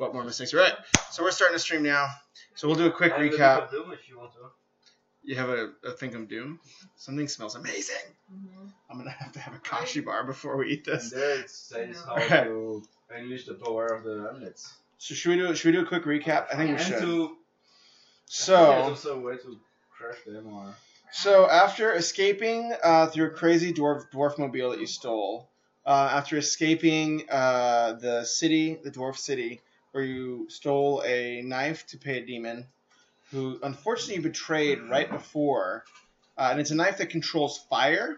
What more mistakes? Right. So we're starting to stream now. So we'll do a quick recap. You have a Think of Doom? Something smells amazing. I'm going to have a kashi bar before we eat this. And there it says how to unleash the power of the amulets. So should we do a quick recap? I think we should. There's So also a way to crush them or... So after escaping through a crazy dwarf mobile that you stole, after escaping the dwarf city, where you stole a knife to pay a demon, who unfortunately you betrayed right before, and it's a knife that controls fire.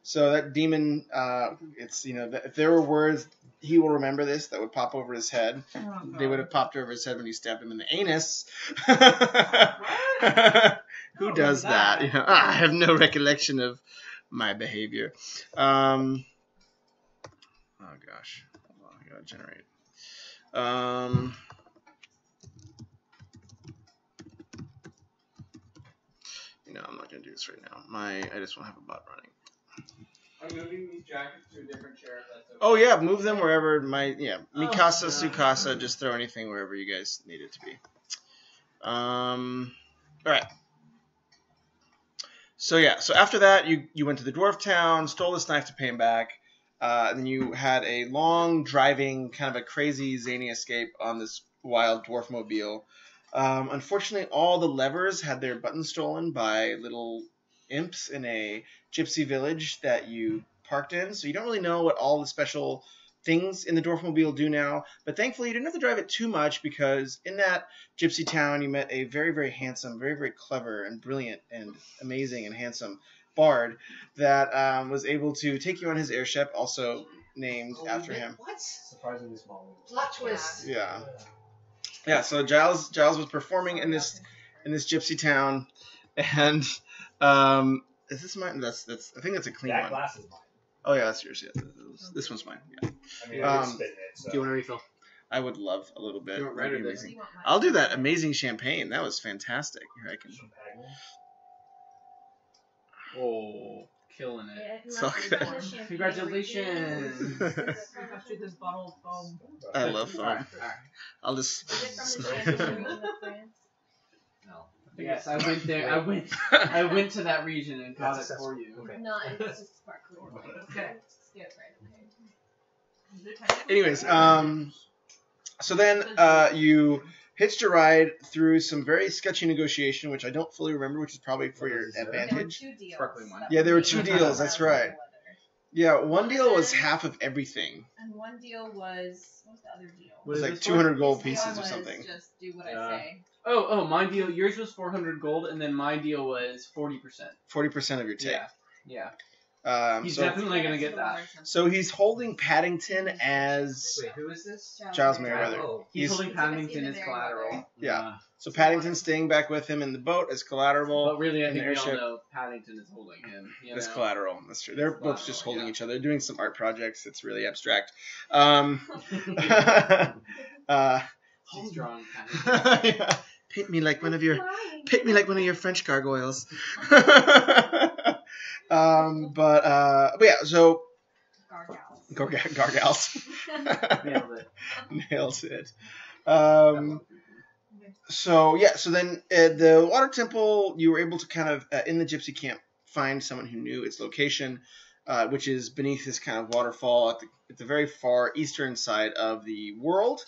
So that demon, if there were words he will remember this that would pop over his head, they would have popped over his head when you stabbed him in the anus. Who does that? I have no recollection of my behavior. Oh gosh, hold on, I gotta generate. I'm not gonna do this right now. I just want to have a bot running. I'm moving these jackets to a different chair if that's okay. Oh yeah, move them wherever Mikasa, Tsukasa, just throw anything wherever you guys need it to be. Alright. So after that you went to the dwarf town, stole this knife to pay him back, and then you had a long driving, kind of a crazy zany escape on this wild dwarf mobile. Unfortunately, all the levers had their buttons stolen by little imps in a gypsy village that you parked in, so you don't really know what all the special things in the Dwarfmobile do now, but thankfully you didn't have to drive it too much, because in that gypsy town you met a very, very handsome, very, very clever and brilliant and amazing and handsome bard that was able to take you on his airship, also named after him. What? Surprisingly small. Plot twist. Yeah, so Giles was performing in this gypsy town, and is this mine? That's I think that's a clean one. Glass is mine. Oh yeah, that's yours. Yeah, this one's mine. Yeah. I mean, I spit in it. So. Do you want a refill? I would love a little bit. You want red or this? I'll do that. Amazing champagne. That was fantastic. Here, I can. Oh, killing it. Yeah, it's So not good. really champagne. Congratulations. This bottle of foam. I love foam. Alright. I'll just. Is it from the champagne region of France? No. Yes, I went there. I went to that region and got it for you. Okay. No, it's just sparkling. Okay. Skip right. Anyways, so then you hitched a ride through some very sketchy negotiation, which I don't fully remember, which is probably for your advantage. There were 2 deals. Sparkling wine. Yeah, there were 2 deals. That's right. Yeah, one deal was half of everything. And one deal was, what was the other deal? It was is like this 200 gold This pieces deal or something. was just do what I say. Oh, my deal. Yours was 400 gold, and then my deal was 40%. 40% of your take. Yeah. He's So, definitely gonna get that. so he's holding Paddington as Wait, who is this? Giles Merriweather. Oh. He's He's- holding Paddington as collateral. Yeah. So Paddington's staying back with him in the boat as collateral. But really, I in think the we all airship. know Paddington is holding him. You As know? collateral. That's true. They're both just holding each other. They're doing some art projects. It's really abstract. He's strong. Paddington. Yeah. Paint me like one of your French gargoyles. But yeah, so Gargals. Nailed it. Nailed it. So then the water temple, you were able to kind of in the gypsy camp find someone who knew its location, which is beneath this kind of waterfall at the very far eastern side of the world,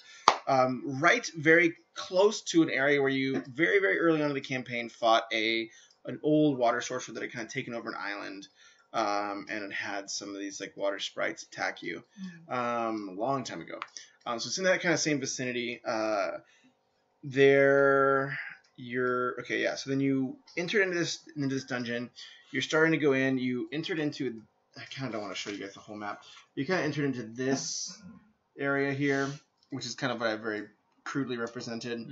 right very close to an area where you very, very early on in the campaign fought an old water sorcerer that had kind of taken over an island, and it had some of these like water sprites attack you a long time ago. So it's in that kind of same vicinity. So then you entered into this dungeon. You're starting to go in. You entered into. I kind of don't want to show you guys the whole map. You kind of entered into this area here, which is kind of very crudely represented,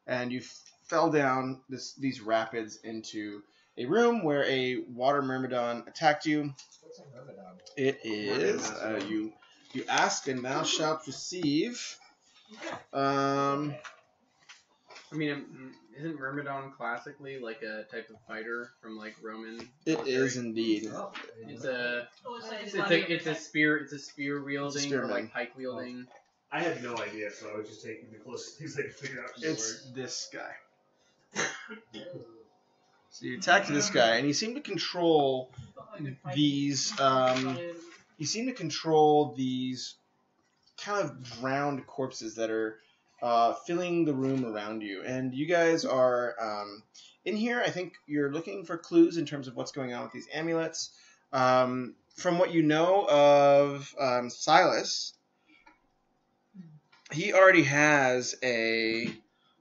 and you fell down these rapids into a room where a water myrmidon attacked you. What's a myrmidon? It is you ask and thou shalt receive. I mean, isn't Myrmidon classically like a type of fighter from like Roman? It is indeed. Oh, It's a Oh, it's a spear wielding or spearman. like pike wielding. I had no idea, so I was just taking the closest things I could figure out. It's this guy. So you attack this guy, and you seem to control these. You seem to control these kind of drowned corpses that are filling the room around you. And you guys are in here. I think you're looking for clues in terms of what's going on with these amulets. From what you know of Silas, he already has he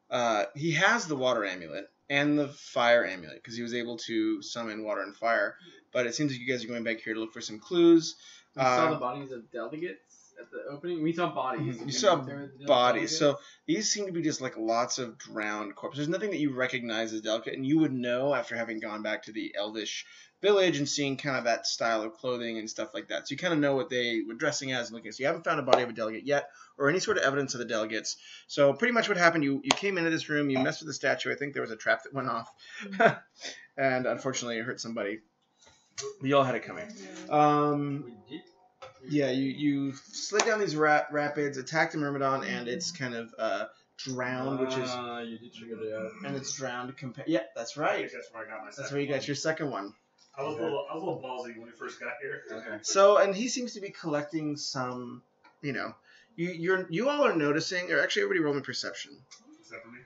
has the water amulet and the fire amulet because he was able to summon water and fire. But it seems like you guys are going back here to look for some clues. We saw the bodies of delegates at the opening. We saw bodies. You saw bodies. So these seem to be just like lots of drowned corpses. There's nothing that you recognize as delicate, and you would know after having gone back to the Elvish village and seeing kind of that style of clothing and stuff like that. So you kind of know what they were dressing as and looking. So you haven't found a body of a delegate yet or any sort of evidence of the delegates. So pretty much what happened, you came into this room, you messed with the statue. I think there was a trap that went off. And unfortunately it hurt somebody. You all had it coming. Yeah, you slid down these rapids, attacked the Myrmidon, and it's kind of drowned, which is... you did figure it out. And it's drowned. Yeah, that's right. That's where I got my That's where you got your second one. I was a little ballsy when we first got here. Okay. So, and he seems to be collecting some, you all are noticing, or actually everybody roll me perception. Except for me.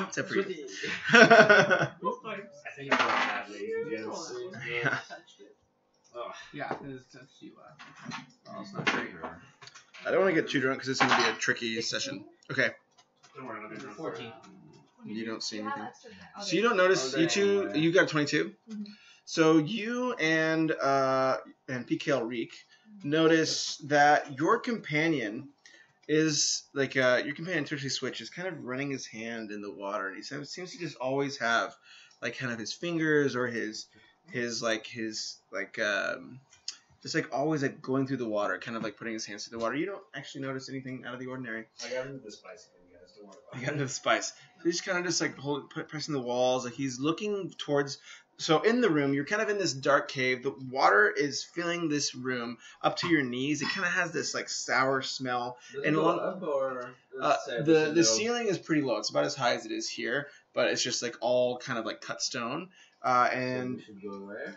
Except for you. I think I'm going badly. Yes. Yeah. Yeah, that's you. Oh, it's not great. I don't want to get too drunk because it's going to be a tricky session. Okay. Don't worry, I'll be drunk. 14. You don't see anything. Okay. So you don't notice, you two, you got 22. Mhm. So you and PKL Reek notice that your companion is like your companion Twitchy Switch is kind of running his hand in the water, and he seems to just always have like kind of his fingers or his just like always like going through the water, kind of like putting his hands through the water. You don't actually notice anything out of the ordinary. I got into the spice thing, guys. Don't worry about You it. got into the spice. So he's kind of just like pressing the walls, like he's looking towards. So in the room, you're kind of in this dark cave. The water is filling this room up to your knees. It kind of has this like sour smell. Does And it go along- up or The ceiling is pretty low. It's about as high as it is here, but it's just like all kind of like cut stone. And we should go where?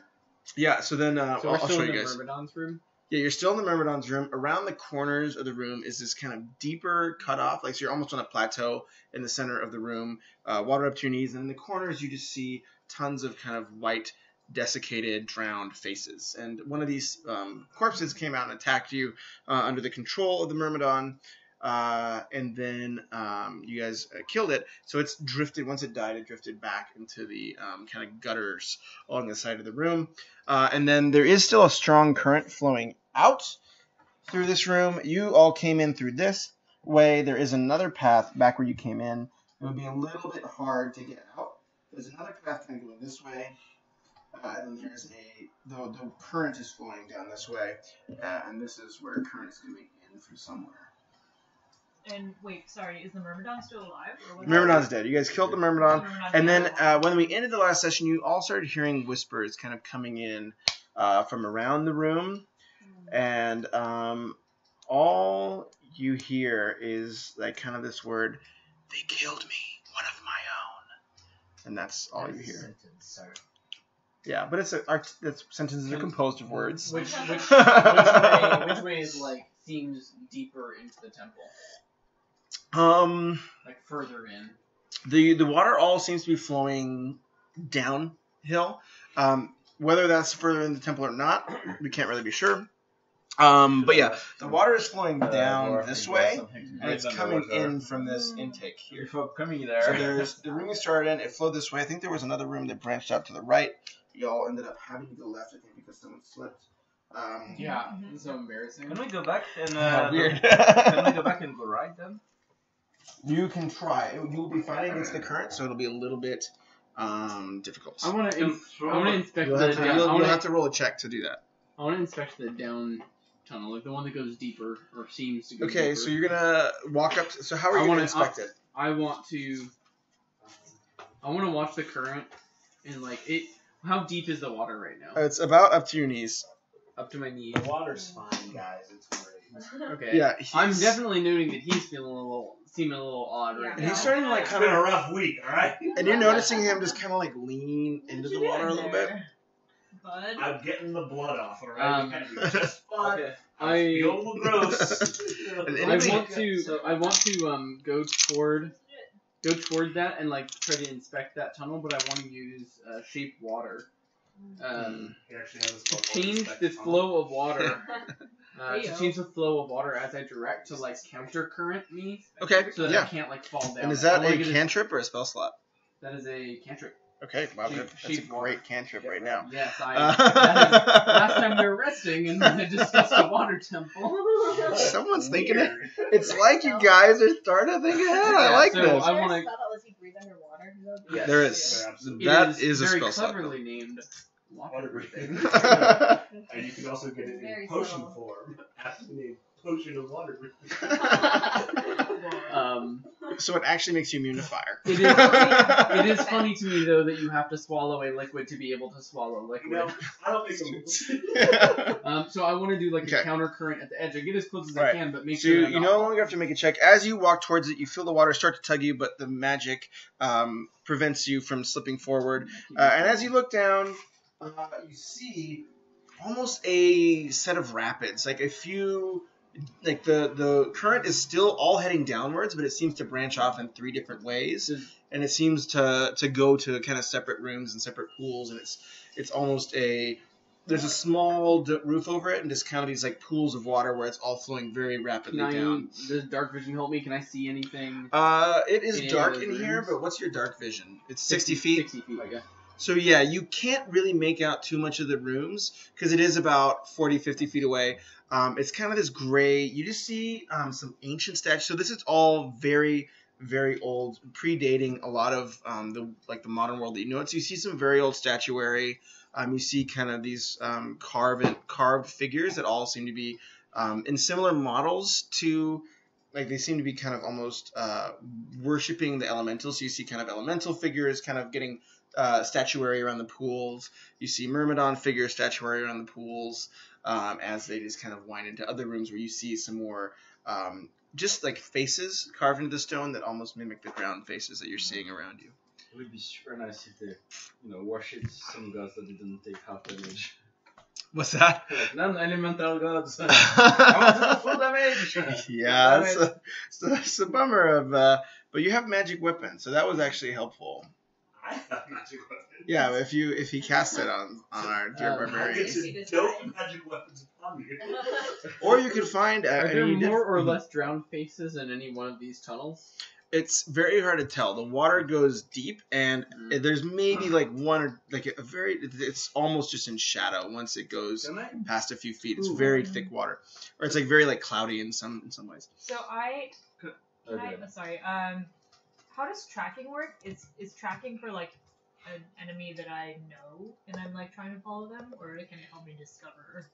yeah, so then So we're I'll still show in you the guys. Myrmidon's room. Yeah, you're still in the Myrmidon's room. Around the corners of the room is this kind of deeper cutoff. Like, so you're almost on a plateau in the center of the room. Water up to your knees. And in the corners, you just see tons of kind of white, desiccated, drowned faces. And one of these corpses came out and attacked you under the control of the Myrmidon. And then you guys killed it. So it's drifted, once it died, it drifted back into the kind of gutters along the side of the room. And then there is still a strong current flowing out through this room. You all came in through this way. There is another path back where you came in. It would be a little bit hard to get out. There's another path kind of going this way. And then there's the current is flowing down this way. And this is where current is coming in through somewhere. And wait, sorry, is the Myrmidon still alive? Or what Myrmidon's dead. You guys killed the Myrmidon. Myrmidon And then dead. when we ended the last session, you all started hearing whispers kind of coming in from around the room. And all you hear is like kind of this word, "They killed me, one of my own." And that's all you hear. Yeah, but it's sentences are composed of words. Which way is like seems deeper into the temple? Like further in. The water all seems to be flowing downhill. Whether that's further in the temple or not, we can't really be sure. But yeah, the water is flowing down this way, and it's coming in from this intake here. Before coming there. So there's the room you started in. It flowed this way. I think there was another room that branched out to the right. Y'all ended up having to go left, I think, because someone slipped. Yeah, Mhm. it's so embarrassing. Can we go back and Weird. can we go back and go right then? You can try. You'll be fighting against the current, so it'll be a little bit difficult. I want to inspect You'll the have to, down. you'll have to roll a check to do that. I want to inspect the down tunnel, like the one that goes deeper or seems to go Okay, deeper. so you're gonna walk up. So how are you gonna inspect it? I want to watch the current and like it. How deep is the water right now? It's about up to your knees. Up to my knees. The water's fine, guys. It's great. Okay. Yeah, I'm he's- definitely noting that he's seeming a little odd right And now. he's starting to like It's kind been a of, rough week, all right? and you're noticing him just kind of like lean into the water a little bit. Bud. I'm getting the blood off, all right? It's gonna be just fine. Okay. I feel a little gross. And I anybody- want to go toward that and like try to inspect that tunnel, but I want to use shape water. He actually has a To spell called change Inspect the Tunnel. flow of water. Hey, To yo. change the flow of water as I direct to like counter current me, Okay, so that I yeah. can't like fall down. And is I that wanna a get cantrip or a spell slot? That is a cantrip. Okay, wow, Shape- that's a shape water. great cantrip right now. Yes, that is, last time we were resting and I discussed a water temple. Someone's thinking it. It's like you guys are starting to think ahead. I Yeah, like so this. I wanna- Is there a spell that lets you breathe underwater? Yes. There is. Absolutely. That It is a very spell slot. cleverly named water Water breathing. breathing. And you can also get it Very in potion subtle. form. After the name potion of water breathing. So it actually makes you immune to fire. It is funny to me though that you have to swallow a liquid to be able to swallow liquid. No, I don't think so. So I want to do like Okay. a counter current at the edge. I get as close as Right. I can, but make So sure you no longer have to make a check. As you walk towards it, you feel the water start to tug you, but the magic prevents you from slipping forward. And as you look down, you see almost a set of rapids, like a few. Like the current is still all heading downwards, but it seems to branch off in 3 different ways, and it seems to go to kind of separate rooms and separate pools, and it's almost there's a small roof over it, and just kind of these like pools of water where it's all flowing very rapidly down. Does dark vision help me? Can I see anything? It is Any dark of in those here, rooms? but what's your dark vision? It's 60 feet. 60 feet, I guess. So yeah, you can't really make out too much of the rooms because it is about 40, 50 feet away. It's kind of this gray. You just see some ancient statues. So this is all very, very old, predating a lot of the modern world that you know. So you see some very old statuary. You see kind of these carved figures that all seem to be in similar models to. Like they seem to be kind of almost worshipping the elementals. So you see kind of elemental figures kind of getting statuary around the pools. You see Myrmidon figure statuary around the pools as they just kind of wind into other rooms where you see some more just like faces carved into the stone that almost mimic the ground faces that you're seeing around you. It would be super nice if they, worshipped some gods that didn't take half damage. What's that? Like, non-elemental gods. I want to do full damage. Yeah, it's a bummer of. But you have magic weapons, so that was actually helpful. I have magic weapons. Yeah, if he cast it on our dear I barbarian. get to dope magic weapons upon me. Or you could find. Are there and you more did- or less drowned faces in any one of these tunnels? It's very hard to tell. The water goes deep, and there's maybe like one or like a very. It's almost just in shadow once it goes Can I? past a few feet. It's Ooh. very thick water, or it's like very like cloudy in some ways. So sorry. How does tracking work? Is tracking for like an enemy that I know and I'm like trying to follow them, or can it help me discover?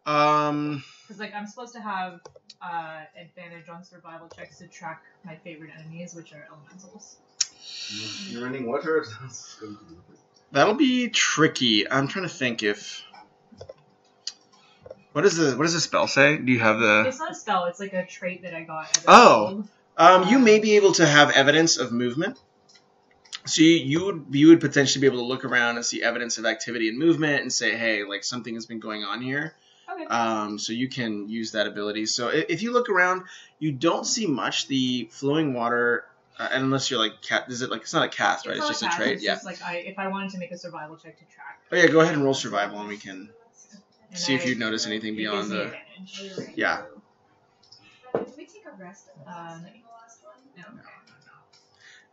Because like I'm supposed to have advantage on survival checks to track my favorite enemies, which are elementals. You're running water. That's going to be That'll be tricky. I'm trying to think if. What does the spell say? Do you have the? It's not a spell. It's like a trait that I got. As a Oh. child. You may be able to have evidence of movement. So you would potentially be able to look around and see evidence of activity and movement and say, hey, like something has been going on here. Okay. So you can use that ability. So if you look around, you don't see much. The flowing water, unless you're like is it like it's not a cast, right? It's not just a cast, trait. It's Yeah. just like if I wanted to make a survival check to track. Oh yeah, go ahead and roll survival, and we can And see if you notice anything it beyond gives me the. advantage. Yeah. Did we take a rest?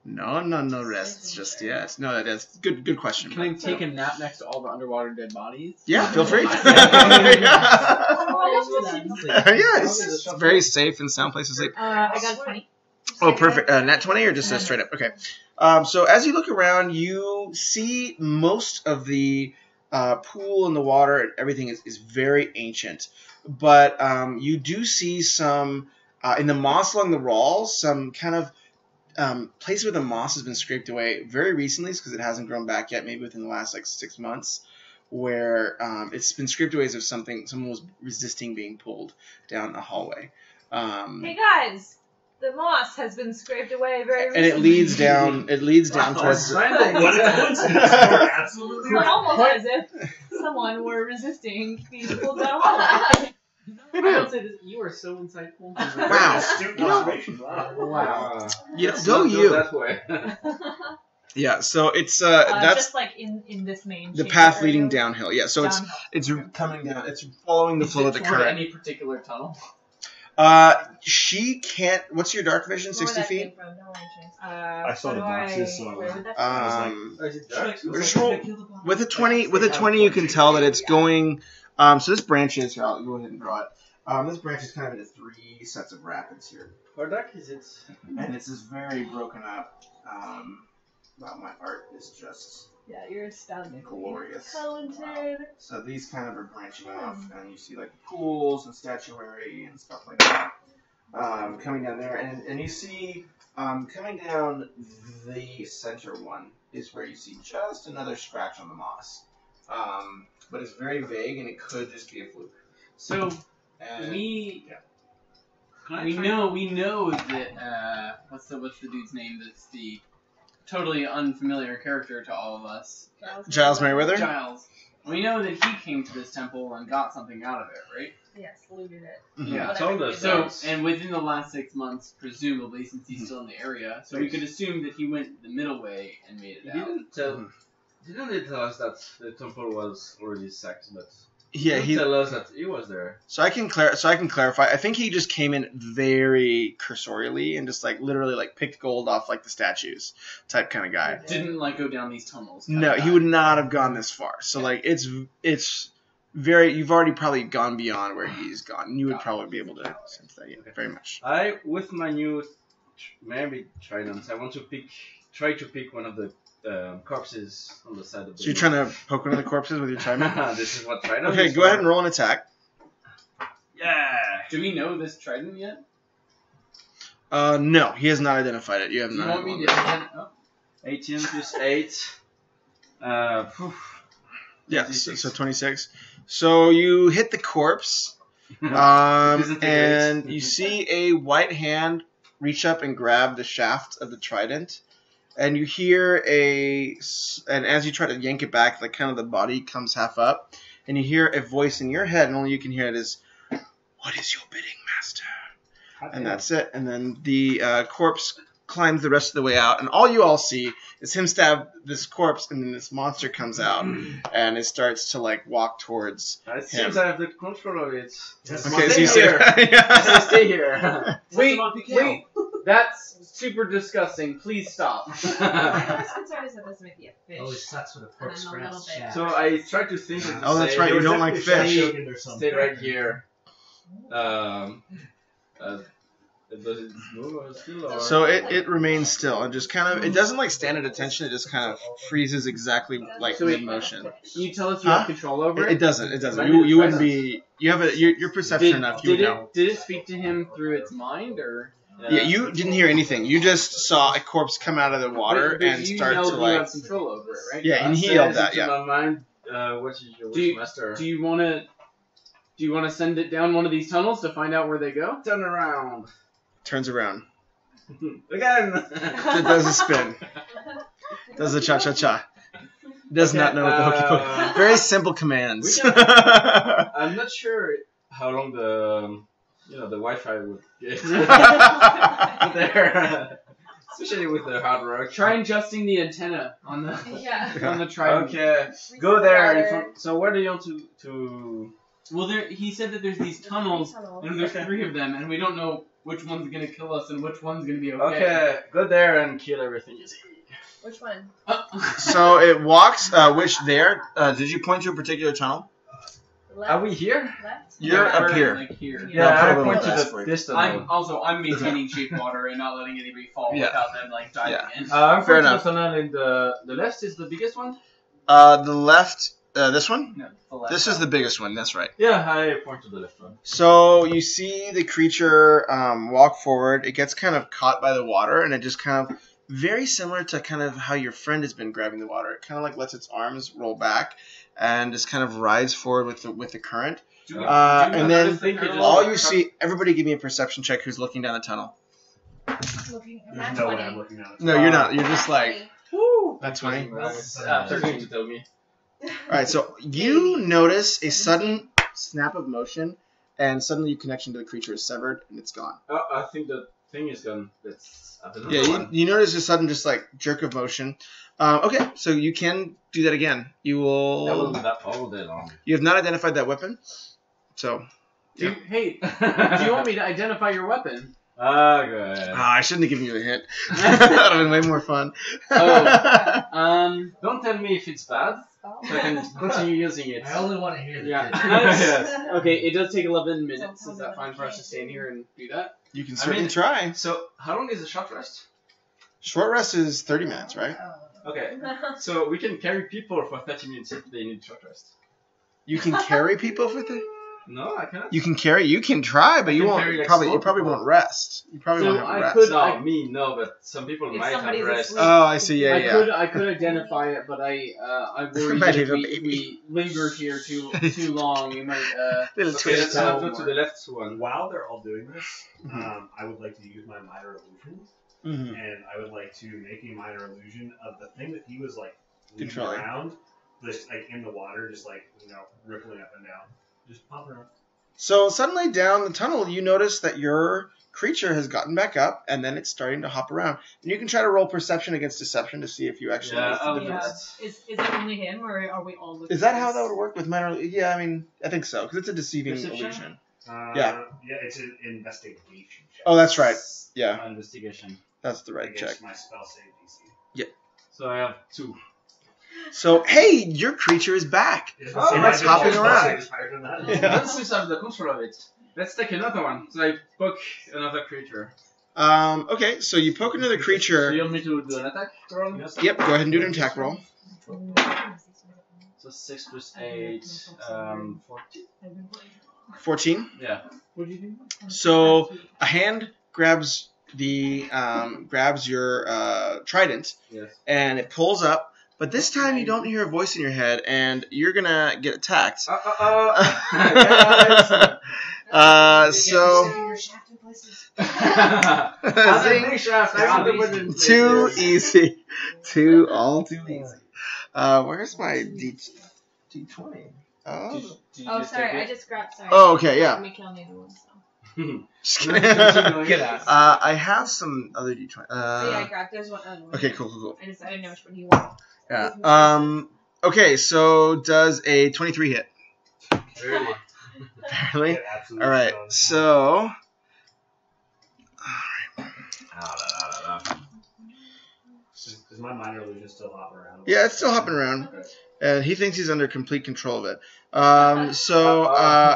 No. No rests just yet. No, that's good question. Can I take a nap next to all the underwater dead bodies? Yeah, feel free. Oh, Yeah, it's very safe and sound place to sleep. I got a 20. Oh, perfect. Nat 20 or just a straight up? Okay. So as you look around, you see most of the pool and the water and everything is very ancient. But you do see some, in the moss along the walls, some kind of place where the moss has been scraped away very recently because it hasn't grown back yet, maybe within the last 6 months, where it's been scraped away as if someone was resisting being pulled down a hallway. Hey guys, the moss has been scraped away very And recently. it leads down. It leads down towards. What a coincidence! You're absolutely right. Almost as if someone were resisting being pulled down a hallway. I will say this, you are so insightful. Wow. Astute observation. Wow. Wow. Yeah, Let's go not you. that way. Yeah, so it's that's just like in this main the chamber path area. leading downhill. Yeah, so Downhill. it's coming down. It's following the Is flow it of the toward current. any particular tunnel? She can't. What's your dark vision? Where 60 that feet. came from, no chance. I saw the boxes, so Where would that come Oh, is it dark? Just roll with a 20. With a 20, you can tell that it's going. So this branch is here. I'll go ahead and draw it. This branch is kind of into 3 sets of rapids here, How dark is it? and it's just very broken up. Wow, my art is just Yeah, you're astounding. glorious. Talented. So these kind of are branching off, and you see like pools and statuary and stuff like that coming down there, and you see coming down the center one is where you see just another scratch on the moss, but it's very vague, and it could just be a fluke. So And, we yeah. we know that what's the dude's name that's the totally unfamiliar character to all of us, Giles Merriweather. Giles. We know that he came to this temple and got something out of it, right? Yes, looted it. Mhm. Yeah, Whatever told he us. did. So, and within the last 6 months, presumably, since he's still in the area, so we could assume that he went the middle way and made He it out. didn't they tell us that the temple was already sacked, but Yeah, he didn't tell us that he was there. So I can clarify. I think he just came in very cursorially and just like literally like picked gold off like the statues type kind of guy. Didn't like go down these tunnels. No, he would not have gone this far. So like it's very. You've already probably gone beyond where he's gone. And you would probably be able to sense that. Yeah, very much. I, with my new maybe trident, I want to try to pick one of the corpses on the side of the. So you're trying to poke one of the corpses with your trident. This is what trident. Okay, is go for. ahead and roll an attack. Yeah. Do we know this trident yet? No, he has not identified it. You have Do you not. want me to? Oh. 18 plus 8. Yeah, so 26. So you hit the corpse, Disintegrates. and you see a white hand reach up and grab the shaft of the trident, and you hear and as you try to yank it back, like kind of the body comes half up, and you hear a voice in your head, and only you can hear it is, "What is your bidding, master?" And that's it. And then the corpse climbs the rest of the way out, and all you all see is him stab this corpse, and then this monster comes out, and it starts to like walk towards. It seems I have the control of it. Okay, so Stay you see. here. I say stay here. Wait, that's super disgusting. Please stop. My biggest concern is that this might be a fish. Oh, it sucks when a And corpse I'm a little scraps bit- shaft. So I try to think. And Oh, that's say, right, you "You're don't like definitely fish." Shogun or something. Stay right here. Does it move or still? Or? So it remains still and just kind of, it doesn't like stand at attention, it just kind of freezes exactly like So mid motion. Can you tell us you have control over it? It doesn't. Might You be wouldn't presence. be. You have your perception enough. You would know. Did it speak to him through its mind, or? Yeah, you didn't hear anything. You just saw a corpse come out of the water But and you start know to you like. have control over it, right? Yeah, and he Says yelled that. into Yeah. my mind, what is your Do you- wishmaster? Do you want to send it down one of these tunnels to find out where they go? Turn around. Turns around. Again. It does a spin. Does a cha cha cha. Does not know what the hokey pokey. Very simple commands. we I'm not sure how long the Wi-Fi would get there, especially with the hard work. Try adjusting the antenna on the Yeah. on the trident. Okay, go there. So where do you want to? Well, he said that there's these tunnels, and there's Okay. 3 of them, and we don't know which one's gonna kill us and which one's gonna be okay. Okay, go there and kill everything you see. Which one? So it walks. Which there? Did you point to a particular tunnel? Left? Are we here? Left? You're Yeah, up we're, here. like here. Yeah, Yeah, I'll I put a point little to S for the you. distant I'm maintaining shape water and not letting anybody fall Yeah. without them like diving Yeah. in. I'm Fair pointing to enough. the tunnel in the left is the biggest one. The left. This one. No, the left This is side. the biggest one. That's right. Yeah, I point to the left one. So you see the creature walk forward. It gets kind of caught by the water, and it just kind of very similar to kind of how your friend has been grabbing the water. It kind of like lets its arms roll back and just kind of rides forward with the current. And then all you see, everybody give me a perception check who's looking down the tunnel. Looking, There's that's no way 20. I'm looking at it. No, you're not. You're just like, Woo! that's 20. 13 to tell me. All right, so you notice a sudden snap of motion, and suddenly your connection to the creature is severed, and it's gone. Oh, I think the thing is gone. Let's have another Yeah, one. you notice a sudden just like jerk of motion. Okay, so you can do that again. You That will will. be that all day long. You have not identified that weapon, so. Do you want me to identify your weapon? Ah, good. I shouldn't have given you a hint. that would have been way more fun. Don't tell me if it's bad, so I can continue using it. I only want to hear the Yeah. Yes. Okay, it does take 11 minutes. Is that fine for us to stand here and do that? You can I certainly mean- try. So, how long is the short rest? Short rest is 30 minutes, right? Okay, so we can carry people for 30 minutes if they need short rest. You can carry people for the. No, I cannot. You can carry. You can try, but I you can won't. carry, like, Probably. You small probably people. won't rest. You probably So won't have I rest. could- No, me, no, but some people If might have somebody's rest. asleep. Oh, I see. Yeah, yeah. I could identify it, but I worry My that if little we baby. linger here too long, you might Little Okay, twist. let's not go to the left one. While they're all doing this, Mhm. I would like to use my minor illusion, Mhm. and I would like to make a minor illusion of the thing that he was like leaving Controlling. around, just like in the water, just like rippling up and down, just pop around. So suddenly down the tunnel, you notice that your creature has gotten back up, and then it's starting to hop around. And you can try to roll perception against deception to see if you actually. Yeah, notice the I'll difference. do Is it only him, or are we all looking? Is that at how this? that would work with minor? Yeah, I mean, I think so, because it's a deceiving Perception? illusion. Yeah, it's an investigation check. Oh, that's right. Yeah, Investigation. that's the right Against check. my spell save DC. So I have 2. So, hey, your creature is back. Oh, and it's hopping around. Yeah. Let's just have the control of it. Let's take another one. So I poke another creature. Okay, so you poke another So creature. you want me to do an attack roll? Yep, go ahead and do an attack roll. So 6 plus 8, 14. 14. Yeah. What did you do? So a hand grabs your trident, Yes. and it pulls up. But this time you don't hear a voice in your head, and you're gonna get attacked. So Zing. Too easy, all too easy. Where's my D20? Oh, Oh, sorry, I just grabbed. Sorry. Oh, okay, yeah. Let me kill the other one. So. just kidding. Get out. I have some other D20. So yeah, I grabbed. There's one other one. Okay, cool. I didn't know which one you want. Yeah. Okay, so does a 23 hit? Really? Apparently. It absolutely All right, does. so Is my minor illusion still hopping around? yeah, it's still hopping around, and he thinks he's under complete control of it.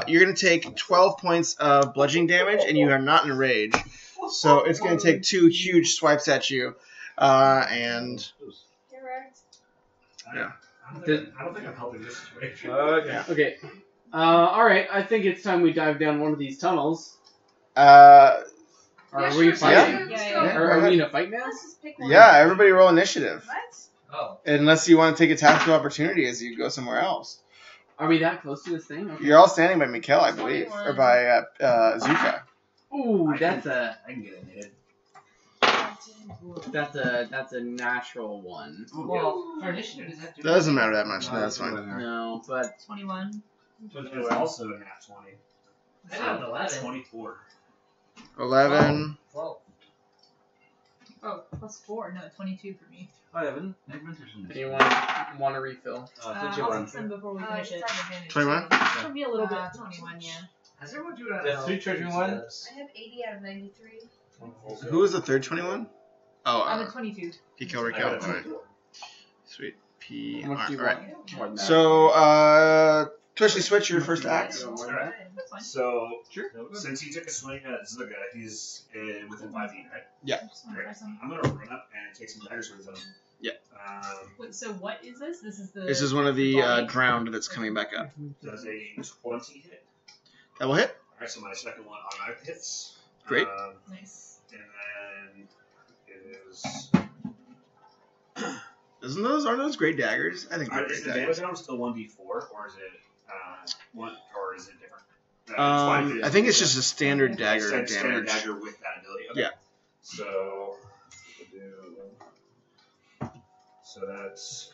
You're gonna take 12 points of bludgeoning damage, and you are not in a rage. So it's gonna take 2 huge swipes at you, and You're right. Yeah. I don't think I'm helping this situation. Okay. Okay. All right. I think it's time we dive down one of these tunnels. uh, Or Yeah, are we sure, fighting? Yeah. Or are we in a fight now? Let's just pick one. yeah, everybody roll initiative, What? Oh. unless you want to take a tactical opportunity as you go somewhere else. Are we that close to this thing? Okay. You're all standing by Mikkel, I believe, or by Zuka. Ooh, that's a I can get in it. that's a natural one. Well, for initiative, does that do Doesn't matter that much. No, that's fine. No, but 21. It was also a nat 20. I got an 11. 24. 11. 12. Oh, plus 4. No, 22 for me. I haven't. Advantage on this. anyone want to refill? I'll 21. fix them before we finish it. 21? It'll be a little bit. 21, yeah. Has everyone do that? That's 3 charging one? I have 80 out of 93. Who was the third 21? Oh, I'm at 22. Pico I Raquel. got a Alright. 24. Sweet. P. How much do you Alright. want? More than that. So, Twitchley Switch, your first act. You want more than Alright. that? That's fine. So, Sure. since he took a swing at Zuga, he's within 5 feet, right? Yeah. Just wanna try some. I'm gonna run up and take some dagger swings at him. Yeah. Wait, so what is this? This is the. This is one of the body? drowned that's coming back up. Does a 20 hit. That will hit. Alright, so my second one automatic hits. Great. Nice. And then it is Aren't those great daggers? I think they're Is great the damage daggers. number still 1d4, or is it or is it different? It's fine if it I is. think it's just a standard dagger Standard damage. dagger with that ability. Okay. Yeah. So that's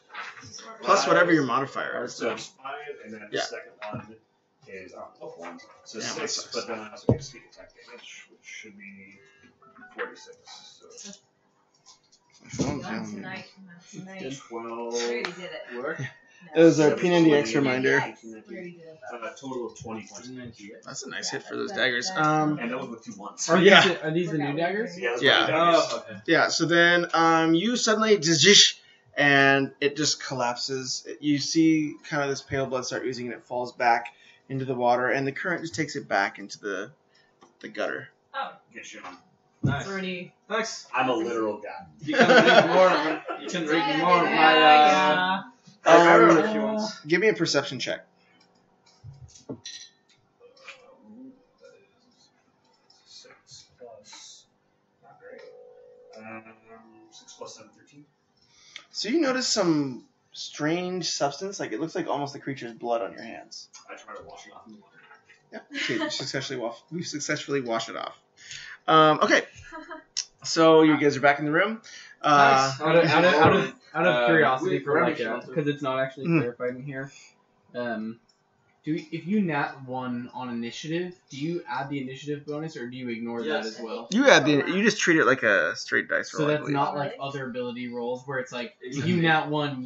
Plus whatever your modifier is. So it's 5, and then Yeah. the second one is +1. So Yeah, that 6, sucks. but then I also get sneak attack damage, which should be 46. So Not tonight. Not tonight. 12. We already did it. Work. It was a Yeah, P90X 20. reminder. We already did it. A total of 20 points. That's a nice hit for those daggers. And that was with 2 ones. Are these the new daggers? Yeah. That's Yeah. what daggers. Oh, okay. Yeah, so then you suddenly and it just collapses. You see kind of this pale blood start oozing and it falls back into the water and the current just takes it back into the gutter. Oh, Get shit on. Nice. it's already. Thanks. I'm a literal guy. You can read more. You can read more of my. Yeah. If you want. Give me a perception check. That is 6 plus. Not great. 6 plus 7, 13. So you notice some strange substance, like it looks like almost the creature's blood on your hands. I try to wash it off in the water. Yeah, okay, we successfully washed it off. Okay, so you guys are back in the room. Nice. Out of curiosity, for like, Rubbish. because it's not actually clarified in here. If you nat 1 on initiative, do you add the initiative bonus or do you ignore that as well? You just treat it like a straight dice roll. So I that's believe. not like other ability rolls where it's like if you nat 1,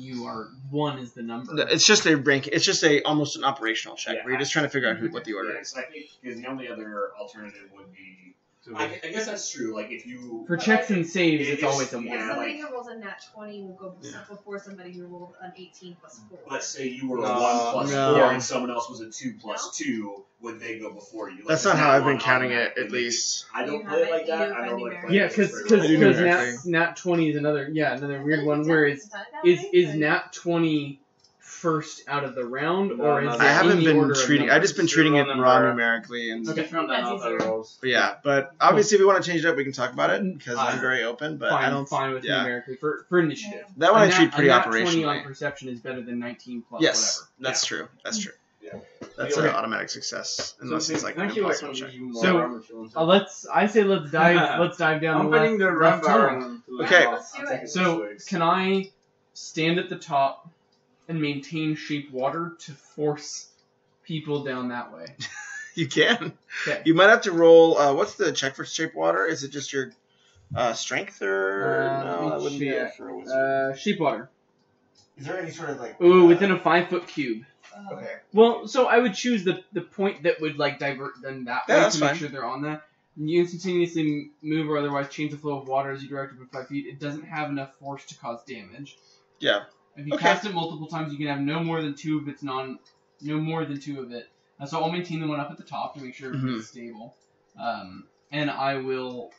1 is the number. It's just a rank. It's just almost an operational check Yeah, where you're just trying to figure out what the order Yeah, is. 'cause I think because the only other alternative would be. I guess that's true. Like if you. For checks and saves, it's It is- always a 1. yeah. Somebody like- who rolls a nat 20 will go Yeah. before somebody who rolled an 18 plus 4. Let's say you were a No, 1 plus no. 4 and someone else was a 2 plus 2. Would they go before you? Like, That's is not how that I've been one counting it, automatically? at least. I don't You play it have like it, that. you I do normally numerically. play Yeah, it because straight away. numerically. nat 20 is another weird one where is nat 20 first out of the round No, or no, is no. it I haven't in the been order of treating. I've just been numbers? treating it Serial raw number. numerically, and Okay. From That's the other easier. rolls. but yeah. But obviously, if we want to change it up, we can talk about it because I'm Fine. very open. But I don't. fine with yeah. numerically for initiative. That one A I treat pretty a nat 20 operationally. on perception is better than 19 plus Yes, that's true. That's true. Yeah. That's Okay. an automatic success unless it's like an Thank you. impossible check. So, let's dive down I'm the putting the left ram tunnel. barrel. Okay. Let's do it. So can I stand at the top and maintain shape water to force people down that way? You can. Okay. You might have to roll. What's the check for shape water? Is it just your strength or no? That wouldn't be it for a wizard. Sheep water. Is there any sort of like? Ooh, within a 5-foot cube. Okay. Well, so I would choose the point that would like divert them that way Yeah, that's to make fine. sure they're on that. You instantaneously move or otherwise change the flow of water as you direct it for 5 feet. It doesn't have enough force to cause damage. Yeah. If you Okay. cast it multiple times, you can have no more than 2 of its no more than 2 of it. So I'll maintain the one up at the top to make sure it's stable. And I will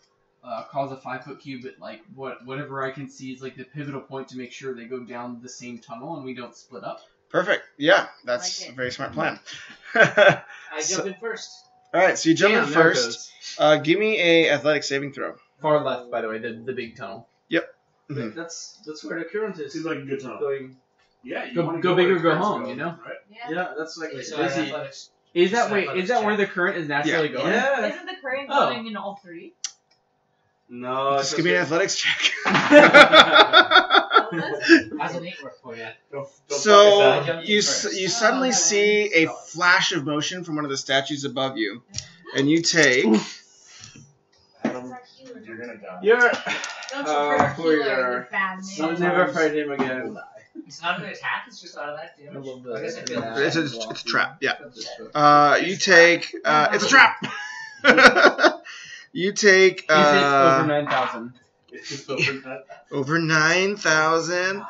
cause a 5-foot cube at like whatever I can see is like the pivotal point to make sure they go down the same tunnel and we don't split up. Perfect. Yeah, that's Like it. a very smart plan. I So- jump in first. All right, so you jump in Damn, there it first. Give me a athletic saving throw. Far left, by the way, the big tunnel. Mhm. That's where the current is. Seems like a good tunnel. Going. Yeah. You Go- wanna go big where or go currents home, go, you know? Right? Yeah. Yeah, that's like Wait, so busy. athletics. Is that Athletics where check. the current is naturally going? Yeah. Isn't the current Oh. going in all 3? No. Just give me an athletics check. How's an 8 work for you? Don't So fuck it up. you suddenly see a flash of motion from one of the statues above you, and you take. Adam, you're gonna die. You're. Don't you hurt for Healer, your- you bad man. I'll never fight him again. It's not an attack, it's just automatic I damage. love I guess I that. feel It's a trap. Yeah. You take. It's a trap. You take. Is it over 9,000? It's just over that. Over 9,000.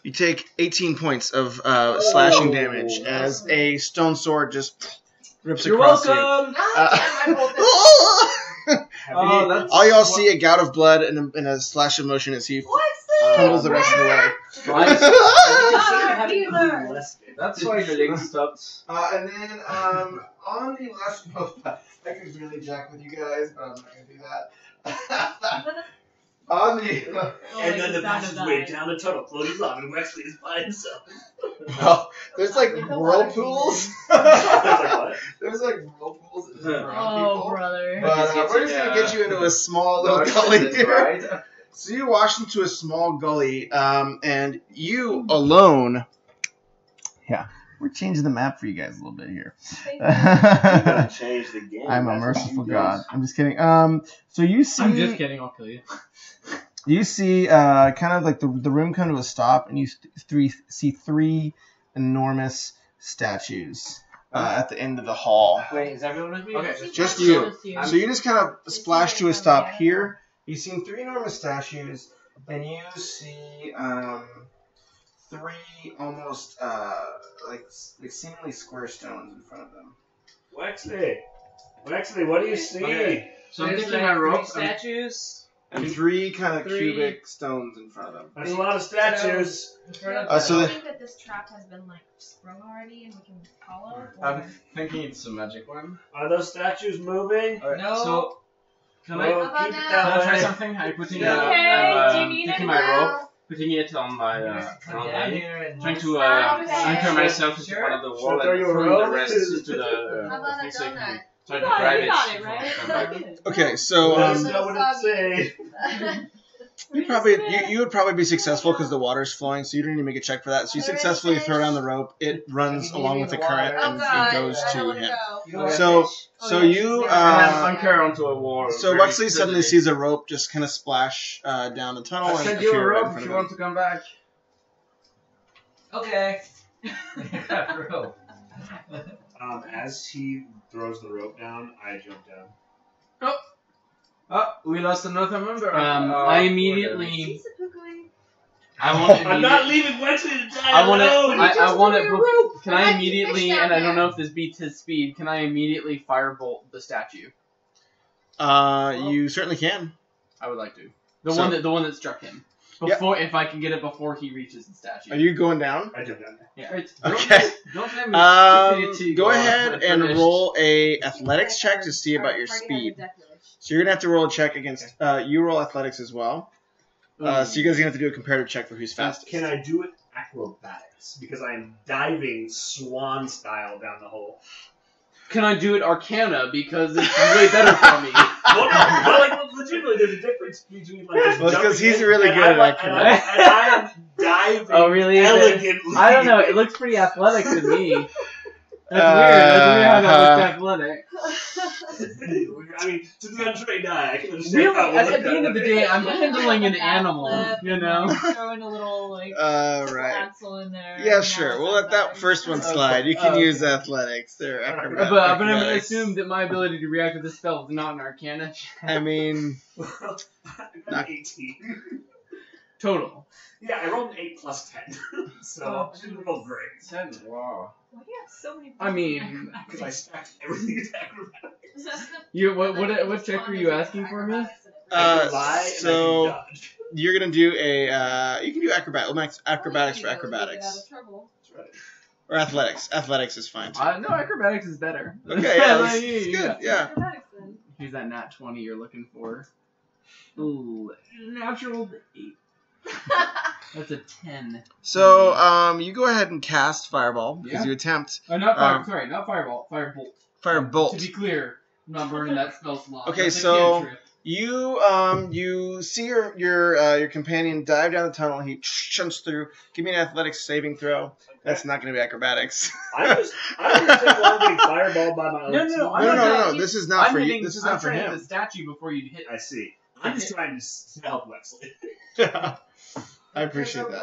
You take 18 points of slashing damage as a stone sword just rips You're across welcome. Ah, damn, I rolled this. you. Oh, that's All y'all see a gout of blood and a slash of motion as he What's this? tumbles the rest of the way. Ah, Healer. That's why your leg stopped. And then on the last I could really jack with you guys, but I'm not gonna do that. On the And then the passageway down the tunnel closes off, and Wexley is by himself. well, there's like Get the water whirlpools. What? There's like whirlpools around Oh, people. brother. But we're just gonna get you into a small little gully here. Right? So you wash into a small gully, and you alone. Yeah, we're changing the map for you guys a little bit here. Thank You're gonna I'm change the game. a That's what merciful you God. do. I'm just kidding. So you see, I'm just kidding. I'll kill you. you see, kind of like the room come to a stop, and you see three enormous statues at the end of the hall. Wait, is everyone with me? Okay. Just you. Just you. So you just kind of splash to a stop here. You see three enormous statues, and you see three almost like seemingly square stones in front of them. Wexley, what do you see? Okay. So I'm There's taking like my rope. three statues. And three kind of Three- cubic stones in front of them. That's a lot of statues. So Do the- you think that this trap has been like sprung already and we can follow? Or... I'm thinking it's a magic one. Are those statues moving? Alright, No. So can I? Well, How about keep it now? Can I that try way. something? I'm putting Okay, I'm, do you need taking it my now? rope, putting it on my on down me, here and trying to Okay. anchor myself into Sure. one of the Should wall I throw and you a throwing rope? the rest into the How about thing a so I can donut? try You to got grab it, it. you got it, before I right? come back. Okay. Okay, so Let us know what it say. you would probably be successful because the water's flowing, so you don't need to make a check for that. So you successfully throw down the rope. It runs along with the current Oh and god, it goes I to don't want him. to go. Okay. So Oh, you And I'm uh, anchored onto a wall. so very Wexley suddenly steadily. sees a rope just kind of splash down the tunnel I and sent you a appear right in rope front if of you him. want to come back. Okay. Rope. As he throws the rope down, I jump down. Oh, we lost another member. I immediately. I want to. I'm not leaving Wexley to die I want alone. to. I want threw your rope. to. Can Why I did you immediately? fish down And I don't there? know if this beats his speed. Can I immediately firebolt the statue? You certainly can. I would like to. So- The one that struck him. Yep. Before, if I can get it before he reaches the statue. Are you going down? I jump down. Yeah. Okay. Don't let me stupidity Go on ahead and unfinished. roll a athletics check to see about your speed. So you're gonna have to roll a check against. You roll athletics as well. So you guys are gonna have to do a comparative check for who's fastest. Can I do it acrobatics? Because I am diving swan style down the hole. Can I do it Arcana because it's way better for me? Well, no, like legitimately, there's a difference between like just Well, it's 'cause jumping he's in really and good at I acrobatics. am diving Oh, really? Is it? elegantly. I don't know. It looks pretty athletic to me. That's weird. That's weird how that looks athletic. I mean, to the untrained eye, I can understand Really, how it at would the end of the day, I'm handling an animal. You know. Throwing a little like Right. axle in there. Yeah, and sure. all We'll let that that. first one slide. You can use athletics. They're But I'm acrobatics. gonna assume that my ability to react to this spell is not an Arcana check. I mean, Not 18. Total. Yeah, I rolled an 8 plus 10. So I didn't roll great. Wow. Why do you have so many? I mean, Because I stacked everything into acrobatics. What check were you asking for me? I can lie and so I can dodge. you're gonna do a. You can do acrobatics for acrobatics That's right. or athletics. Athletics is fine too. No, acrobatics is better. Okay, yeah, Like, that's good. yeah. Yeah. Here's that nat 20 you're looking for. Ooh, natural 8. That's a 10. So you go ahead and cast fireball because Yeah. you attempt Not fire. Sorry, not fireball. Firebolt. firebolt. To be clear, I'm not burning that spell slot. Okay, That's a so- cantrip. You see your companion dive down the tunnel. He jumps through. Give me an athletics saving throw. That's not going to be acrobatics. I just take one getting fireballed by my own No, team. no, No. This is not I'm for you. hitting. This is I'm not for trying to hit him. the statue before you hit. I see. I'm just trying to help Wexley. I appreciate that.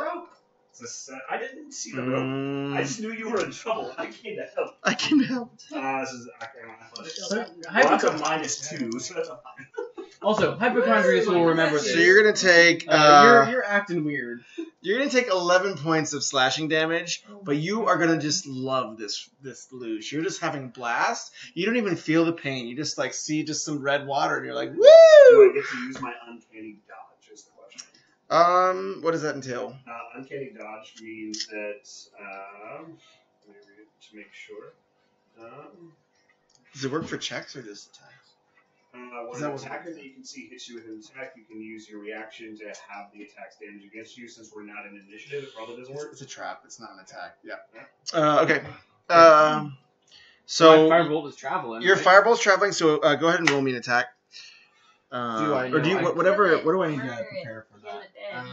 I didn't see the rope. I just knew you were in trouble. I came to help. I can help. This is athletics. So, Well, that's a -2, so that's a fine. also, hypochondriacs will remember this. So you're gonna take you're acting weird. you're gonna take 11 points of slashing damage, but you are gonna just love this luge. You're just having blast. You don't even feel the pain. You just like see just some red water, and you're like, Do woo! I get to use my uncanny dodge? Is the question. What does that entail? Uncanny dodge means that. Let me read it to make sure. Does it work for checks or just attacks? When That an was- attacker that you can see hits you with an attack, you can use your reaction to have the attack's damage against you. Since we're not in initiative, it probably doesn't work. It's a trap. It's not an attack. Yeah. Yeah. Okay. My So firebolt is traveling. your right? fireball's traveling. So go ahead and roll me an attack. Do I Or do you know? whatever? Kill What do I it, need to murder it, prepare for kill that? it dead.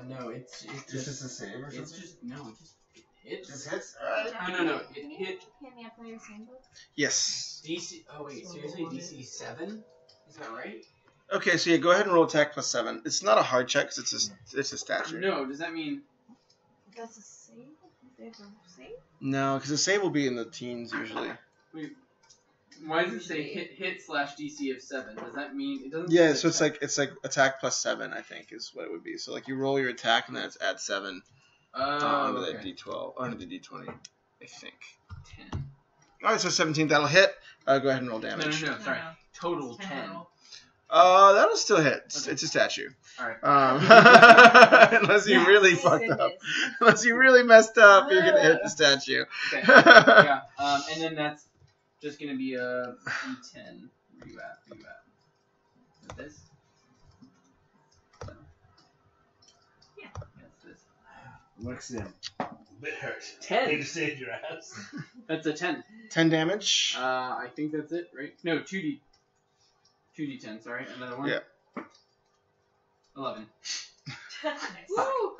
No, it's Is this a save or it's something? just no, it just hits. Just hits. All right. No, it hit Hand me a player's handbook. Yes. DC. Oh wait, seriously, DC 7? Is that right? Okay, so yeah, go ahead and roll attack plus 7. It's not a hard check because it's a statue. No, does that mean? That's a save? They have a save? No, because the save will be in the teens usually. Why does it say hit slash DC of 7? Does that mean it doesn't? Yeah, say so it's like attack plus 7, I think, is what it would be. So like you roll your attack and then it's add 7 onto the okay. D12, onto the D20, I think. 10. All right, so 17, that'll hit. Go ahead and roll damage. No, sorry. No. Total 10 10. total. That'll still hit. Okay. It's a statue. Alright. Unless you really Thank fucked up. goodness. Unless you really messed up, you're gonna hit the statue. Okay. Yeah. And then that's just gonna be a D10. Where you at? Is this? So. Yeah. That's this. Looks in. Bit hurt. 10. Need to save your ass. That's a 10. 10 damage. I think that's it, right? No, 2d10. Sorry, another one. Yeah. 11. Woo! You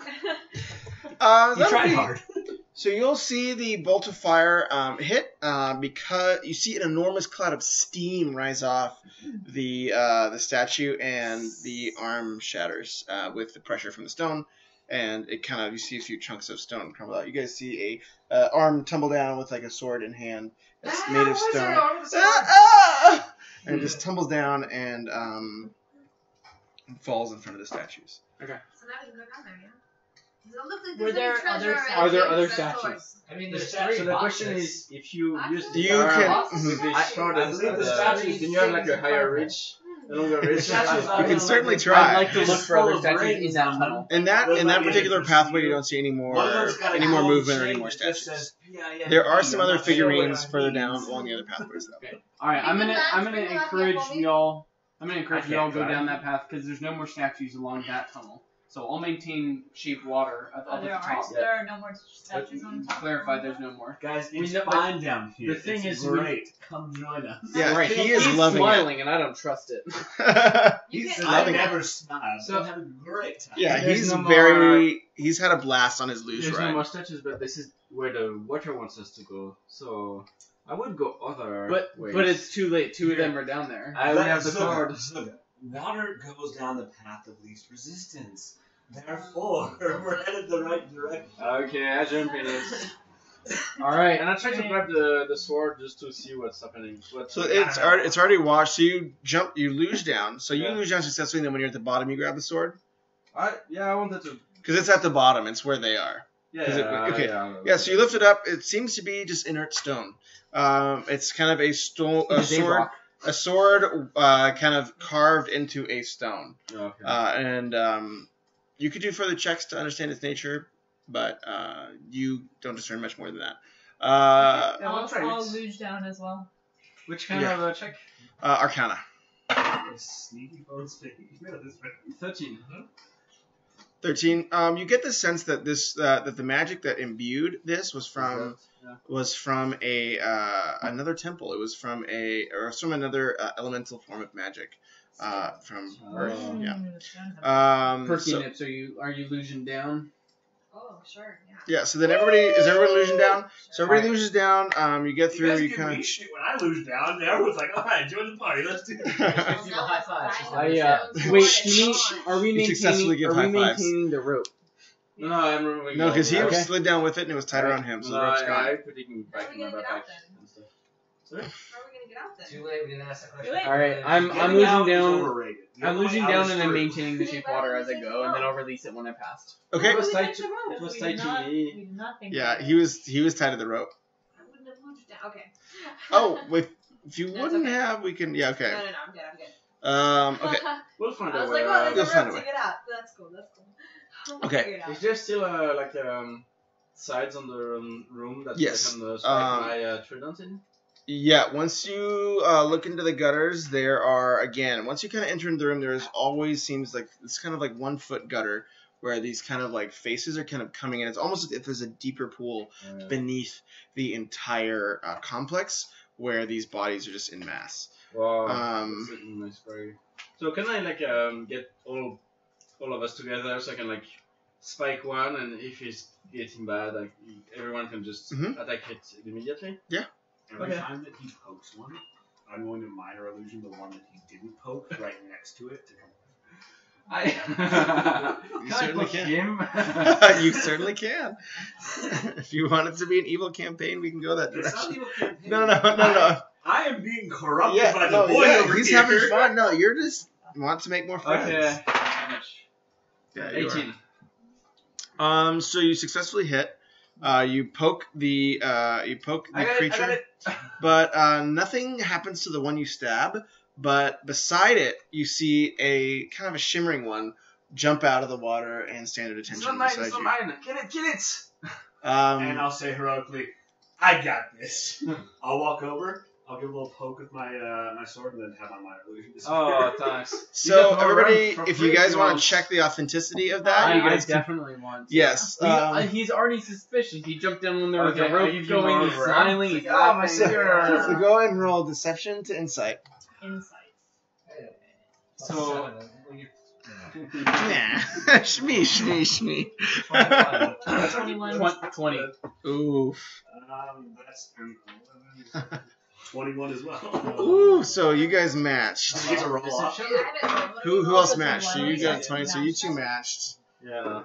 That'll tried be- hard. So you'll see the bolt of fire hit because you see an enormous cloud of steam rise off the statue, and the arm shatters with the pressure from the stone, and it kind of, you see a few chunks of stone crumble out. You guys see a arm tumble down with like a sword in hand. It's made of stone. And it just tumbles down and falls in front of the statues. So now we can go down there, yeah? Does it look like Were there's there any treasure other or statues? Are there anything other except statues? swords? I mean, The there's sta- three so the question boxes. is, if you use Actually, You there can- are lots with of the statues. sword I and believe the the statues then you have like a things higher are reach, Hmm. a longer The reach. statues You can certainly I'd try. like to look Just for other full of statues brains in that on them. tunnel. In that Those might be particular interesting pathway, to you you. don't see any more One of them's got a movement gold or any chain more that just statues. says PIM. There are some I'm other not sure figurines what that further means. down along the other pathways though. All right, I'm Bring gonna them back, encourage yeah, Bobby. y'all. I'm gonna encourage I y'all can't go try. down that path because there's no more statues along that tunnel. So I'll maintain shape water up at the There top. aren't. There are no more statues on top. Clarify, there's no more. Guys, We it's know- fine down here. the thing It's is we- great. Come join us. Yeah, Right, he is he's loving smiling, and I don't trust it. it. You He's can- I loving it. never smile. So- So have a great time. Yeah, There's he's no more- very. He's had a blast on his luge There's ride. no more statues, but this is where the water wants us to go. So I would go other ways. But it's too late. Two of them are down there. I would have the card. Water goes down the path of least resistance. Therefore, we're headed the right direction. Okay, I jump in it. All right. And I try to grab the sword just to see what's happening. So it's already washed. So you luge down. So you Yeah. luge down successfully. And then when you're at the bottom, you grab the sword I wanted to. because it's at the bottom. It's where they are. Yeah. 'Cause okay. Yeah. Yeah. So you lift it up. It seems to be just inert stone. It's kind of a sword. A sword kind of carved into a stone. Okay. And you could do further checks to understand its nature, but you don't discern much more than that. I'll luge down as well. Which kind yeah. of a check? Arcana. Sneaky bones speaking. You know this, right? 13. 13. You get the sense that this that the magic that imbued this was from another temple. It was from another elemental form of magic from Earth. Yeah. Perky So, Nips, are you luging down? Oh, sure, yeah. yeah. So then is everybody losing down? So everybody loses down. You get through. You You guys kind give of. me shit when I lose down. Everyone's like, all right, join the party. Let's do this. Give you a high five. Wait, are we You successfully give high fives. maintaining the rope? No, I'm removing. No, because he Okay. slid down with it and it was tied around him, so the rope's gone. I put it back in my backpack and stuff. How are we gonna get out then? Too late, we didn't ask that question. Too late. All right, I'm Getting losing out is down. overrated. I'm You're losing out down of and then street. maintaining the shape water as I go, and then I'll release it when I passed. Okay. It was We tied did to- the rope. it was We tied did to not- me. We did not think Yeah, of it. he was tied to the rope. I wouldn't have luged down. Okay. Oh, if you That's wouldn't okay. have, we can. Yeah, okay. No, I'm good. Okay. We'll find I a was way. like, well, You'll there's a find rope a to way. get out. That's cool. We'll Okay. figure it out. Is there still sides on the room that Yes. I can strike my trident in? Yeah, once you look into the gutters, there are, again, once you kind of enter into the room, there's always seems like it's kind of like 1 foot gutter where these kind of like faces are kind of coming in. It's almost as if there's a deeper pool beneath the entire complex where these bodies are just in mass. Wow, that's a nice story. So can I like get all of us together so I can like spike one, and if he's getting bad, like everyone can just attack it immediately? Yeah. Every time that he pokes one, I'm going to minor illusion the one that he didn't poke right next to it. You certainly can. You certainly can. If you want it to be an evil campaign, we can go that It's direction. not evil campaign. No. I am being corrupted by the boy over he's here. having fun. No, you're just want to make more friends. Okay. How much? Yeah, you 18. are. So you successfully hit. You poke the creature, but nothing happens to the one you stab. But beside it, you see a kind of a shimmering one jump out of the water and stand at attention It's not mine, beside it's not you. mine. Kill it! And I'll say heroically, I got this. I'll walk over, I'll give a little poke with my my sword, and then have my minor illusion disappear. Oh, thanks. So get more everybody, run for if you free guys if you want want. to check the authenticity of that, you I guys can. definitely want to. Yes. He's already suspicious. He jumped down when there was Okay, a rope I give you going. more He's room. smiling. He's Oh, my laughing. secret. So go ahead and roll deception to insight. Insights. So, Yeah. Shmee. 20. Oof. That's an 11. 21 as well. Ooh, so you guys matched. Did you get to roll off? Who else matched? So you got 20, so you two matched. yeah.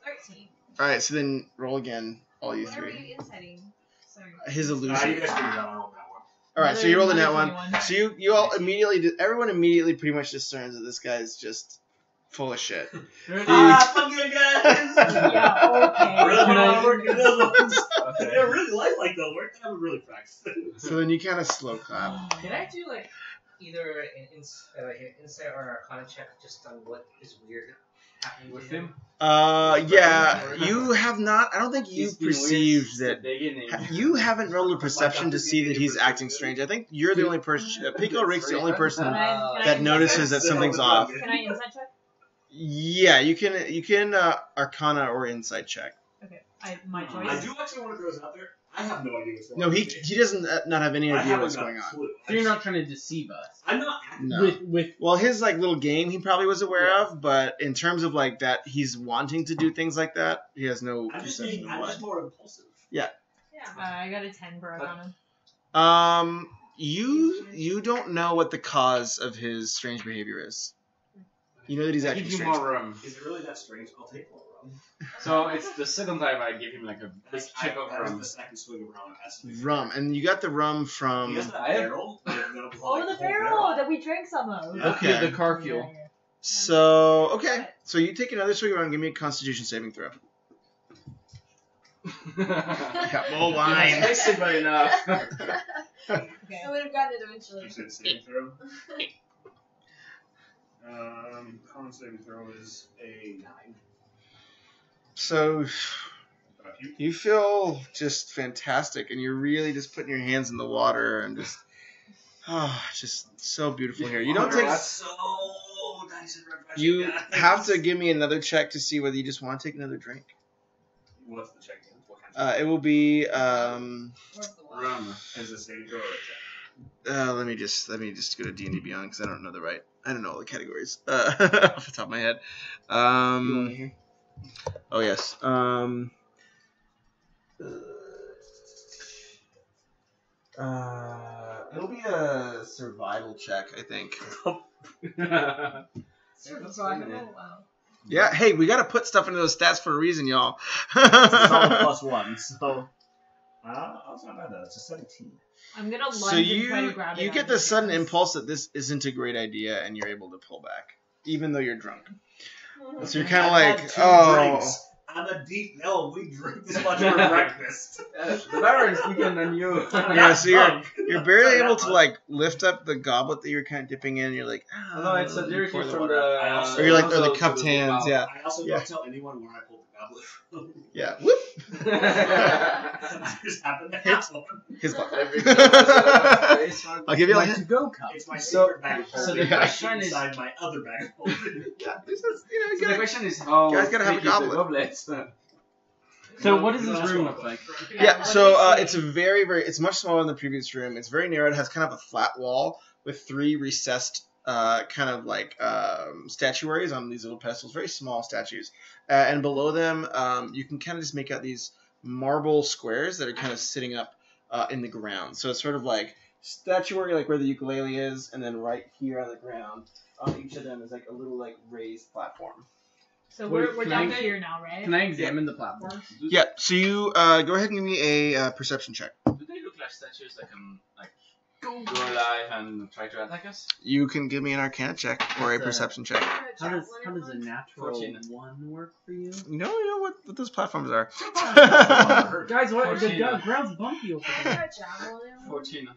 13. Alright, so then roll again, all you Where were three. you inciting? Sorry. His You illusion. guys figured out I rolled that one. Alright, so you rolled in that one. 21. So you all immediately, everyone immediately pretty much discerns that this guy's just full of shit. Fuck you guys! Yeah, okay. Really want to work in those ones. Okay. They're really lifelike though. We're kind of really practiced. So then you kind of slow clap. Can I do like either an insight or an arcana check just on what is weird happening With to him? Yeah, you have not, I don't think you He's been perceived weird that. since the beginning. You haven't rolled a perception to see that he's acting strange. I think you're the only person, Pico Rick's the only person Can I that notices that something's off. Can I insight check? Yeah, you can Arcana or Insight check. Okay, my choice. I do actually want to throw this out there. I have no idea what's going No, on. he doesn't not have any I idea haven't what's got going a on. clue. So you're not trying to deceive us. I'm not. No. With Well, his like little game he probably was aware of, but in terms of like that he's wanting to do things like that, he has no I'm just perception of I'm why. just more impulsive. Yeah. I got a 10 for Arcana. You don't know what the cause of his strange behavior is. You know that he's I acting give you strange. more rum. Is it really that strange? I'll take more rum. So it's the second time I give him like a big That's chip of that was rum. the second swing of rum. It has to be Rum, and you got the rum He from. has that I have- barrel. Oh, the barrel that we drank some of. Yeah. Okay. the car fuel. So okay, so you take another swing around. And give me a Constitution saving throw. Got more wine. Tasted by enough. Okay. I would have gotten it eventually. You said saving throw. Con saving throw is a 9. So About you? you feel just fantastic, and you're really just putting your hands in the water and just so beautiful here. You don't take. That's so nice and refreshing. You guys. have to give me another check to see whether you just want to take another drink. What's the check? What kind of It will be. Where's the wine? Rum. is it saving throw or a check? Let me just go to D&D Beyond because I don't know all the categories off the top of my head. Oh yes. It'll be a survival check, I think. Survival. Oh, wow. Yeah. Hey, we got to put stuff into those stats for a reason, y'all. It's all +1, so. That's not bad though. It's a 17. I'm gonna lunge So and try to grab it. you out get of the his sudden hands. impulse that this isn't a great idea, and you're able to pull back, even though you're drunk. So you're kind of I've like, had 2 oh. drinks. I'm a deep. No, we drink this much for breakfast. The bar is bigger than you. Yeah, so you're barely Sorry, able that to much. like lift up the goblet that you're kind of dipping in. And you're like, No, it's a you directly pour the from water the. out. I also- Or you're like, nozzle the to cupped the hands, mouth. yeah. I also Yeah. don't tell anyone where I pulled it goblet from. Yeah. Whoop. Just happened to Hit. happen. His luck. Every cup I'll give you a Like hint. to go cup. It's my So- secret bag of so holding. the I question shoot is- inside my other bag of holding. Yeah. This is, you know, you So the gotta- question is how Guys gotta have a big is the goblet. goblet? So what does this room look like? Yeah, what so do you it's see? it's much smaller than the previous room. It's very narrow. It has kind of a flat wall with 3 recessed kind of like statuaries on these little pedestals, very small statues. And below them, you can kind of just make out these marble squares that are kind of sitting up in the ground. So it's sort of like statuary, like where the ukulele is, and then right here on the ground, on each of them is like a little like raised platform. So Wait, we're can down I- here now, right? Can I examine the platforms? Yeah, so you go ahead and give me a perception check. Do they look like statues that can like go alive and try to attack us? You can give me an Arcana check or a That's a- perception check. How does a natural 14. 1 work for you? You know what those platforms are. Guys, what? 14. The ground's bumpy over there. 14.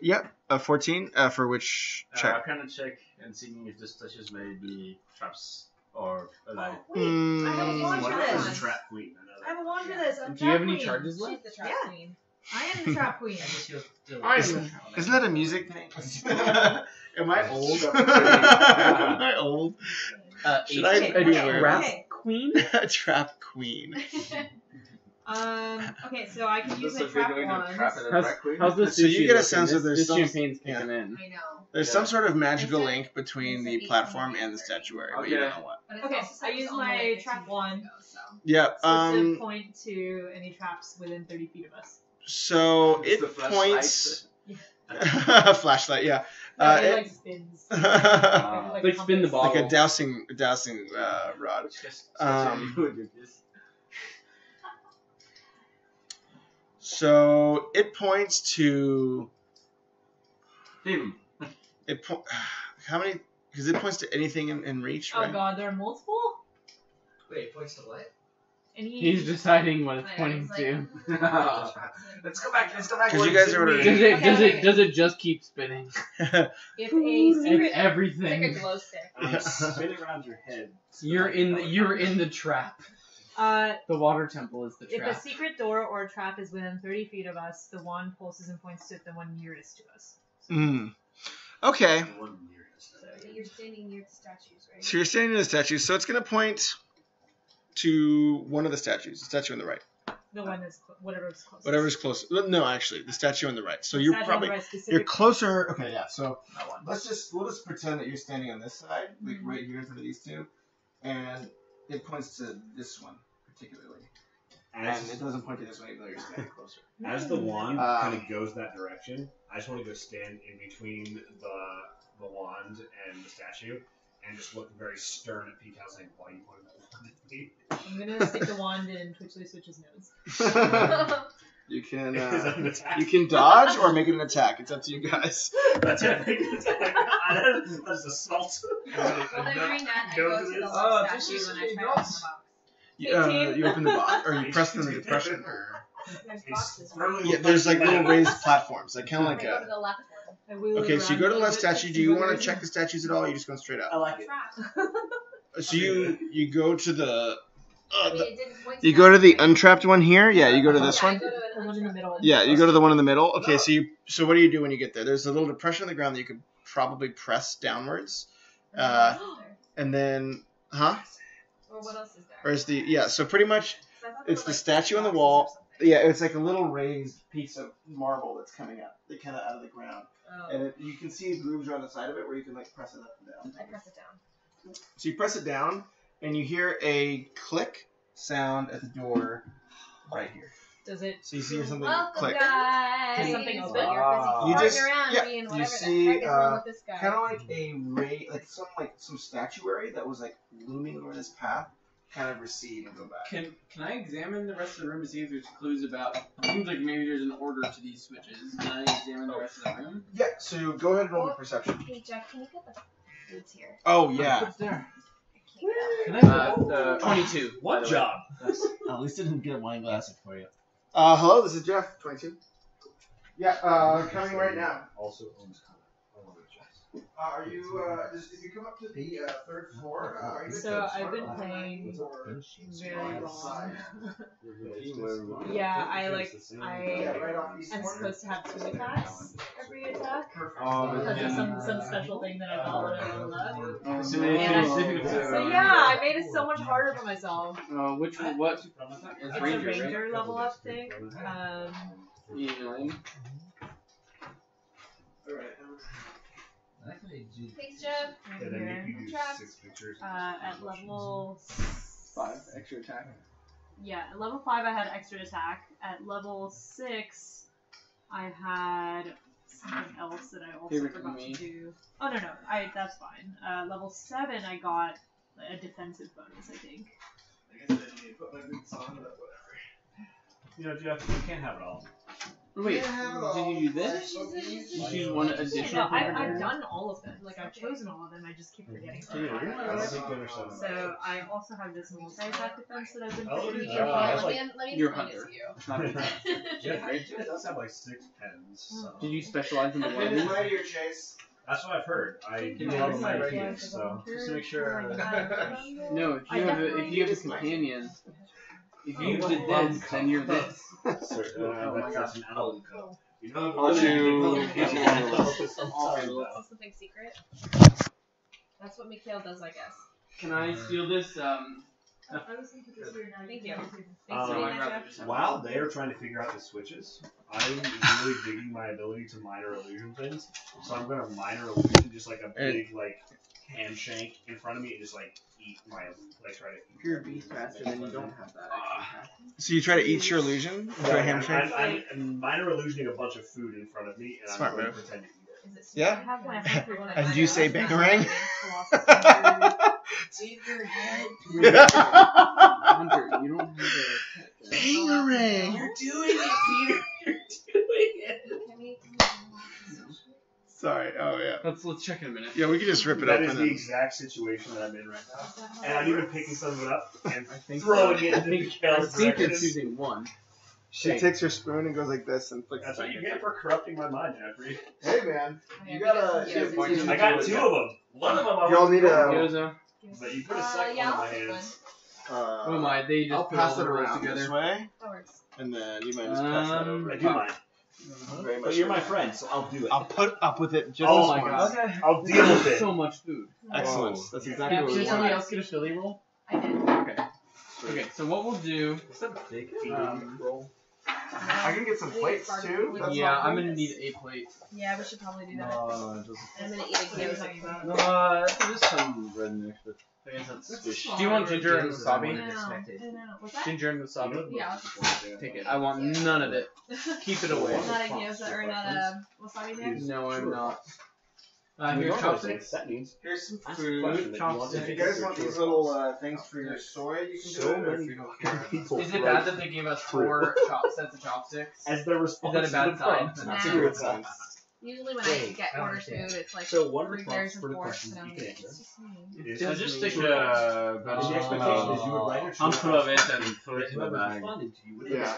Yep, a 14 for which I check? can check and seeing if the statues may be traps or alive. Wait, I have a wand One for of them is a this. trap queen. I know I that. have a wand for this. I'm Do you have trap any queen. charges left? She's the trap Yeah. queen. I am the trap queen. I guess you'll I do am- Isn't that a music thing? Am I old? Am I old? Should I Okay, be okay, aware Trap of okay. queen? this? Trap queen. Okay, so I can use Looks my like we're trap going to wands. trap it at How's, drag queen. how's the sushi So you get a looking? sense that there's this some- champagne's yeah. kicking in. I know. There's Yeah. some sort of magical It's a- link between it's the a platform 18 and the statuary, but you Okay. don't know what. But it's Okay, also said I it's use only my like 15 trap minutes wand. ago, so. Yeah. So it's to point to any traps within 30 feet of us. So It's it the flashlight. points. Flashlight, yeah. No, it It- like spins. Ah. Like spin the compass. ball. like a dowsing rod. Which cast- Um, you would do this. So it points to Him. it. How many? Because it points to anything in reach, Oh right? god, there are multiple? Wait, points to what? Any... He's deciding what it's I pointing was to. like, Let's go back. Let's go back. Because you guys are Does ordering. it Okay. does it just keep spinning? If a It's secret... It's everything. like a glow stick. Spin it around your head. You're in the trap. The water temple is the If a trap. secret door or a trap is within 30 feet of us, the wand pulses and points to the one nearest to us. Mm. Okay. One nearest. So you're standing near the statues, right? So you're standing near the statue, so it's going to point to one of the statues, the statue on the right. The one that's whatever is closest. Whatever's close. No, actually, the statue on the right. So The you're statue on the probably right specific- you're closer. Okay, yeah. So That one. we'll just pretend that you're standing on this side, like Mhm. right here in front of these two, and it points to this one particularly, and it As, doesn't point to this one even though you're standing closer. as the wand Um, kind of goes that direction, I just want to go stand in between the wand and the statue and just look very stern at Pete House saying, why are you pointing that wand at me? I'm gonna stick the wand in Twitchly Switch's nose. You can Is that an attack? you can dodge or make it an attack. It's up to you guys. That's it. That's assault. While they're doing that, I Go go to to the this. left this statue is and I try to nuts. open the box. You open the box or you press them in depression. Or... There's boxes, right? Yeah, there's like little raised platforms, like kind of I like go to a. the left one. I wheel it Okay, so you around go to a the left little bit statue. to Do you see want where to check the statues at all? Or are you just going straight I up? like it. Trap. So you go to the. I mean, it didn't point You to go to that the right? untrapped one here. Yeah, you go to this Yeah, I one. go to an The one in the middle. Yeah, you go to the one in the middle. Okay, so what do you do when you get there? There's a little depression in the ground that you could probably press downwards, and then Or what else is there? or is the so pretty much 'Cause I thought there it's were, the like, statue on the boxes wall. or something. Yeah, it's like a little raised piece of marble that's coming up, kind of out of the ground, Oh, and you can see grooves around the side of it where you can like press it up and I down. press it down. So you press it down, and you hear a click sound at the door right here. Does it? So you see something Welcome, click. guys. Does something You're open? busy You farting just- around yeah, being you whatever see, the heck is wrong with this guy. Kind of like some statuary that was like looming over this path, kind of recede and go back. Can I examine the rest of the room to see if there's clues about? It seems like maybe there's an order to these switches. Can I examine the rest of the room? Yeah. So go ahead and roll the perception. Hey, Jeff, can you get the foods here? Oh yeah. What's there? I can't get out. Can I? 22. What job? At least I didn't get a wine glass for you. Hello, this is Jeff. 22. Yeah. Coming right now. Also owns Connor. I want to chest. Are you? If you come up to the third floor, are you? So I've been playing very wrong. Yeah, I right off am supposed to have 2 attacks every attack. Oh, Because of some special thing that I got when I leveled up. So So yeah, I made it so much harder for myself. what? It's a ranger level up thing. E9. Thanks, Jeff. And then Here. you do 6 pictures. At level 5 extra attack. Yeah, at level 5 I had extra attack. At level 6 I had something else that I also Favorite forgot me. to do. Oh no, that's fine. Level 7 I got a defensive bonus, I think. You know, Jeff, you can't have it all. Wait, did you do this? Did you use one additional? No, I've done all of them. Like I've chosen all of them. I just keep forgetting. I don't think you understand. So I also have this multi-attack defense that I've been Oh, picking. that's Let me You're a explain hunter. this to you. It's not a Jeff does have like 6 pens. So. Did you specialize in the weapons? Right here, Chase. That's what I've heard. I do a Yeah, lot of my right. writings, so just to make sure. No, if you have a companion, if you did this, then you're this. That's an album cover. You know, Is Is this something secret? That's what Mikhail does, I guess. Can I steal this? Thank you. Thanks for Um, doing that, Jeff. while they are trying to figure out the switches, I'm really digging my ability to minor illusion things. So I'm going to minor illusion just like a big hand shank in front of me and just eat my try to eat. If you're a beast faster, then you don't have that. So you try to eat your illusion? Try handshake? I'm minor illusioning a bunch of food in front of me and Smart I'm going to move. pretend to eat it. Is it Yeah? I have my And do you say bangarang? Leave your head. Hunter, you don't have a Bangarang! You're doing it, Peter. You're doing it. Can we? Sorry. Oh yeah. Let's check in a minute. Yeah, we can just rip it That open. is the exact situation that I'm in right now. And I'm even picking some of it up and I think throwing it I into think Mikhail's you're direction. choosing one. She takes her spoon and goes like this and flicks That's it what back you in. get for corrupting my mind, Jeffrey. Hey man, you gotta. I got 2 of them. One of them I Y'all need a. Gyoza. But you put a second Yeah, one in my I'll take hands. Oh my, they just I'll put pass all it the rolls around together. this way, That works. and then you might just pass that over. I do mine. Very much. But you're my friend, so I'll do it. I'll put up with it just Oh as my once. God. I'll deal with it. So much food. Excellent. Whoa. That's exactly what we Did somebody want. else get a Philly roll? I did. Okay, so what we'll do, I can get some plates too. That's yeah, all I'm good. gonna need a plate. Yeah, we should probably do that. No, And I'm gonna eat a gyoza. just some bread mixed with. Do you want ginger and wasabi? No, what's that? Ginger and wasabi? Yeah. Take it. I want none of it. Keep it away. Not a gyoza or not a wasabi mix? No, I'm not. We Here's don't chopsticks. That means Here's some ask a question food. that you want to If you take guys as want your these true or little false. things for your soy, you can So do it. Or many if you don't care. people Is it write bad that they gave us 4 sets of chopsticks? as their response Is that a to bad the sign? prompt? That's a Nah. good sign. Usually when Wait, I get I don't order food, understand. it's like So one of the 3 prompts bears for and the 4. questions you can answer It's just me. is So just take the a expectation is you would write a true handful or of it false. and throw it in the Whoever bag. responded to you would Yeah.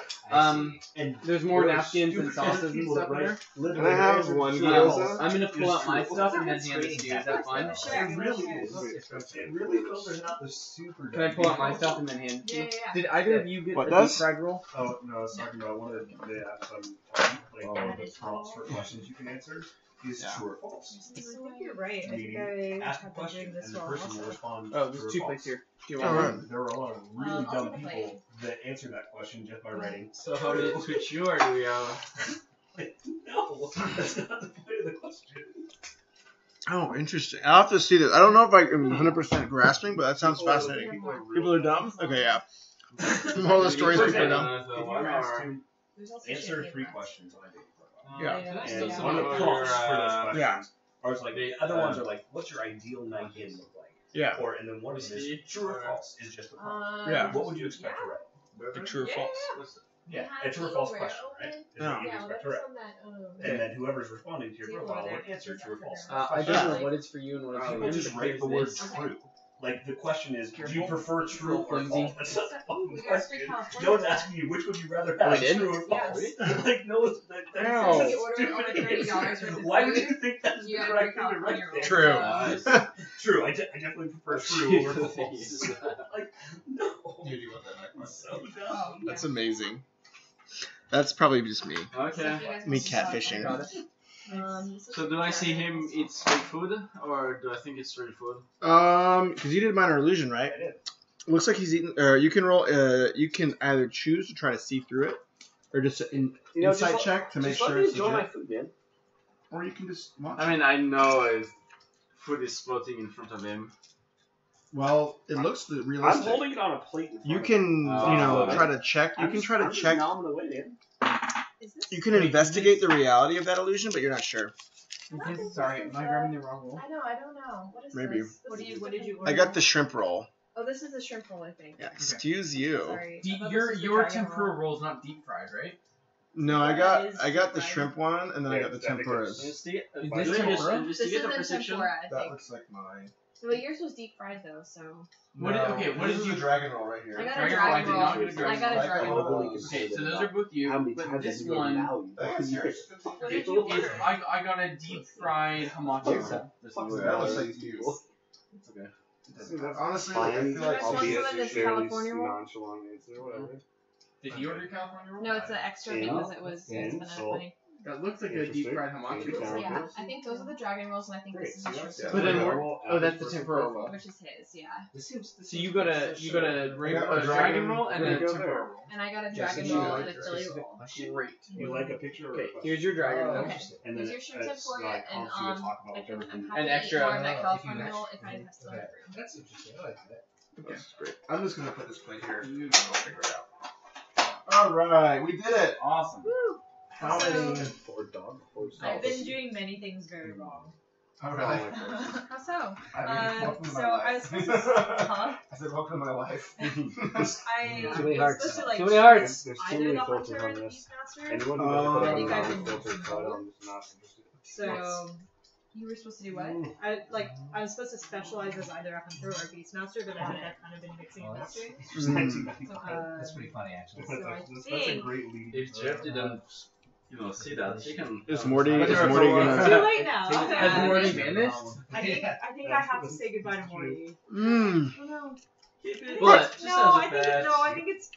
and There's more there are napkins and stupid sauces and people stuff that in write there. literally Can I have answer one true or gyoza? false. I'm gonna pull out my It's stuff true. and then hand it to you. Is that fine? It really is. It really filters out the super. Can I pull out my stuff and then hand it to Yeah, you? yeah, yeah. Did either of you get What a does? deep fried roll? Oh no, I was talking about one of the apps I'm on, like Oh. one of the prompts for questions you can answer is Yeah. true or false. I think you're right. I think Meaning, I ask a have been question doing and this the wrong. person will respond. Oh, true there's or 2 false. plates here. Do you All want right. one? There are a lot of really I'll dumb take a people plate. that answer that question just by writing. So how did it switch you, or do we No, that's not the point of the question. Oh, interesting. I'll have to see this. I don't know if I am 100% grasping, but that sounds fascinating. People are dumb? Okay, yeah. The whole of the story is people are dumb. If you asked to answer 3 questions on a dating profile, Yeah. and one of the prompts for those questions Yeah. are like the other ones are like, what's your ideal night in look like? Yeah. Or and then one of them is true or false is just a prompt. Yeah. What would you expect to write? A true or false. Yeah, a true or false question, right? Is what you expect to write. And then whoever's responding to your profile would answer true or false. I don't know what is for you and what is for People him. just but write the here's word this. true. Like the question is, do you Careful. prefer true or Flimsy. false? That's not the fucking We got question. free California. No one's asking you which would you rather have, we did? true or false. Yes. Like no one's. Ow. That's You order over stupid. $30 worth of Why would food, you think that's you the gotta correct go thing to California write roll. there? True. True. I definitely prefer true over false. Like no. Dude, you want that back? So dumb. Oh, yeah. That's amazing. That's probably just me. Okay. Me catfishing. So do I see him eat street food, or do I think it's street food? Because you did minor illusion, right? I did. Looks like he's eating. You can roll. You can either choose to try to see through it, or just an insight check to make sure it's enjoy my legit. food, man. Or you can just watch. I mean, I know food is floating in front of him. Well, it looks I'm realistic. holding it on a plate. In front You of can, Oh. try to check. You can try to check. Nom away, man. Is this? You can investigate the reality of that illusion, but you're not sure. Sorry, am I grabbing the wrong roll? I know. I don't know. What is Maybe. this? What did you order? I got the shrimp roll. Oh, this is the shrimp roll, I think. Yeah, excuse you. Sorry. I Deep, thought your this was the your dragon tempura roll. roll's not deep fried, right? No, I It got is I got the fried. shrimp one, and then I got the Yeah, I think tempuras. Investigate. Is Do this you tempura? This investigate is a the perception? tempura, I That think. looks like mine. Well, yours was deep fried though, so. What did- okay, what this did is you- the dragon roll right here. I got a Dragon roll, I dragon did roll. not get a dragon I got a roll. dragon I roll. really Okay, so those are both you, How many but times this have you gone one now? That's yours. What did you is order? I got a deep fried hamachi roll. That looks like you. Okay. Honestly, like, I feel like I'll I'll be also in this California roll. nonchalant answer, whatever. Did you order California roll? No, it's an extra because it was And it's been salt. funny. That looks like a deep fried hamachi roll. Yeah, I think those are the dragon rolls, and I think this is the shrimp Yeah. But then Yeah. more. Oh, that's the tempura roll. which is his. Yeah, So you got a a dragon roll and There a you go tempura there. roll. and I got a Yes, dragon you roll like and a Philly roll. Great. You like a picture? Or Okay, a question? here's your dragon roll. Okay. And Here's then your shrimp it's tempura, like and comfy to talk about I can, whatever I'm you- happy An to eat extra- more of that if you California match- roll if I have still have room. That's interesting. I like that. That's great. I'm just gonna put this plate here. You go figure it out. All right, we did it. Awesome. Woo! How So- many? I've been doing many things very wrong. All right. How so? Welcome to So my I life. was supposed to. Huh? I said, welcome to my life. I Too many was hearts. supposed to like Too many hearts. There's too either many the filters hunter or on the this. beastmaster. Anyone who Oh. doesn't put I it think on I've the been filter using cut, both. I'm just not interested. So You were supposed to do what? I was supposed to specialize as either a hunter or a beastmaster, but I think I've kind of been mixing and matching. There's 1995. That's pretty funny, actually. So I That's a think great lead. If Jeff didn't, see that, he can. Is Morty? But Is you're Morty for- gonna? too late now. Has Morty vanished? I think I have to say goodbye to Morty. Mmm. Oh no. Keep it. What? Just No, as a pet. I think it's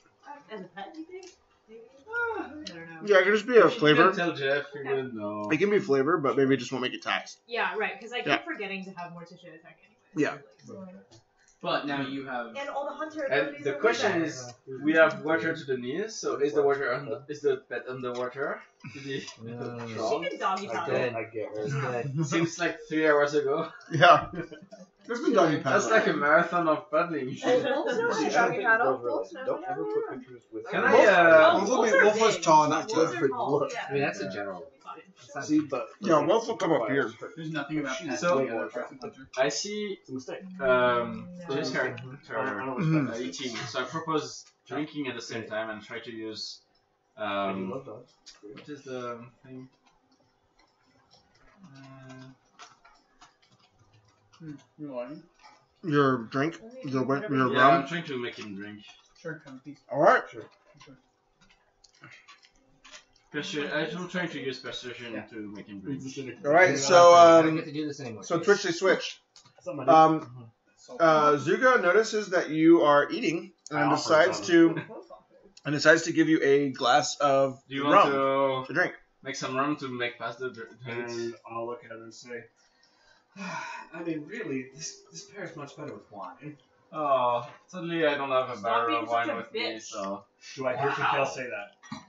as a pet. You think? Maybe? I don't know. Yeah, it could just be a You flavor. can tell Jeff, he wouldn't know. It can be flavor, but maybe it just won't make it tax. Yeah, right. Because I keep Yeah. forgetting to have Morticia attack anyway. Yeah. But now you have. And all the hunter And abilities the are question way is, we have water to the knees, so is the pet underwater? Did he better. She drown? can doggy I paddle. did. I get her. Good. Seems like 3 hours ago. Yeah. There's been doggy That's paddle. like a marathon of paddling. Wolves know how to doggy paddle. Wolves know Don't how to ever doggy put paddle. pictures with. Can I, Wolf Wolves will be- are Wolf was big. tall enough to- Wolves are tall, yeah. I mean, that's a general. Fine. See, but Yeah, Wolf will come up here. There's nothing about pets So- being an attractive hunter. I see It's a mistake. this I character don't Mm. respect eating, so I propose drinking at the same time and try to use I do love dogs. what is the thing? You want? Your drink, your Yeah, rum. I'm trying to make him drink. Sure, come please. All right. I'm trying to use persuasion to make him drink. All right. I So don't get to do this anymore. so Twitch they switched. Somebody. Zuga notices that you are eating and decides to give you a glass of Do you rum want to drink. to make some rum to make past the date? And I'll look at her and say, I mean, really, this pairs much better with wine. Oh, suddenly I don't have a Stop barrel being of wine such a with me, bitch. so. Do I hear Wow. Pikel say that?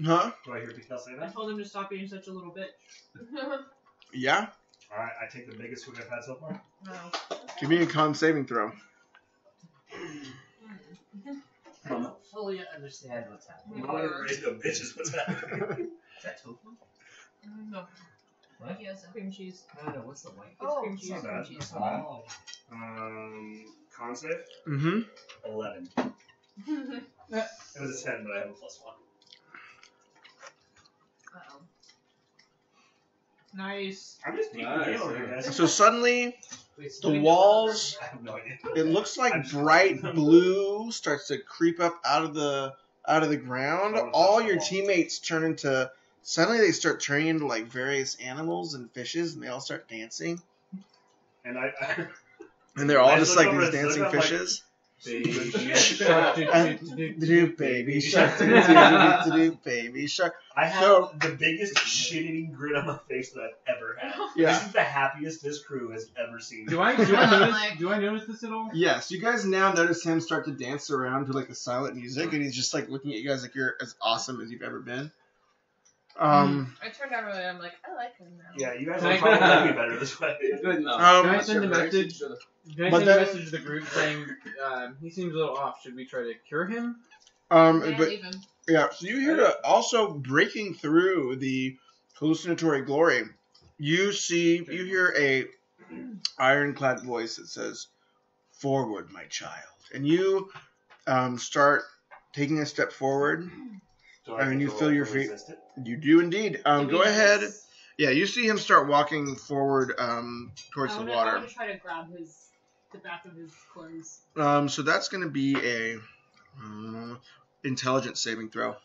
Huh? Do I hear Pikel say I that? told him to stop being such a little bitch. Yeah. Alright, I take the biggest swig I've had so far. No. Give me a con saving throw. I don't fully understand what's happening. Not everybody's no bitches, what's happening? Is that tofu? No. What? He has cream cheese. I don't know. What's the white? It's cream it's cheese. not bad. Cheese. Oh. Con save? Mm-hmm. 11. It was a 10, but I have a +1. Nice. I'm just peeking Nice, game over yeah. here, guys. So suddenly, the walls, I have no idea. it looks I'm like just- bright blue starts to creep up out of the ground. I wanna touch All the your wall. teammates turn into, suddenly they start turning into like various animals and fishes, and they all start dancing. And I And they're all I just look like over these and look dancing up like- fishes. Shark, Do baby shark, do baby shark. I have So- the biggest shit-eating grin on my face that I've ever had. Yeah. This is the happiest this crew has ever seen. Do I notice this at all? Yes, you guys now notice him start to dance around to like the silent music, and he's just like looking at you guys like you're as awesome as you've ever been. I turned out really. I'm like, I like him now. Yeah, you guys Can I- will probably like me better this way. Good enough. Can I send a message? Can I But send then- a message to the group saying he seems a little off? Should we try to cure him? Yeah, But leave him. yeah, so you hear also breaking through the hallucinatory glory. You hear a ironclad voice that says, "Forward, my child," and you start taking a step forward. So I mean, you can feel roll your to feet. resist it. You do indeed. Did Go we ahead. notice? Yeah, you see him start walking forward towards the I water. want to try to grab the back of his clothes. So that's going to be a intelligence saving throw.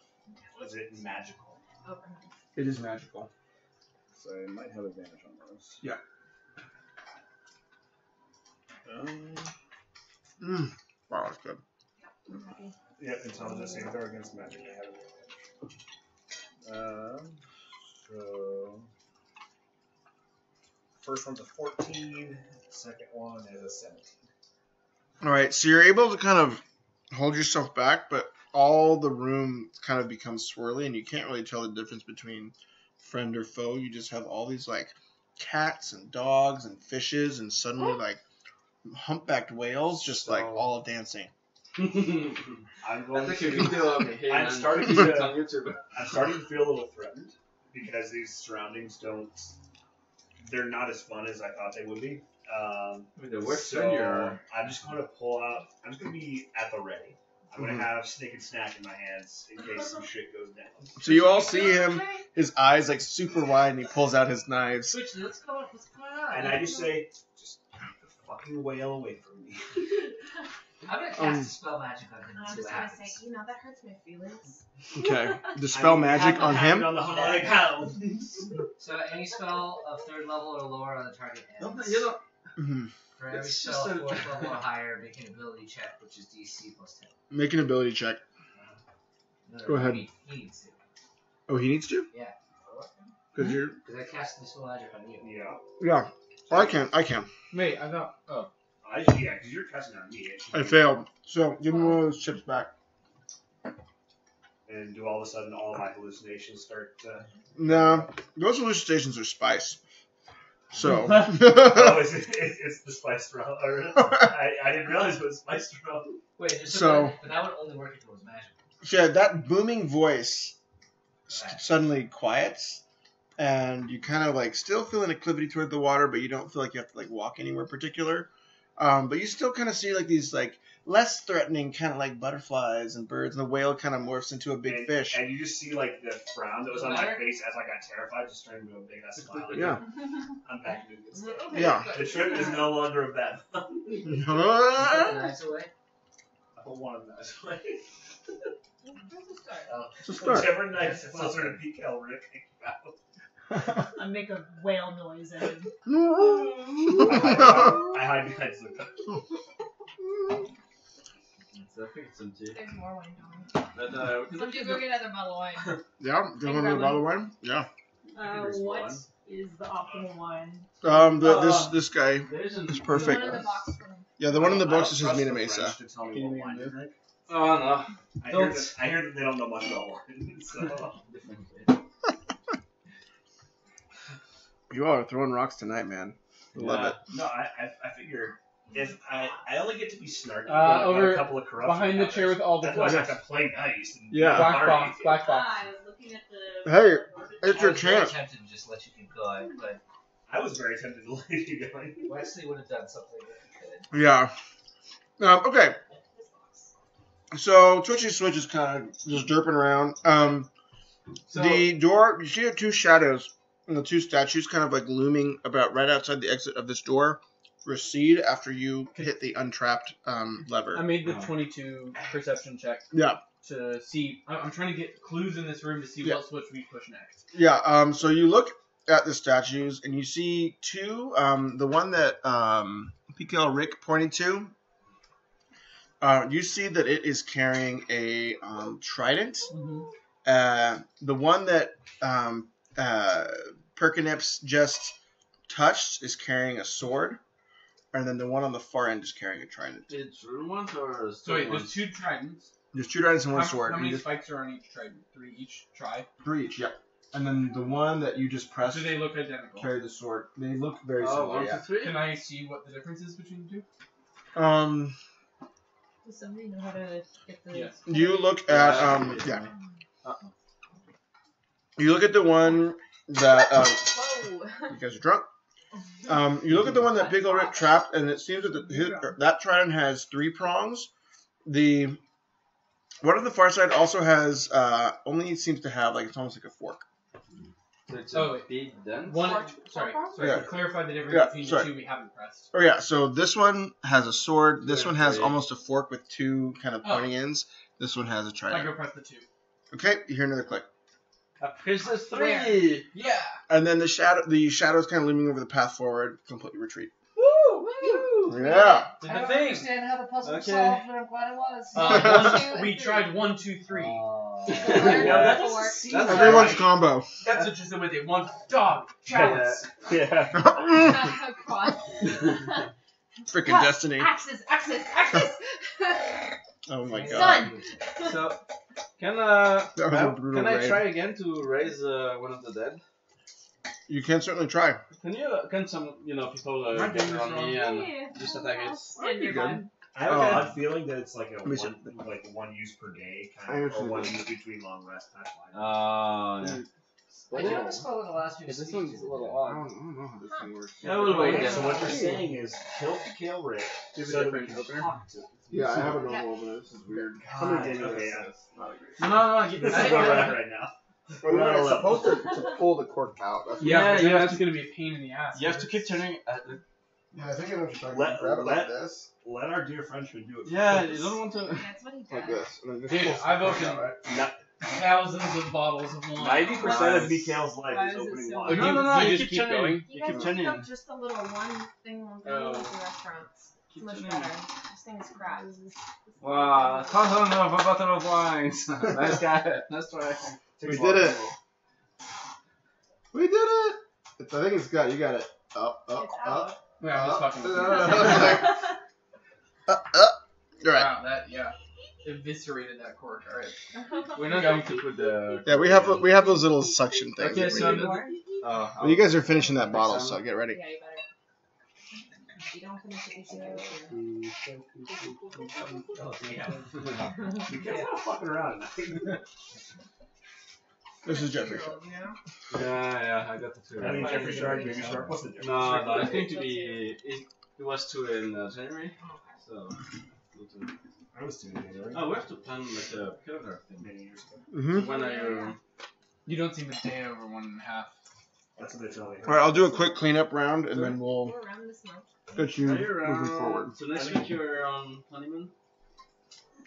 Was it magical? Okay. It is magical. So I might have advantage on those. Yeah. Wow, that's good. Yeah, intelligence saving throw against magic. I have advantage. So first one's a 14. Second one is a 17. All right, so you're able to kind of hold yourself back, but all the room kind of becomes swirly, and you can't really tell the difference between friend or foe. You just have all these like cats and dogs and fishes, and suddenly like humpbacked whales just like all dancing. I'm I going think to. if you do okay, I'm man. starting It's to- on YouTube. I'm starting to feel a little threatened because these surroundings they're not as fun as I thought they would be. The worst So friend you're. I'm just going to I'm just going to be at the ready. I'm going to have Snake and Snack in my hands in case some shit goes down. So you all see him, his eyes like super wide, and he pulls out his knives. Switch, what's going on? And I just say, just keep the fucking whale away from me. I'm gonna cast a spell magic on him and I'm see just what gonna happens. say, that hurts my feelings. Okay, dispel magic on him. On the harmonic hounds. So any spell of 3rd level or lower on the target ends. You know, Mhm. For every It's spell just a- 4th level or higher, make an ability check, which is DC plus 10. Make an ability check. No, Go ahead. He needs to. Oh, he needs to? Yeah. Because you're. Because I cast the spell magic on you. Yeah. Yeah. Oh, I can. Wait, I thought. Oh. Yeah, because you're casting on me. I failed. So give me one of those chips back. And do all of a sudden all of my hallucinations start No, those hallucinations are spice. So. Oh, it's the spice rum. I didn't realize it was spice rum. Wait, just So- but that would only work if it was magic. Yeah, that booming voice suddenly quiets, and you kind of like still feel an acclivity toward the water, but you don't feel like you have to like walk anywhere particular. But you still kind of see like these like less threatening kind of like butterflies and birds, and the whale kind of morphs into a big fish. And you just see like the frown that was on my face as I got terrified just turned into a big ass smile. Yeah. I'm back to good stuff. Okay, Yeah. The trip is no longer a bad one. Put the knives away. I don't want to mess with it. Where's the start? Oh. It's a start. Whichever night is closer to peak hell, Rick. I make a whale noise at him. I hide behind Zuka. I think it's some tea. There's more wine going. But Somebody go get another bottle of wine. Yeah, do you want another bottle of wine? Yeah. What is the optimal wine? This guy there isn't. is perfect. One in the box for him. Yeah, the one in the I box don't is his trust Mina the Mesa. French to tell me what wine to drink. Oh no. I hear that they don't know much about wine. So. You all are throwing rocks tonight, man. Love it. No, I figure if I only get to be snarky Over a couple of corruption behind the chair with all the that's why I have flags. to play nice. And Yeah. Black party. box, black box. I was looking at the. Hey, it's I your was very chance. tempted to just let you keep going, but I was very tempted to leave you going. Wesley would have done something if he could. Yeah. Okay. So Twitchy Switch is kind of just derping around. The door, you see the two shadows and the two statues kind of like looming about right outside the exit of this door. recede after you hit the untrapped lever. I made the 22 perception check Yeah. to see. I'm trying to get clues in this room to see what switch we push next. Yeah. So you look at the statues and you see two. The one that PKL Rick pointed to. You see that it is carrying a trident. Mm-hmm. The one that Perkinips just touched is carrying a sword, and then the one on the far end is carrying a trident. It's rune ones or So wait, there's two tridents. There's two tridents and one How sword. many spikes are on each trident? 3 each. Try. 3 each, yeah. And then the one that you just pressed. Do they look identical? Carry the sword. They look very similar. 1, 2, 3. Can I see what the difference is between the two? Does somebody know how to get the? Yes. You look at You look at the one that Whoa. you guys are drunk. You look at the one that Pickle Rick trapped, and it seems that that trident has 3 prongs. The one on the far side also has only seems to have it's almost like a fork. So it's a big dent. Sorry. Yeah. To clarify the difference between the two we haven't pressed. Oh yeah, so this one has a sword. This one has almost a fork with 2 kind of pointing ends. This one has a trident. I go press the 2. Okay, you hear another click. I press the 3. Where? Yeah. And then the shadow's kind of looming over the path forward. Completely retreat. Woo! Yeah. Did I the don't thing. understand how the puzzle was Okay. solved, but I'm glad it was. We tried 1, 2, 3. That's Everyone's combo. That's just the way they want. Dog. Chalice. Yeah. God. Freaking destiny. Axes. Oh my god. Son. So, can That was a brutal can I raid. try again to raise one of the dead? You can certainly try. Can some people get around me and just attack it? And you're gone. I have an odd feeling that it's like a Let me see. one use per day I kind of, or actually one do. use between long rest kind of Oh, yeah. I do have a spell in the last few This species. one's a little I odd. don't know how this thing works. Yeah, we'll wait. Okay, Yeah. so what you're saying is kill Kale Rick Do you have a so that we different can opener? talk to him. Yeah, I have a normal, but this is weird. God, okay, yeah. No, keep This it. is where we're at right now. Well, it's supposed to pull the cork out. That's Yeah, you have that's going to be a pain in the ass. You have to keep turning. Yeah, I think I know what you're talking Let- about. Grab it like let- this, Let our dear Frenchman do it. Yeah, you don't want to. That's what he like does. this. And then just Dude, pull I've something opened out, right? thousands of bottles of wine. 90% of Mikhail's life Why is is it opening so wine. No, You you just keep keep turning. going? You You guys keep pick turning. up just a little one thing at the restaurants. It's Keep much turning. better. This thing is crap. Wow, thousand of a bottle of wines. Nice guy. Nice try. We did it. We did it. I think it's got. You got it. Up, up, It's up. out. Yeah, I'm just fucking with you. Up. All right. Wow, that, eviscerated that cork. Alright. We're not going to put the. Yeah, we have those little suction things. Okay, that we so do. Oh, Well, you guys are finishing that bottle, so get ready. Yeah, you better. You don't finish it, you Mikhail's not fucking around. This is Jeffrey. Yeah, I got the two. I mean, Jeffrey Shark, Baby Shark, what's the difference? No, it's going to be. It was 2 in January, so. I was doing it already. Oh, we have to plan like a calendar thing. Many years ago. Mm-hmm. When are you? You don't seem a day over 1.5. That's what they tell me. All right, I'll do a quick cleanup round, and then we'll We're around this month. get you Are you around? moving forward. So next week you're on honeymoon.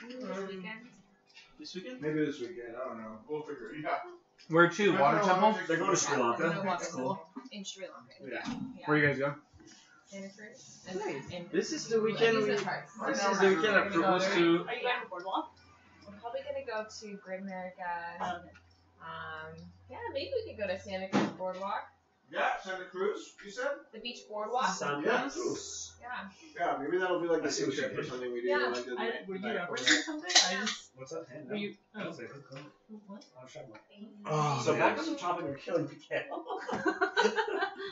This weekend. This weekend? Maybe this weekend. I don't know. We'll figure it out. Where to? Water Temple? They're going to Sri Lanka. I'm gonna walk That's school cool. in Sri Lanka. Yeah. Where you guys going? Santa Cruz. And This is the weekend. Amusement parks. This is the weekend I proposed to. Are you going to Boardwalk? We're probably gonna go to Great America. Yeah, maybe we could go to Santa Cruz Boardwalk. Yeah, Santa Cruz. You said? The beach boardwalk. Santa Cruz. Yeah. Yeah, maybe that'll be like I see what you trip or did. something we do. Yeah. Like the night- Were you night over before. or something? I just. What's up, hand? Were you? I Oh. don't say it. What? I'm shutting my- Oh, So man. back to the topic of killing Mikhail.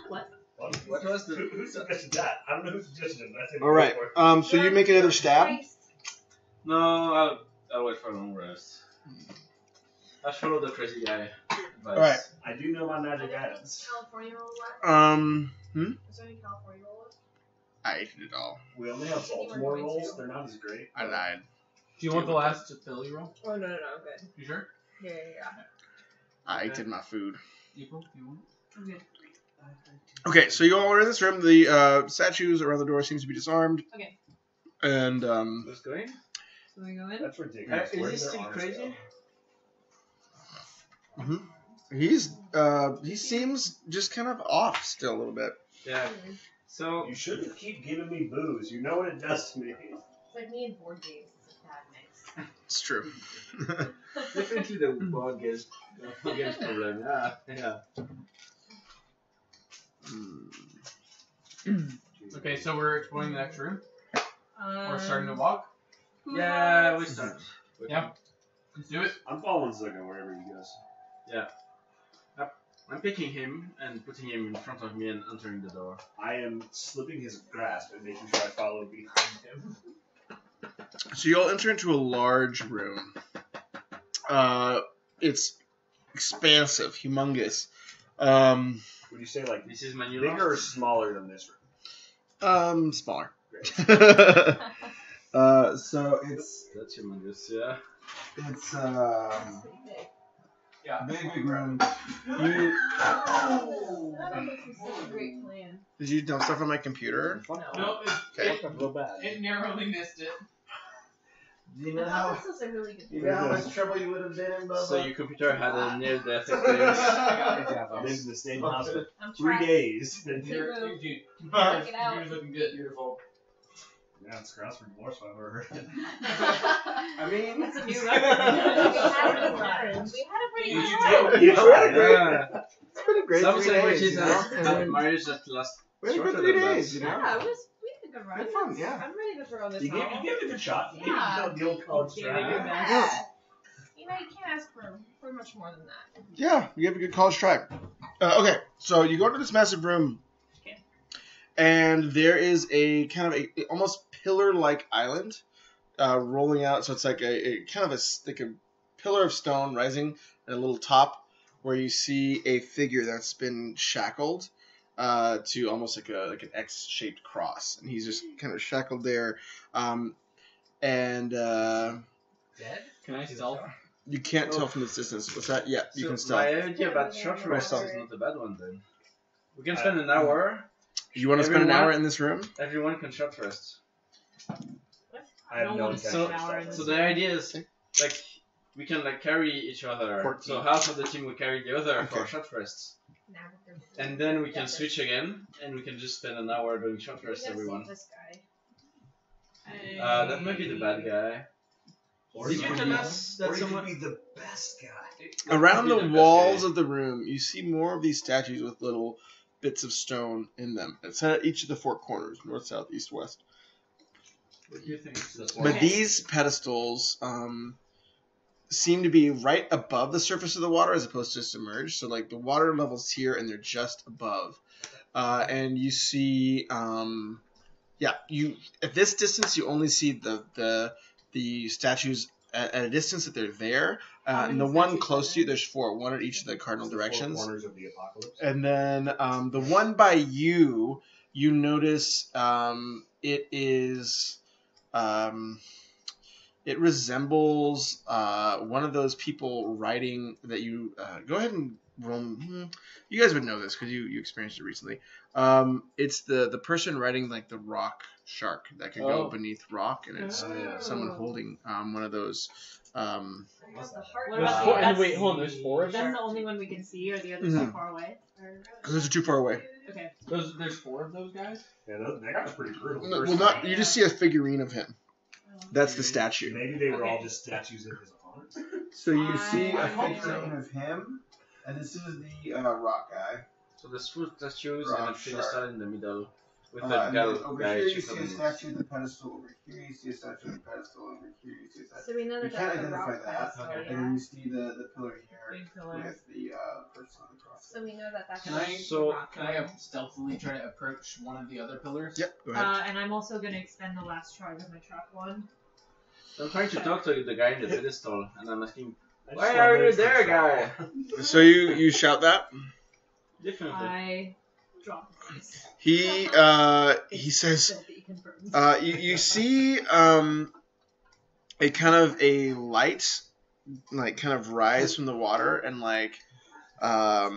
What? What was the? Who suggested that? I don't know who suggested it. That's it. All right. So you make another stab. No, I'll wait for a long rest. I follow the crazy guy. Advice. Alright. I do know my magic items. California roll left? Is there any California roll left? I ate it all. We only have Baltimore rolls. They're not as great. I lied. Do you want the last Philly roll? Oh, no, I'm good. You sure? Yeah. I ate my food. April, do you want? I'm good. Okay, so you all are in this room. The statues around the door seems to be disarmed. Okay. And Let's go in. So we go in. That's ridiculous. Is Where he did their still arms crazy? he seems just kind of off still a little bit. Yeah. go? So You shouldn't keep giving me booze. You know what it does to me. It's like me and board games. It's a bad mix. It's true. definitely the board games problem. Yeah. Okay, so we're exploring the next room. Um, We're starting to walk. Yeah, we start. Yeah. Let's do it. I'm following Zuko wherever he goes. I'm picking him and putting him in front of me and entering the door. I am slipping his grasp and making sure I follow behind him. So you all enter into a large room. It's expansive, humongous. Would you say like This is my new bigger or loft. smaller than this room? Smaller. Great. So it's That's humongous, yeah. Pretty big. Yeah. big room. That was such a great plan. Did you dump stuff on my computer? No, Okay. Real bad. it narrowly missed it. Do you I thought this was a really good plan. much trouble you would have been in, So your computer had a near-death experience. I've been to the same hospital I'm 3 trying. days. Dude, Check it out. computer's looking good. Beautiful. Yeah, it's crossword more so I've ever heard. I mean, That's a new record. We had a pretty You good run. did. You tried. Yeah. it's been a great Some 3 days. sandwiches You know? and marriage that last We had a shorter good 3 than that. days, you know? Yeah, we had a good run. Good fun, yeah. I'm ready to throw this You gave home. it a good shot. You Yeah. gave it the old college Gave it try. your best. Yeah. You know, you can't ask for much more than that. Yeah, you have a good college try. Okay, so you go into this massive room, Okay. and there is a kind of a almost pillar-like island rolling out. So it's like a kind of like a pillar of stone rising at a little top, where you see a figure that's been shackled to almost like an X-shaped cross, and he's just kind of shackled there, and Dead? Can I stealth? you can't tell from this distance. What's that? Yeah, you So can my stealth. idea about short Yeah, rest yeah. is not a bad one then. We can spend an hour. You want to spend an everyone- hour in this room? Everyone can short rest. I have don't no want to intention spend of an hour in stopping. So the idea is like we can like carry each other. 14. So half of the team will carry the other for Okay. short rests, Now we're good. and then we can switch again, and we can just spend an hour doing short We rest. gotta Everyone. save this guy. That might be the bad guy. Or Did you you could tell be- us or that you someone? could be the best guy. Around Could be the best walls guy. of the room, you see more of these statues with little bits of stone in them. It's at each of the 4 corners, north, south, east, west. What do you think? But these pedestals seem to be right above the surface of the water as opposed to submerged. So like the water level's here and they're just above. And you see, you at this distance you only see the statues at a distance that they're there. How And many the one statues close are to you, there's 4, one at each of the cardinal The 4 directions. corners of the apocalypse. And then the one by you, you notice it is, it resembles one of those people riding that you, go ahead and roll. You guys would know this because you experienced it recently. It's the person riding like the rock shark that could go Oh. beneath rock, and it's someone holding one of those. What about There's the- four- that's- wait, hold on, there's 4 of That's them? the only one we can see, or the others Mhm. are far away? Or... Because those are too far away. Okay. There's 4 of those guys? Yeah, that guy's pretty brutal. No, well, not you just see a figurine of him. That's the statue. Maybe they were all Okay. just statues of his opponents. So you see a figurine of him, and this is the rock guy. So there's 2 statues Rock and a pedestal shark. in the middle with And a then gal over guy. here you chief see of a the statue of the pedestal. Over here you see a statue of the pedestal. Over here you see a statue. So we know You that can't that's the identify rock that. pedestal, Okay. And yeah? then you see the pillar here Big pillar. with the person on the cross. So we know that that's Can I- So- Can I stealthily try to approach one of the other pillars? Yep, go ahead. And I'm also gonna expend the last charge of my trap one. I'm trying to talk to the guy in the pedestal, and I'm asking, I just why love are that you it's there, like- guy? So you shout that. Definitely. I drop this. He says Filthy confirmed. you see a kind of a light like kind of rise from the water and like how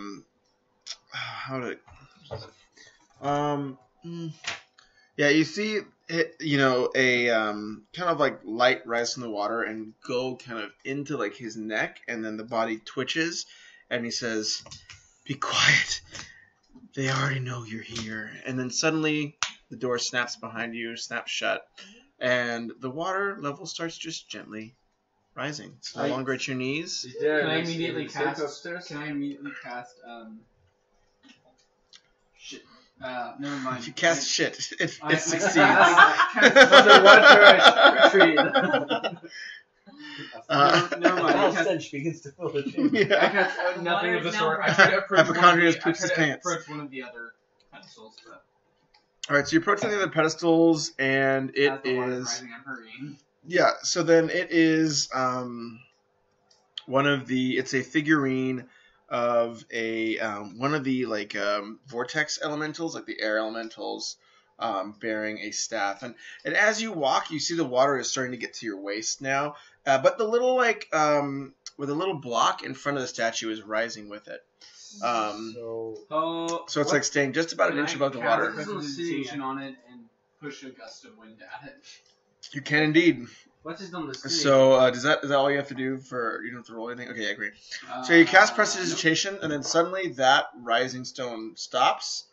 to Yeah, you see it, a kind of like light rise from the water and go kind of into like his neck, and then the body twitches, and he says, "Be quiet. They already know you're here." And then suddenly the door snaps behind you, snaps shut, and the water level starts just gently rising. It's no longer at your knees. Is there Can I an immediately escape cast? upstairs? Can I immediately cast? Shit. Never mind. If you cast shit, it I succeeds. Never mind. Now stench begins to fill the chamber. I Yeah. cast nothing of the Water is sort. now I tried to approach Hypochondria's I poops tried his to pants. approach one of the other pedestals, but All right, so you approach one of the other pedestals, and it as the water's is rising, I'm hurrying. yeah. So then it is one of the. It's a figurine of a one of the like vortex elementals, like the air elementals, bearing a staff. And as you walk, you see the water is starting to get to your waist now. But the little like with a little block in front of the statue is rising with it. So So it's like staying just about an inch above the water. Precipitation on it and push a gust of wind at it. You can indeed. What is on the screen? So is that all you have to do for? You don't have to roll anything. Okay, yeah, great. So you cast prestidigitation, and then suddenly that rising stone stops,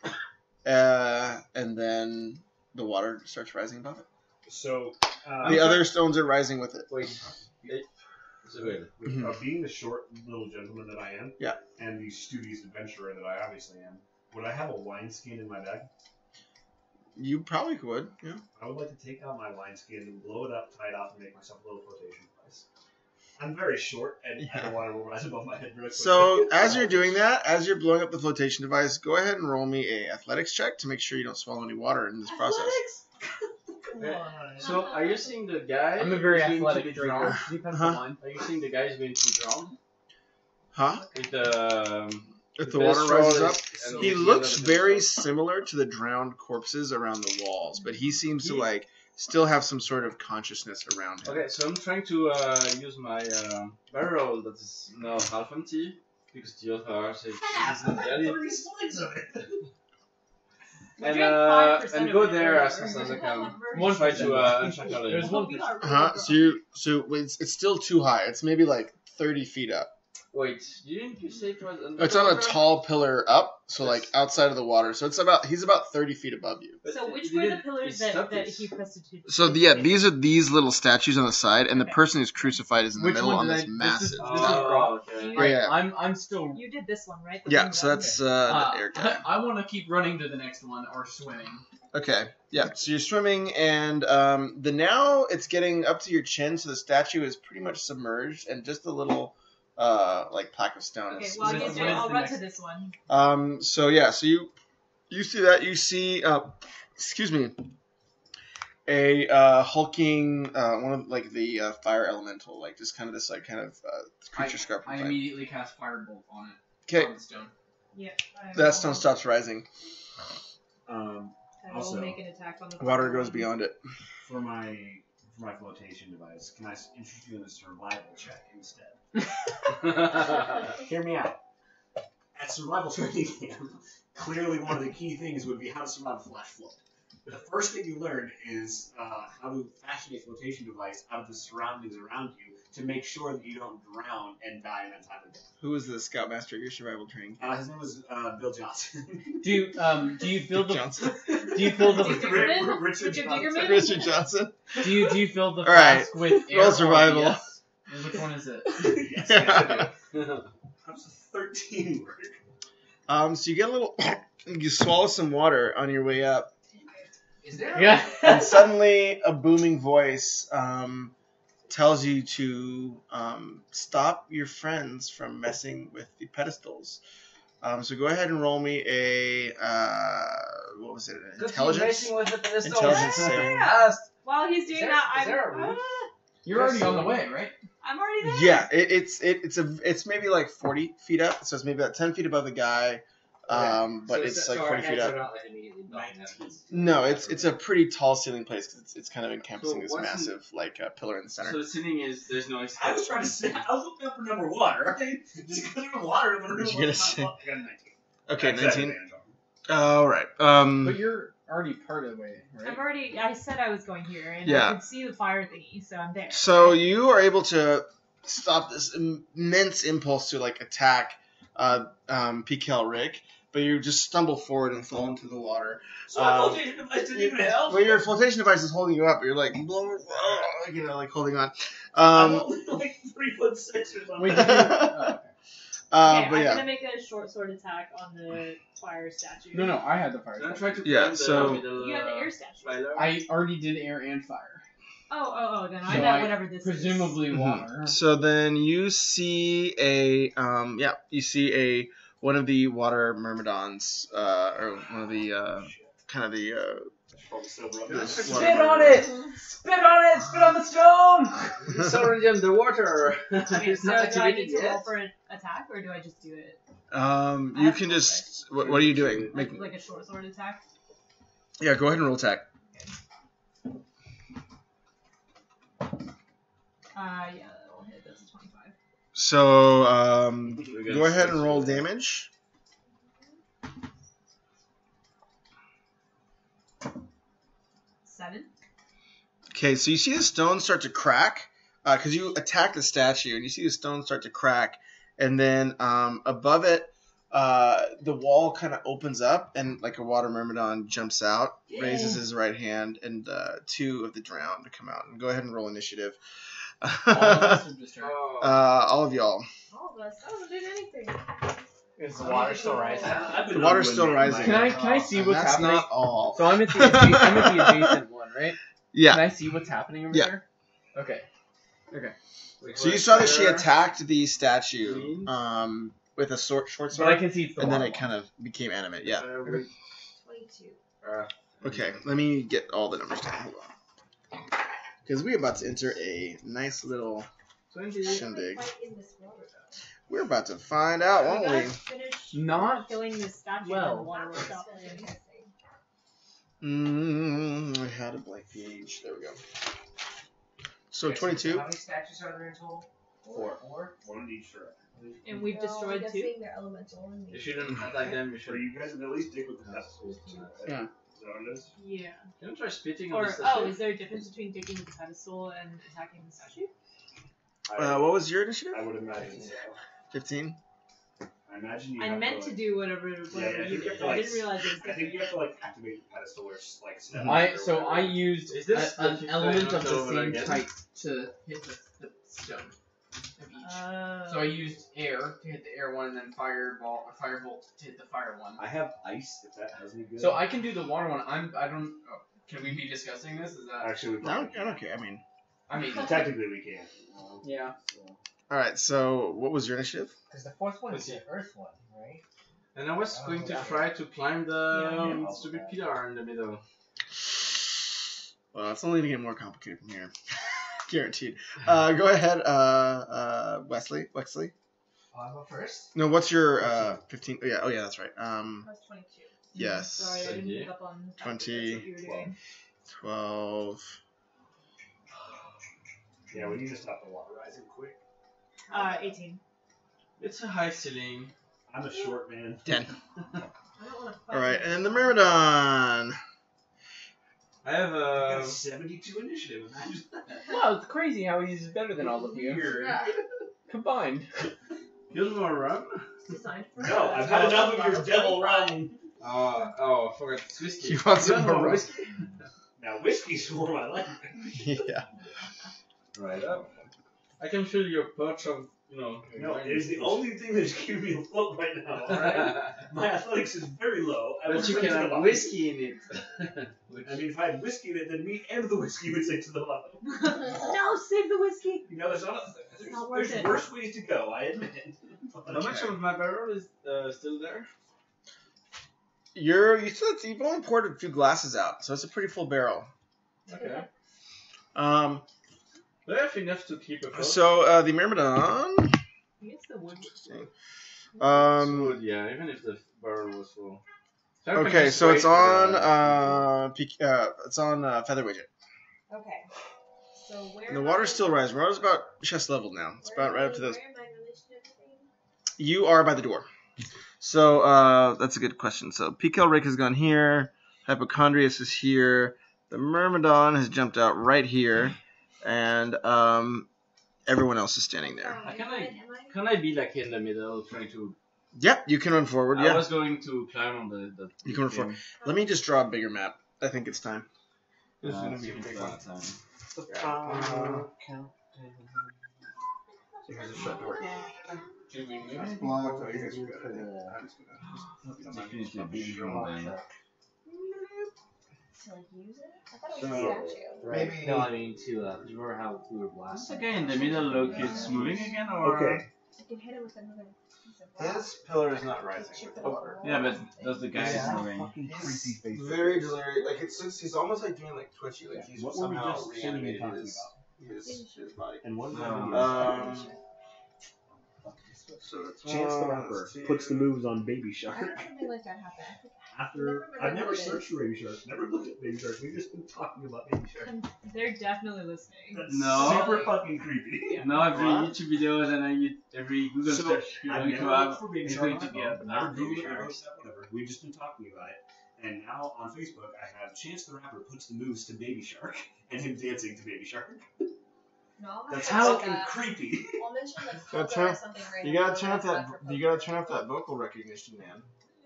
and then the water starts rising above it. So The other stones are rising with it. Wait. So good. being the short little gentleman that I am, Yeah. and the studious adventurer that I obviously am, would I have a wineskin in my bag? You probably would. Yeah. I would like to take out my wineskin and blow it up, tie it off, and make myself a little flotation device. I'm very short, and I don't want to rise above my head really quickly. So as you're doing that, as you're blowing up the flotation device, go ahead and roll me a athletics check to make sure you don't swallow any water in this process. So are you seeing the guy? I'm a very who's going to athletic be drinker. drowned? Depends Huh? on mine. Are you seeing the guy who's going to be drowned? Huh? With the If the water rises up, and he the looks other very pedestal. similar to the drowned corpses around the walls, but he seems to like still have some sort of consciousness around him. Okay, so I'm trying to use my barrel that is now half empty because the other say isn't ready. 3 slides of it. We drank 5% And of go it there as earlier. fast as I can. One Try to check out There's it. one. So it's still too high. It's maybe like 30 feet up. Wait, didn't you say it was under It's on a water? tall pillar up, so Yes. like outside of the water. So he's about 30 feet above you. But So it which were the didn't- pillars it stopped that this. he prostituted? So yeah, these are these little statues on the side, and the person who's crucified is in the Which middle one on did this I- massive. this is Oh, rock. okay. You, Yeah. I'm still. you did this one, right? The Yeah, one so down that's here. the air guy. I want to keep running to the next one or swimming. Okay, yeah. So you're swimming, and the now it's getting up to your chin, so the statue is pretty much submerged, and just a little like plaque of stone. Okay, is well, I Where's guess the- I'll where's the run next- to this one. So yeah, so you see that you see excuse me, a hulking one of like the fire elemental, like just kind of this like kind of creature scarf. I immediately cast Firebolt on it. Okay, On the stone. Yeah. that stone stops rising. I will Also, make an attack on the Water goes beyond it. For my flotation device, can I interest you in a survival check instead? Hear me out. At survival training camp, clearly one of the key things would be how to survive a flash flood. The first thing you learn is how to fashion a flotation device out of the surroundings around you to make sure that you don't drown and die in that time of day. Who is the scoutmaster at your survival training? His name was Bill Johnson. Do you feel the Johnson. do you feel the Diggerman? Richard Richard Johnson. Diggerman? Richard Johnson. do you fill the All right. flask with air Roll or survival. BS? Which one is it? Yes, I do. How does a 13 work? So you get a little, you swallow some water on your way up, Is there? Yeah. and suddenly a booming voice tells you to stop your friends from messing with the pedestals. So go ahead and roll me a what was it? An intelligence. With it, there's no Intelligence saving. fast. While he's doing Is there- that, is there a roof? You're already on the way, right? I'm already there. Yeah, it's maybe like 40 feet up, so it's maybe about 10 feet above the guy, but it's like 40 feet up. Not like immediately above that. No, it's a pretty tall ceiling place because it's kind of encompassing So this what's massive like pillar in the center. So the ceiling is there's no escape. I was trying to say, I was looking up for number 1, right? Just because of water. What you gonna say? I got a 19. Okay, That's 19. advantage All right. But you're already part of the way, right? I said I was going here, and Yeah. I could see the fire thingy, so I'm there. So you are able to stop this immense impulse to like attack PKL Rick, but you just stumble forward and fall into the water. So my flotation device didn't even help. Well, your flotation device is holding you up, but you're like, like holding on. I'm only like 3'6" or something. Wait, did you? Okay, but I'm yeah. gonna make a short sword attack on the fire statue. No, I had the fire. Can I try to Yeah, climb the so- middle, You have the air statue. spider? I already did air and fire. Then So I got whatever this presumably is. water. So then you see one of the water myrmidons, or one of the kind of the Spit on it! Spit on it! Spit on the stone! It's already underwater. Okay, It's so not do I activated need to roll yet. for an attack, or do I just do it? you can just what are you doing? Like a short sword attack? Yeah, go ahead and roll attack. Yeah, that'll hit. That's a 25. So We're go ahead and roll damage. 7. Okay, so you see the stone start to crack because you attack the statue, and you see the stone start to crack, and then above it, the wall kind of opens up, and like a water myrmidon jumps out, raises his right hand, and 2 of the drowned come out. And go ahead and roll initiative. All of us are just All of y'all. All of us. I haven't did anything. Is the water still rising? The water's still rising. Can I see what's That's happening? not all. So I'm at the adjacent one, right? Yeah. Can I see what's happening over Yeah. there? Okay. So you saw that she attacked the statue with a short sword, But I can see it's the and then water it kind of became animate. Yeah. 22. Okay, let me get all the numbers down. Hold on. Because we're about to enter a nice little shindig. We're about to find out, You won't guys we? finished Not killing this statue well. in the water workshop. I had a blank page. There we go. So 22. How many statues are there in total? 4. 4? One in each direction. And we've destroyed 2. They're elemental. And You shouldn't attack them, you So should. you guys would at least dig with the pedestals. Yeah. Is that what it is? Yeah. Can you try spitting on Or the statue? is there a difference between taking the pedestal and attacking the statue? What was your initiative? I would imagine so. 15. I imagine you I have meant to, to do whatever yeah, you I think you have did. to, I like, didn't realize it was I think different. you have to like activate the pedestal or just like step I used Is this an the element of the over same again? type to hit the stone of each. So I used air to hit the air one, and then firebolt to hit the fire one. I have ice if that does any good. So I can do the water one. I don't. Oh, can we be discussing this? Is that? Actually, we I probably don't care. I mean, technically we can. yeah. So. All right. So what was your initiative? Because the 4th one is the Earth one, right? And I was going to yeah. try to climb the Yeah. stupid pillar in the middle. Well, it's only going to get more complicated from here. Guaranteed. Go ahead, Wesley. I'll go first. No, what's your 15? Oh yeah, that's right. I was 22. Yes. Sorry, I didn't pick up on that. 20, That's what you were doing. 12. Yeah, we need to stop the water rising quick. 18. It's a high ceiling. I'm a short man. 10. I don't want to fight. All right, and the Myrmidon. I have I got a. 72 initiative. Imagine that. Wow, it's crazy how he's better than all of you Yeah. combined. Here's more rum. It's designed for No, I've had enough of your devil rum. Oh, I forgot it's whiskey. You want some You more want rum? whiskey? Now whiskey's for my life. Yeah. Right up. I can feel your perch of, No, it is the only thing that's keeping me afloat right now. Alright, my athletics is very low. I will But you sink can to the have bottom. whiskey in it. I mean, if I had whiskey in it, then me and the whiskey would sink to the bottom. No, save the whiskey. You know, there's not worth there's it. worse ways to go. I admit. How much of my barrel is still there? You said you've only poured a few glasses out, so it's a pretty full barrel. Okay. Do I have enough to keep afloat? So the Myrmidon. It's the wood. Wood, yeah, even if the barrel was full. So I can Okay, just so wait it's for on Featherwidget. Okay. So where? And the am water's I- still rising. Water's about chest level now. It's where about am right I- up to those. Where am I in initiative thing? You are by the door. So that's a good question. So PKL Rick has gone here. Hypochondrius is here. The Myrmidon has jumped out right here, and everyone else is standing there. Can I be like in the middle trying to? Yep, you can run forward. I Yeah, was going to climb on the you can run forward. Let me just draw a bigger map. I think it's time. This is gonna it's be a big one. time. Here's a shut door. Definitely big room then. To like use it? I thought it So, was a statue. Maybe. No, I mean to remember how we were Is blasting. the guy in the middle look it's moving again or? Okay. I can hit it with another piece of rock. His pillar is not rising with the water. Yeah, but does the guy is moving? Fucking creepy face. Very delirious. Like he's almost like doing like twitchy. Like he's What were we somehow just sitting and reanimated talking his body. And what is So it's Chance the Rapper puts the moves on Baby I Shark. heard something like that happen. I think After I I've never what it searched for Baby Shark, never looked at Baby Shark. We've just been talking about Baby Shark. They're definitely listening. That's No. super fucking creepy. Yeah. Now every What? YouTube videos and every Google So, search you're I've going never to looked have for Baby is Shark. going to get Never Baby Googled it, Sharks. whatever. We've just been talking about it. And now on Facebook, I have Chance the Rapper puts the moves to Baby Shark and him dancing to Baby Shark. No, I'll That's mention, fucking creepy. I'll mention like Gotta Hilda turn- or something random. You gotta turn up That's that. bad for You gotta Pokemon. turn up that vocal recognition, man.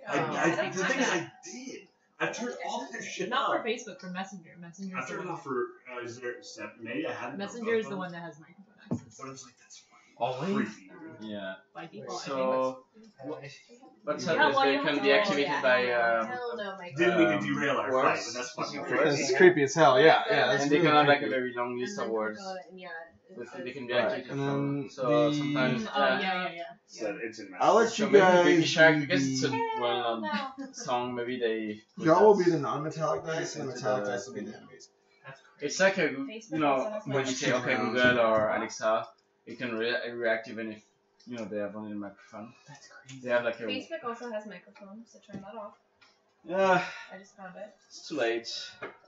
The thing is, I did. I've turned all that shit Not off. for Facebook, for Messenger. Messenger I've is the turned it one. off for, is there, maybe I hadn't. Messenger is the one that has microphone access But I was like, that's Always? creepy. Yeah. by default. So what's Yeah, up? well, They you can have be to- activated yeah, by Hell no, Mike. Didn't mean to derail our words. fight, but that's fucking Words. creepy. It's creepy as hell. Yeah, yeah. That's and they really can have like a creepy. very long list of words. Yeah, They can be Right. activated And from. then So the- sometimes. Oh, yeah. So it's in I'll let So you maybe guys. Baby Shark, be because it's a the- well-known no. song, maybe they. put Y'all will that- be the non-metallic dice, and the into metallic the- dice will be the enemies. It's like a, Facebook you know, also has when you say microphone. okay Google or Alexa, it can react even if, you know, they have only a microphone. That's crazy. They have like a. Facebook also has microphones, so turn that off. Yeah, I just found it. it's too late.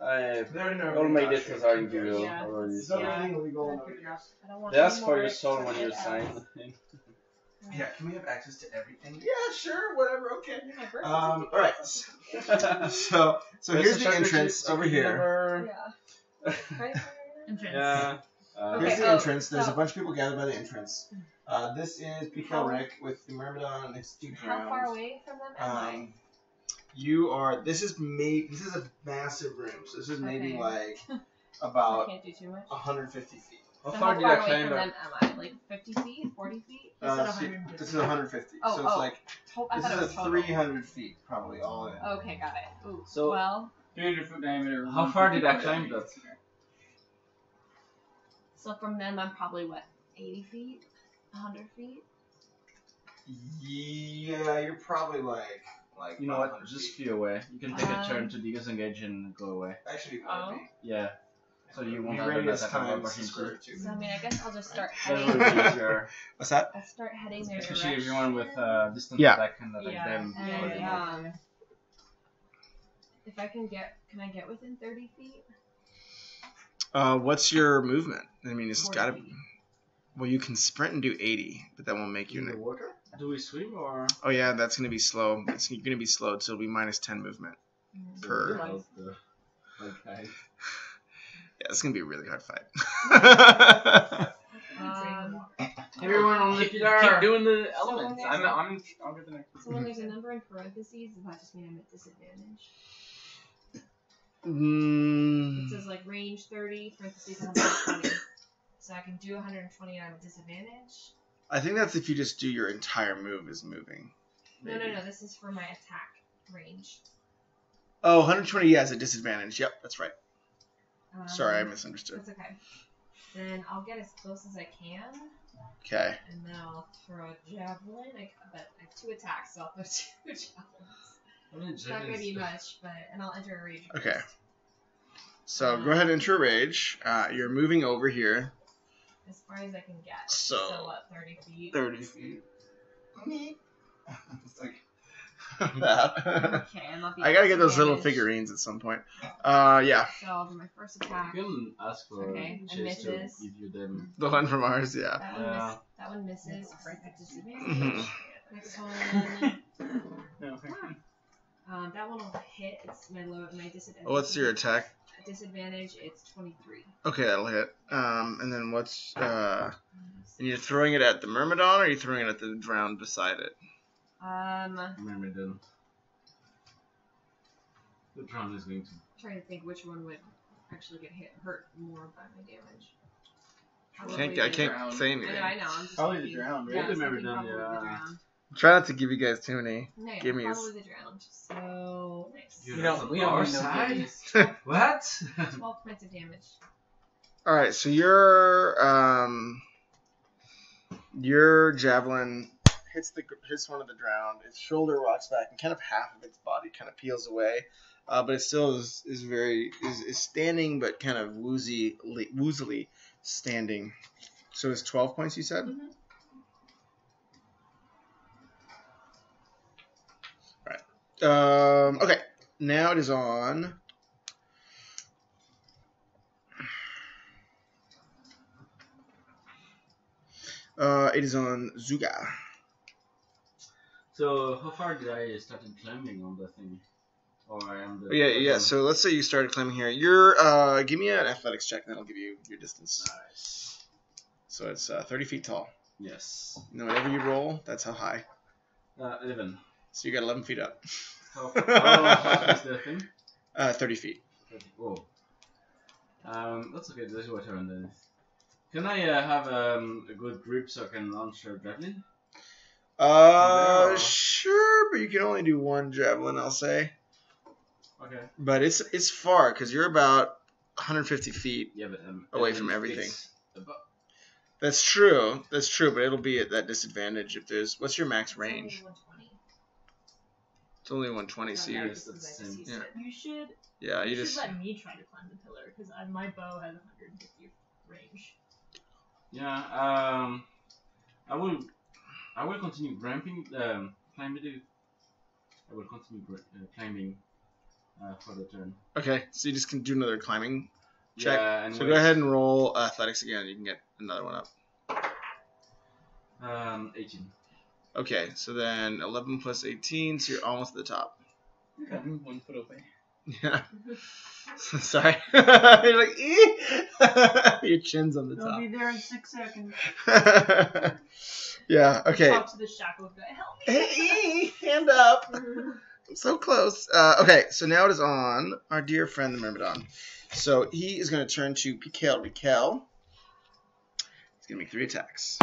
I They're all my data are in Google Yeah. already. Is that Yeah. anything illegal? I don't want They ask any for more your soul when you ads. sign. Yeah, can we have access to everything? Yeah, sure, whatever, okay. My birth All right. So here's the entrance over here. Yeah. Right? Entrance. Yeah. Here's Okay, the oh, entrance. There's a so- bunch of people gathered by the entrance. This is PKL Rick with the Myrmidon and his two How far drowns. away from them am I? You are. This is a massive room. So this is maybe Okay. like I about can't do too much. 150 feet. How So far how did far I away climb from up? them am I? Like 50 feet? 40 feet? They said So 150. this is 150. Oh, so it's oh. like I this thought it is was a total. 300 feet probably all in. Okay, got it. Ooh. So- well, 300-foot diameter. How far did I climb that? so from them I'm probably what, 80 feet? 100 feet? Yeah, you're probably like You know what? 500 Just feet. feel away. You can take a turn to disengage and go away. Actually, it Oh. might be. Yeah. So you won't Your have an radius attack of times opportunity. square root two. So I mean, I guess I'll just start That heading. would be easier. What's that? I'll start heading their Especially if direction. you're one with distance Yeah. attack and attack Yeah. them. And if I can get within 30 feet? What's your movement? I mean, it's 40 gotta feet. be. Well, you can sprint and do 80, but that won't make you. Do we swim or? Oh yeah, that's gonna be slow. It's gonna be slowed, so it'll be minus 10 movement per. Okay. Yeah, it's gonna be a really hard fight. Everyone on the Keep pillar. doing the So when elements. there's I'll get the next. So when there's a number in parentheses, does that just mean I'm at disadvantage? Mm, It says like range 30, parentheses 120. So I can do 120 and I'm at disadvantage? I think that's if you just do your entire move as moving. No, Maybe. no, this is for my attack range. Oh, 120, yeah, is a disadvantage. Yep, that's right. Sorry, I Um, misunderstood. That's okay. Then I'll get as close as I can, Okay. and then I'll throw a javelin. But I have 2 attacks, so I'll throw 2 javelins. It's not gonna be much, and I'll enter a rage. Okay. burst. So go ahead and enter rage. You're moving over here. As far as I can get. So, what, 30 feet? 30 feet. It's like that. Okay, I'm not I gotta get those little disadvantaged. figurines at some point. Yeah. So I'll do my first attack. You can ask for Okay, and Chase to misses. give you them. The one from ours, yeah. That one, Yeah. that one misses. Right at disadvantage. Mhm. Next one. No. That one will hit. It's my disadvantage. What's your attack? Disadvantage. It's 23. Okay, that'll hit. And then what's and you're throwing it at the Myrmidon, or are you throwing it at the drowned beside it? Myrmidon. The drown is going to. Trying to think which one would actually get hurt more by my damage. I can't say anything. I know. I'm just Probably the thinking- drowned, right? Yeah, I was The thinking Myrmidon, probably the yeah. drowned. Try not to give you guys too many. No, yeah, Gimmies. probably the drowned. So nice. You We know, don't. We our don't need no side? gimmies. What? 12 points of damage. All right, so your javelin hits one of the drowned. Its shoulder rocks back, and kind of half of its body kind of peels away, but it still is standing, but kind of woozily standing. So it's 12 points, you said. Mhm. Okay, now it is on. It is on Zuga. So, how far did I start climbing on the thing? Or I am the. Yeah. So let's say you started climbing here. You're give me an athletics check, and that'll give you your distance. Nice. So it's 30 feet tall. Yes. And whatever you roll, that's how high. 11. So you got 11 feet up. How high is the thing? 30 feet. Whoa. That's okay. This is what I then. Can I have a good grip so I can launch a javelin? No. Sure, but you can only do one javelin, I'll say. Okay. But it's far because you're about 150 feet Yeah, but away from everything. it's about- That's true, but it'll be at that disadvantage if there's. What's your max range? It's only 120. It's only 120, so No, you're. that's the just same. you Yeah. said. You should. Yeah, you You just. should let me try to climb the pillar because my bow has 150 range. Yeah. I will continue climbing. Climbing. I will continue climbing for the turn. Okay, so you just can do another climbing check. Yeah, and So wait. go ahead and roll athletics again. You can get another one up. 18. Okay, so then 11 plus 18, so you're almost at the top. Okay. 1 foot away. Yeah. Sorry. You're like, ee! Your chin's on the They'll top. be there in 6 seconds. Yeah, okay. Talk to the shackled guy. Help me. Hey, hand up. I'm so close. Okay, so now it is on our dear friend the Myrmidon. So he is going to turn to Pikel. He's going to make 3 attacks.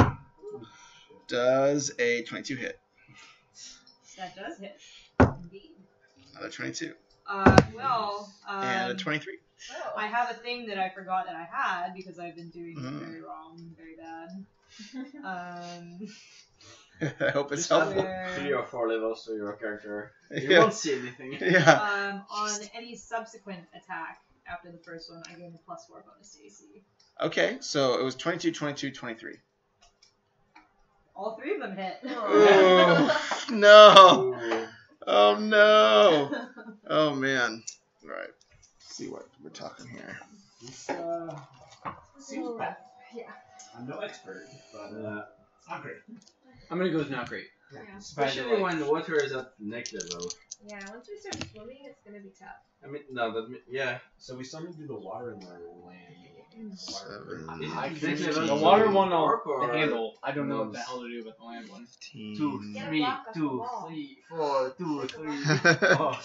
Does a 22 hit? That does hit. Indeed. Another 22. And a 23. Oh. I have a thing that I forgot that I had because I've been doing it Mhm. very wrong, very bad. I hope it's helpful. 3 or 4 levels to your character. You Yeah. won't see anything. Yeah. On any subsequent attack after the first one, I gain a +4 bonus to AC. Okay, so it was 22, 22, 23. All 3 of them hit. Oh, no. Oh, no. Oh, man. All right. Let's see what we're talking here. This seems bad. Yeah. I'm no expert, but it's not great. I'm gonna go with not great. Yeah. Especially when the water is at neck level. Yeah, once we start swimming, it's gonna be tough. I mean, no, yeah. So we still need to do the water and the land. 7, Is it I neck can level? the water to one I'll warp or- the handle. I don't know what moves? the hell to do with the land one. 15. 2, Get a 3, block off the 2, wall. 3, 4, 2, 3. Oh.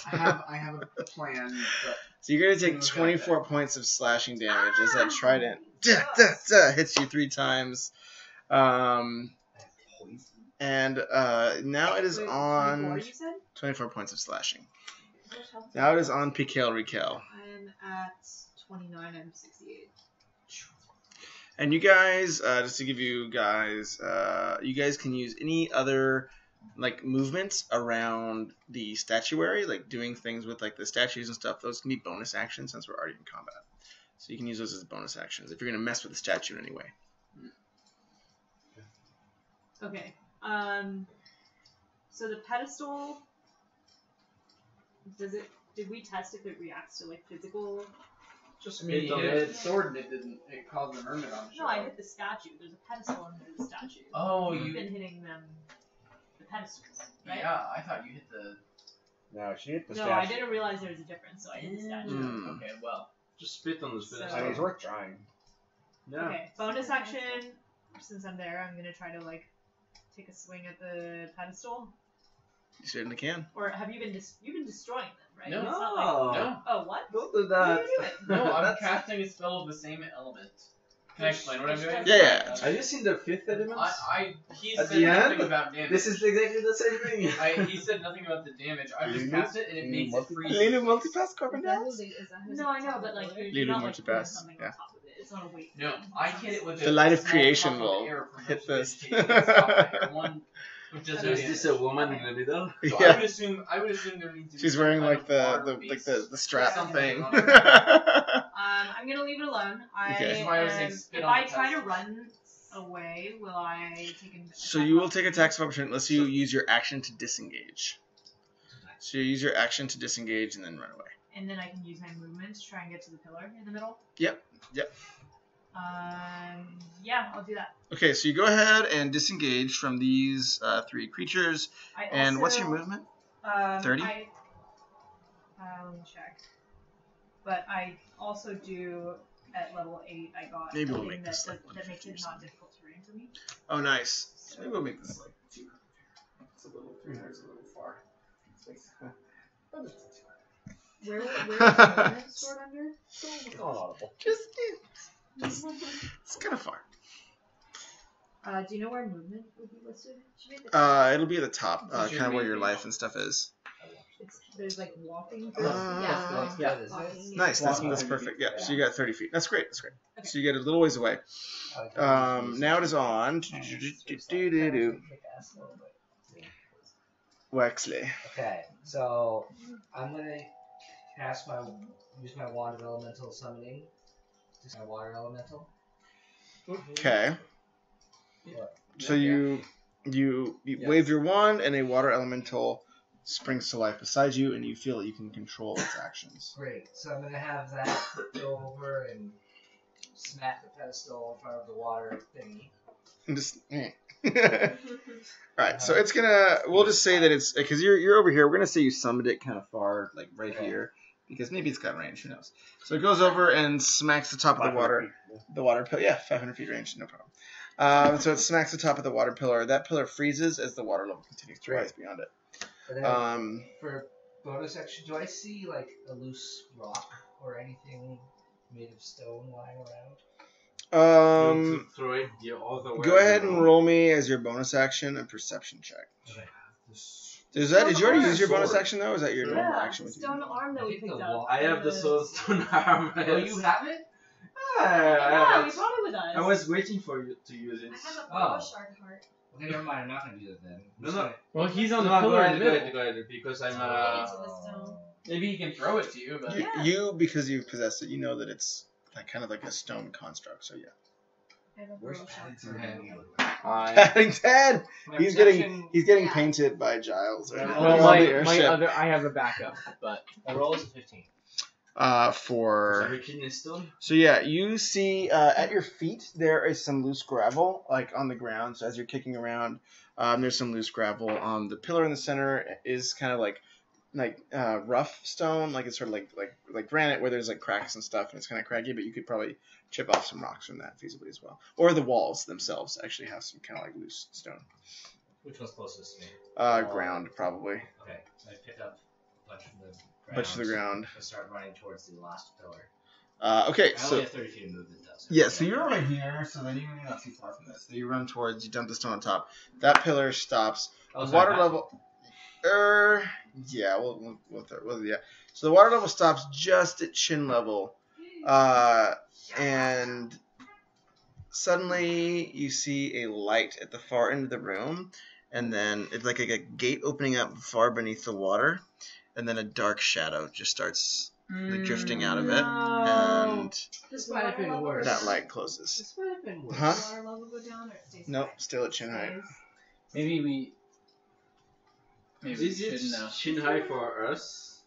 I have a plan, but So you're going to take 24 points of slashing damage as that trident hits you 3 times. And now it is Wait, on 24, you said? 24 points of slashing. How much health Now it is is on Pikel Rikel. I'm at 29. I'm 68. And you guys, just to give you guys, you guys can use any other like movements around the statuary, like doing things with like the statues and stuff. Those can be bonus actions since we're already in combat. So you can use those as bonus actions if you're going to mess with the statue in any way. Okay. So the pedestal. Did we test if it reacts to like physical? I mean, you hit the sword and it didn't. It caused the Myrmidon to show No, I up. hit the statue. There's a pedestal under the statue. Oh, You've you. been hitting them. The pedestals, right? Yeah, I thought you hit the. No, she hit the No, statue. I didn't realize there was a difference, so I hit the statue. Mm. Okay, well. Just spit on the So- spit. I mean, it's worth trying. Yeah. Okay, bonus action. Since I'm there, I'm gonna try to like take a swing at the pedestal. You certainly can. Or have you been you've been destroying them, right? No. It's not like, No. oh, what? Don't do What that. are you doing? No, I'm casting a spell of the same element. Can I explain what I'm doing? Yeah. Have you seen the fifth element? He At said the nothing end? about damage. This is exactly the same thing. He said nothing about the damage. I just Lulu? cast it and it makes it freeze. Lulu multipass Is carbon that dioxide? who- is that who's No, I know, but like Lily? you're not Lulu like multipass, putting something yeah. on top of it. It's not a weight. No, I hit it with The light of small creation puff will air from hit the this. vegetation. It's not like one, which does So no is damage. this a woman in the middle? So Yeah. I would assume there needs to be She's some wearing kind like of the water-based the strap something thing. on it. I'm gonna leave it alone. Okay. That's why I was saying spit if on I the try to pedestal. run away, will I take an So you will take attacks of opportunity unless you use your action to disengage. So you use your action to disengage and then run away. And then I can use my movement to try and get to the pillar in the middle. Yep. Yeah, I'll do that. Okay, so you go ahead and disengage from these three creatures. I And also, what's your movement? 30? Let me check. But I also do at level 8. I got Maybe we'll something make that, this, like, that makes it 150 or not difficult terrain for me. Oh, nice. So maybe we'll make this like 200. It's a little 300 is a little far. Where is the movement stored under? It's not audible. Just it's kind of far. Do you know where movement would be listed? Should be at the top. It'll be at the top, It should kind of be where at your the life top. and stuff is. There's like walking. Yeah. Yeah. Walking. Nice. That's Walking. perfect. Yeah. So you got 30 feet. That's great. That's great. Okay. So you get a little ways away. Now it is on. Wexley. Okay, so I'm gonna use my wand of elemental summoning. Just my water elemental. Okay. What? So you wave your wand, and a water elemental springs to life beside you, and you feel that you can control its actions. Great. So I'm gonna have that go over and smack the pedestal in front of the water thingy. And just. Alright, so it's gonna. We'll just say that it's because you're over here. We're gonna say you summoned it kind of far, like right here, because maybe it's got range. Who knows? So it goes over and smacks the top of the water. The water pillar. Yeah, 500 feet range, no problem. So it smacks the top of the water pillar. That pillar freezes as the water level continues to rise beyond it. And then for bonus action, do I see like a loose rock or anything made of stone lying around? Throw it the other way. Go ahead and roll me as your bonus action a perception check. Okay. Did you already use your bonus action though? Or is that your normal Yeah, action with you? stone arm that we picked up. I have the soulstone arm. Oh, you have it? Yeah, we brought it with us. I was waiting for you to use it. I have a Oh. shark heart. Okay, never mind. I'm not gonna do that then. No, no. Well, he's on the No, go pillar in ahead, the go middle. ahead, go ahead, because I'm Into the stone. Maybe he can throw it to you, but You because you've possessed it, you know that it's like kind of like a stone construct. So yeah. I have a Where's pearl shark Paddington? heart. Paddington. My He's perception- getting Yeah. painted by Giles. Right? Well, On well, the my airship. other I have a backup, but My roll is a 15. For Sorry, kidney stone. so yeah, you see at your feet there is some loose gravel like on the ground. So as you're kicking around, there's some loose gravel. The pillar in the center is kind of like rough stone, like it's sort of like granite where there's like cracks and stuff, and it's kind of craggy. But you could probably chip off some rocks from that feasibly as well. Or the walls themselves actually have some kind of like loose stone. Which one's closest to me? Ground probably. Okay, so I pick up a bunch from the ground. Bunch of the ground. And start running towards the last pillar. Okay, I so only have 30 feet of movement though. yeah, so you're right here, so then you're not too far from this. So you run towards, you dump the stone on top. That pillar stops. Oh, The sorry, water back. level. Yeah, yeah. So the water level stops just at chin level, and suddenly you see a light at the far end of the room, and then it's like a gate opening up far beneath the water, and then a dark shadow just starts drifting out of it, and This might have been worse. that light closes. This might have been worse. Huh? Does water level go down or it stays Nope, high? still at chin height. maybe we Is shouldn't it know. shin high for us?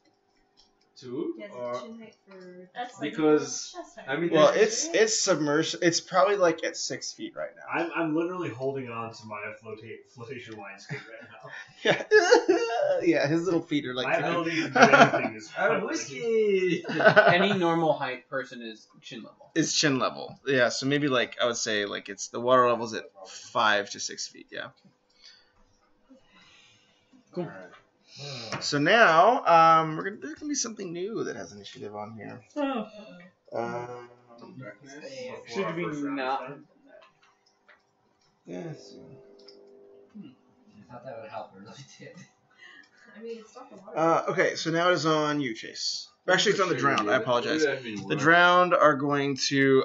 2 Yes, or chin height for. That's because Chest height. I mean Well, there's- it's submerged. It's probably like at 6 feet right now. I'm literally holding on to my flotation line stick right now. Yeah, yeah. His little feet are like. My ability to do anything is Oh, quite whiskey. Any normal height person is chin level. It's chin level. Yeah, so maybe like I would say like it's the water level's at 5 to 6 feet. Yeah. Cool. Alright. So now there's gonna be something new that has initiative on here. Should we not? Yes. I thought that would help. It really did. I mean, it's not the water. Okay, so now it is on you, Chase. Actually, it's on the drowned. I apologize. The The drowned are going to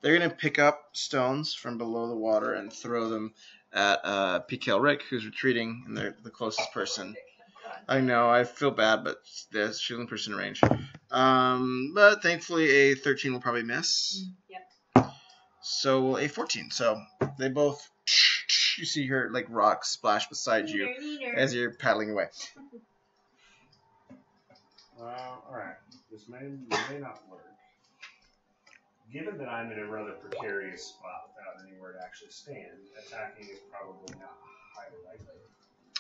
they're gonna pick up stones from below the water and throw them at PKL Rick, who's retreating, and they're the closest person. I know, I feel bad, but there's shooting person in range. But thankfully a 13 will probably miss. Yep. So a 14. So they both, you see her like rocks splash beside you as you're paddling away. Alright. This may not work. Given that I'm in a rather precarious spot without anywhere to actually stand, attacking is probably not highly likely.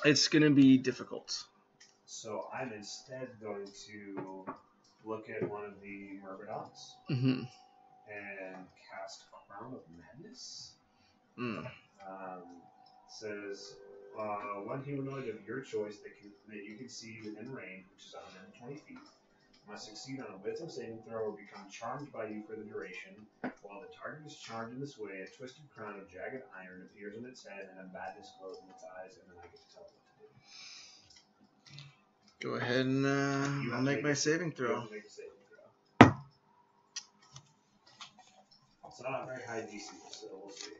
It's gonna be difficult. So I'm instead going to look at one of the Myrmidons Mm-hmm. and cast Crown of Madness. Mm. Says one humanoid of your choice that you can see within range, which is 120 feet, must succeed on a wisdom saving throw or become charmed by you for the duration. While the target is charmed in this way, a twisted crown of jagged iron appears in its head and a madness glows in its eyes, and then I get to tell it what to do. Go ahead and You I'll have to make my saving You throw. have to make a saving throw. It's not a very high DC, so we'll see.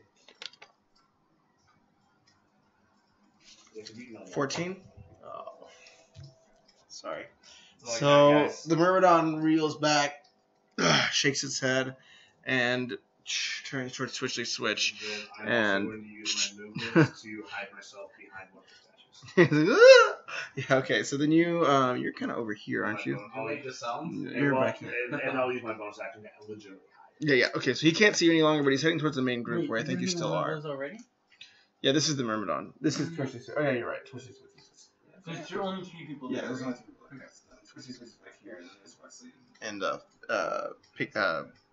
You have to beat another 14? Oh. Sorry. Like So that, guys. the Myrmidon reels back, shakes its head, and turns towards Switchly Switch. I'm and- also going to use my movement to hide myself behind one of the statues. He's like, "Ah!" Yeah, okay, so then you're kind of over here, aren't you? I'll make the sound. You're well, back here. and I'll use my bonus action to legitimately hide. Yeah, yeah, okay, so he can't see you any longer, but he's heading towards the main group where I think you still are. Already? Yeah, this is the Myrmidon. This is Switchly Switch. Oh, yeah, you're right. Switchly Switch. So it's only 3 people. Yeah, there, there's right? only 2 people. Okay. Switchly Switch is back here, and then there's Wesley. And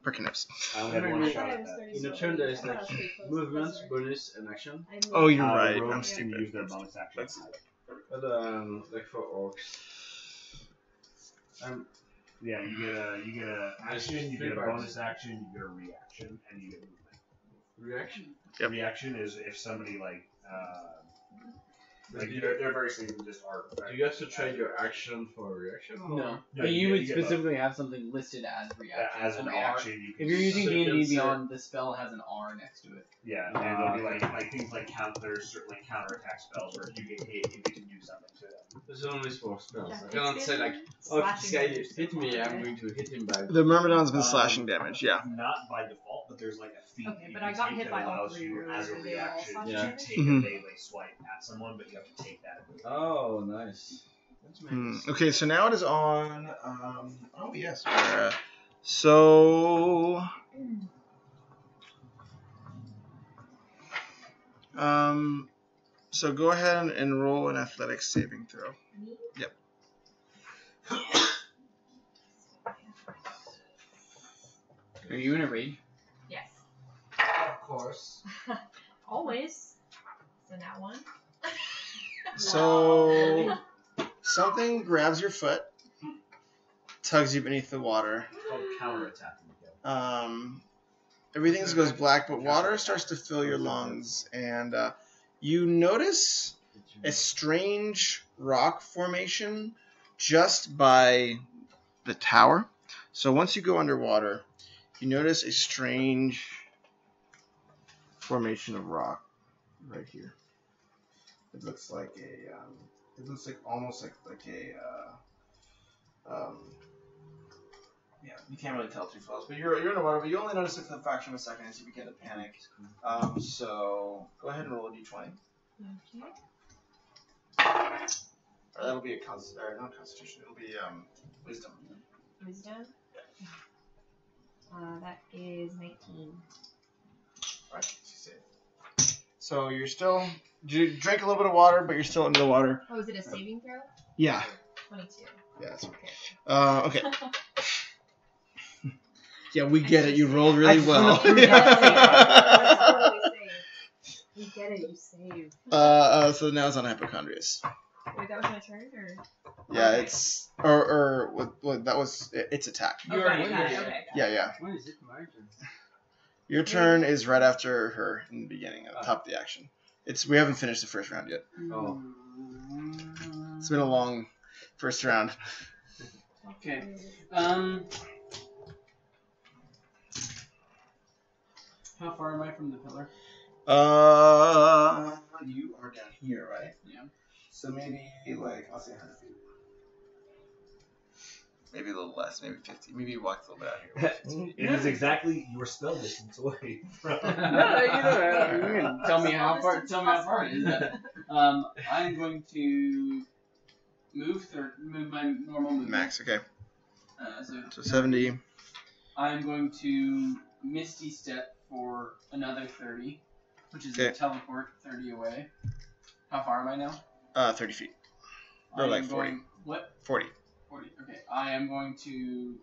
Perkinips. I only had one Wait, shot I at was that. 30 In the so turn there is I like thought I was pretty close. movement, Sorry. bonus, and action. I moved. Oh, you're The right. rogues I'm can stupid. use their bonus action. That's- But like for orcs. Yeah, you get a action, you get a Three bonus action, you get a reaction, and you get movement. Reaction. Yep. Reaction is if somebody they're very simple, just are. Do you have to trade your action for a reaction? Or? No. No, But you you get- would you get both. specifically have something listed as reaction. As an R. reaction, you can. If you're using So you D&D can say- Beyond, the spell has an R next to it. Yeah, and there'll be like things like there's certain like counterattack spells where if you get hit, you get to do something to them. This is only for spells. Yeah, I it's cannot say been like, oh, if this slashing guy damage hit so me, far, I'm right? going to hit him back. The Myrmidon's been Um, slashing damage, yeah. Not by default, but there's like a feat Okay, you but can I got take hit that by all allows three you earlier. as a They were all reaction slashing Yeah. to damage? take Mhm. a melee swipe at someone, but you have to take that. Oh, nice. That's nice. Okay, so now it is on. Oh yes. So. So go ahead and roll an athletics saving throw. Me? Yep. Are you in a rage? Yes. Of course. Always. So that one. So something grabs your foot, tugs you beneath the water. It's called counterattacking. Everything goes black, but water starts to fill your lungs, and you notice a strange rock formation just by the tower. So once you go underwater, you notice a strange formation of rock right here. It looks like it looks like almost like a yeah, you can't really tell too close, but you're underwater, but you only notice it for the fraction of a second as you begin to panic. So go ahead and roll a d20. Okay. That'll be a not Constitution. It'll be Wisdom. Wisdom. That is 19. Alright, so you're still. You drank a little bit of water, but you're still under the water. Oh, is it a saving throw? Yeah. 22. Yeah, that's okay. Yeah, we get it. You rolled really well. You get it. You save. So now it's on Hypochondrius. Wait, that was my turn, or? Yeah, Okay. it's that was its attack. You already Okay, did got it, it. okay. Yeah. When is it my turn? Your turn is right after her in the beginning, at the top of the action. We haven't finished the first round yet. Oh. It's been a long first round. Okay. How far am I from the pillar? You are down here, right? Yeah. So maybe I'll say 100 feet. Maybe a little less, maybe 50. Maybe you walked a little bit out here. It is exactly your spell distance away from. You can tell me how far. Tell me how far it is. I'm going to move my normal movement. Max, okay. So So 70. I'm going to Misty Step for another 30, which is a teleport 30 away. How far am I now? 30 feet. Or like 40. What? 40. 40. Okay. I am going to.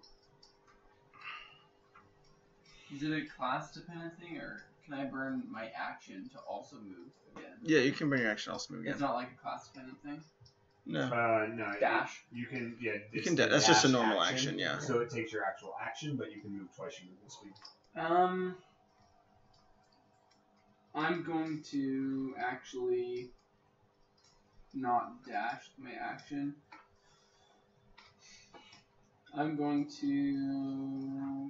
Is it a class dependent thing, or can I burn my action to also move again? Yeah, you can bring your action also move again. It's not like a class dependent thing. No. No. Dash. You can. Yeah. You it's can the that's just a dash normal action, yeah. So it takes your actual action, but you can move twice your movement speed. I'm going to actually not dash my action. I'm going to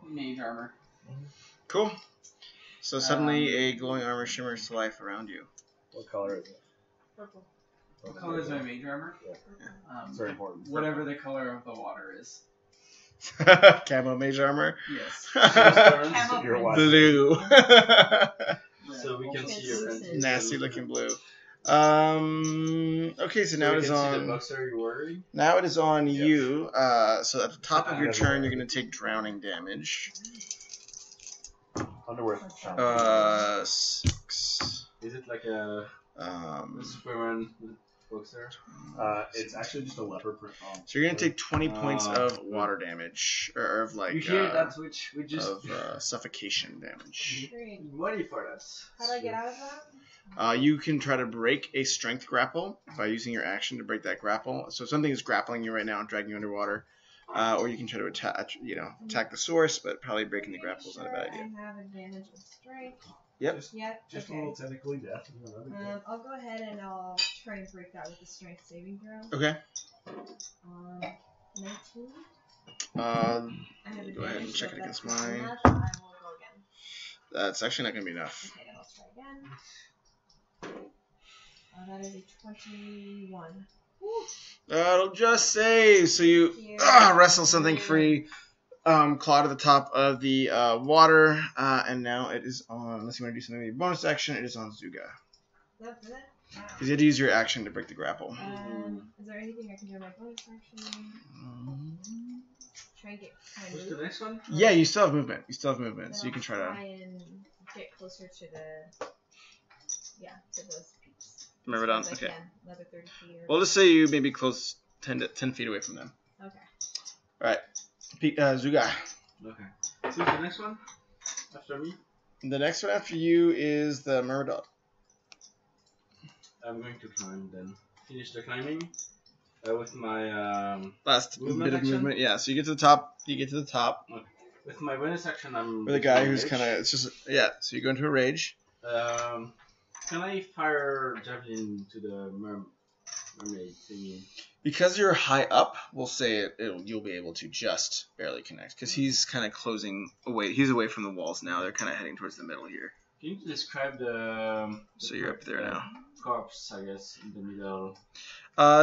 mage armor. Cool. So suddenly a glowing armor shimmers to life around you. What color is it? Purple. What color is my mage armor? It's very important. Whatever the color of the water is. Camo mage armor. Yes. Camo You're print. watching. Blue. So we can see your Translucent. Nasty looking blue. Okay, so now we it is can see the on. boxer you're wearing. Now it is on Yes. you. So at the top of your That's turn, right. you're going to take drowning damage. Underwear. 6. Is it like a Superman boxer? It's actually just a leopard print. So you're going to take 20 points of water damage, or of You hear that which we just of suffocation damage. Great. money for us. How do I get out of that? You can try to break a strength grapple by using your action to break that grapple. So something is grappling you right now and dragging you underwater. Or you can try to attack the source, but probably breaking the grapple is not a bad idea. I have advantage with strength. Yep. Yep. Just a Okay. little technically death. I'll go ahead and I'll try and break that with the strength saving throw. Okay. 19. Go I have ahead advantage. and check so it if against that's not mine. enough, I will go again. That's actually not going to be enough. Okay, then I'll try again. That is a 21. That'll just save. So you wrestle something free, claw to the top of the water, and now it is on. Unless you want to do something with your bonus action, it is on Zuga. That's it? Because you had to use your action to break the grapple. Is there anything I can do in my bonus action? Try and get kind What's of the move? next one? Yeah, you still have movement. So you can try Try to. and get closer to the. Yeah, to those peaks. Remember As down. far as I Okay. can. Another 30 feet or. We'll just say you maybe close 10 feet away from them. Okay. All right, Zuga. Okay. So the next one after me. The next one after you is the Murdoch. I'm going to climb then. Finish the climbing with my Last Movement bit of action? movement. Yeah. So you get to the top. with my bonus action. I'm With a guy who's rage. kind of. It's just. Yeah. So you go into a rage. Can I fire javelin to the mermaid thingy? Because you're high up, we'll say you'll be able to just barely connect. Because he's kind of closing away. He's away from the walls now. They're kind of heading towards the middle here. Can you describe the So you're up there now. corpse, I guess, in the middle?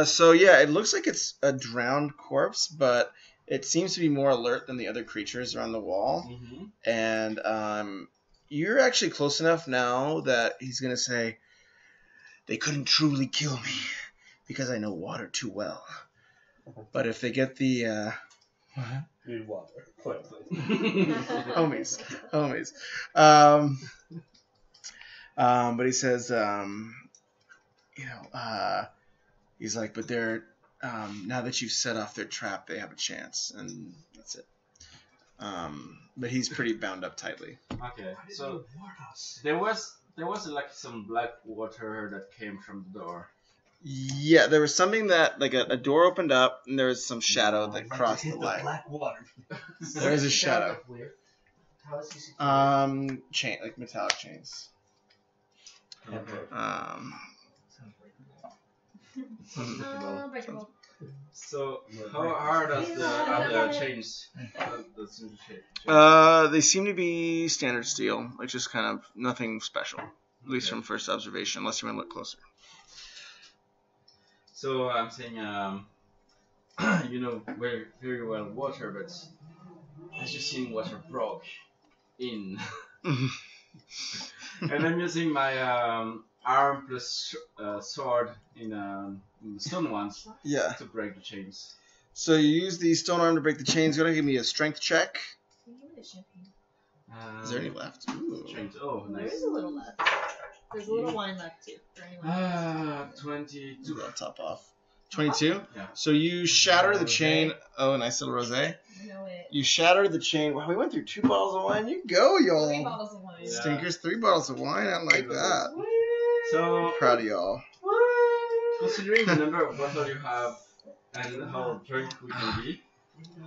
So yeah, it looks like it's a drowned corpse, but it seems to be more alert than the other creatures around the wall. Mm-hmm. And you're actually close enough now that he's gonna say, they couldn't truly kill me because I know water too well. But if they get the Need water. homies. But he says, he's like, but they're now that you've set off their trap, they have a chance, and that's it. But he's pretty bound up tightly. Okay, so there was like some black water that came from the door. Yeah, there was something that like a door opened up, and there was some shadow that crossed the light. Black water. There is a shadow. How is he secure? Chain, like metallic chains. Breakable. So how hard are the chains? They seem to be standard steel, like just kind of nothing special, at least from first observation, unless you want to look closer. So I'm saying, you know very, very well water, but as you've seen, water broke in. And I'm using my arm plus sword in the stone ones to break the chains. So you use the stone arm to break the chains. You're going to give me a strength check. Is there any left? Ooh. Strength. Oh, nice. There is a little left. There's a little wine left too. For anyone. 22. I'll top off. 22? Yeah. So you shatter the chain. Oh, nice little rosé. You shatter the chain. Wow, we went through 2 bottles of wine. You go, y'all. 3 bottles of wine. Yeah. Stinkers, 3 bottles of wine. I like that. So Proud of y'all. considering the number of bottles you have and how drunk we can be,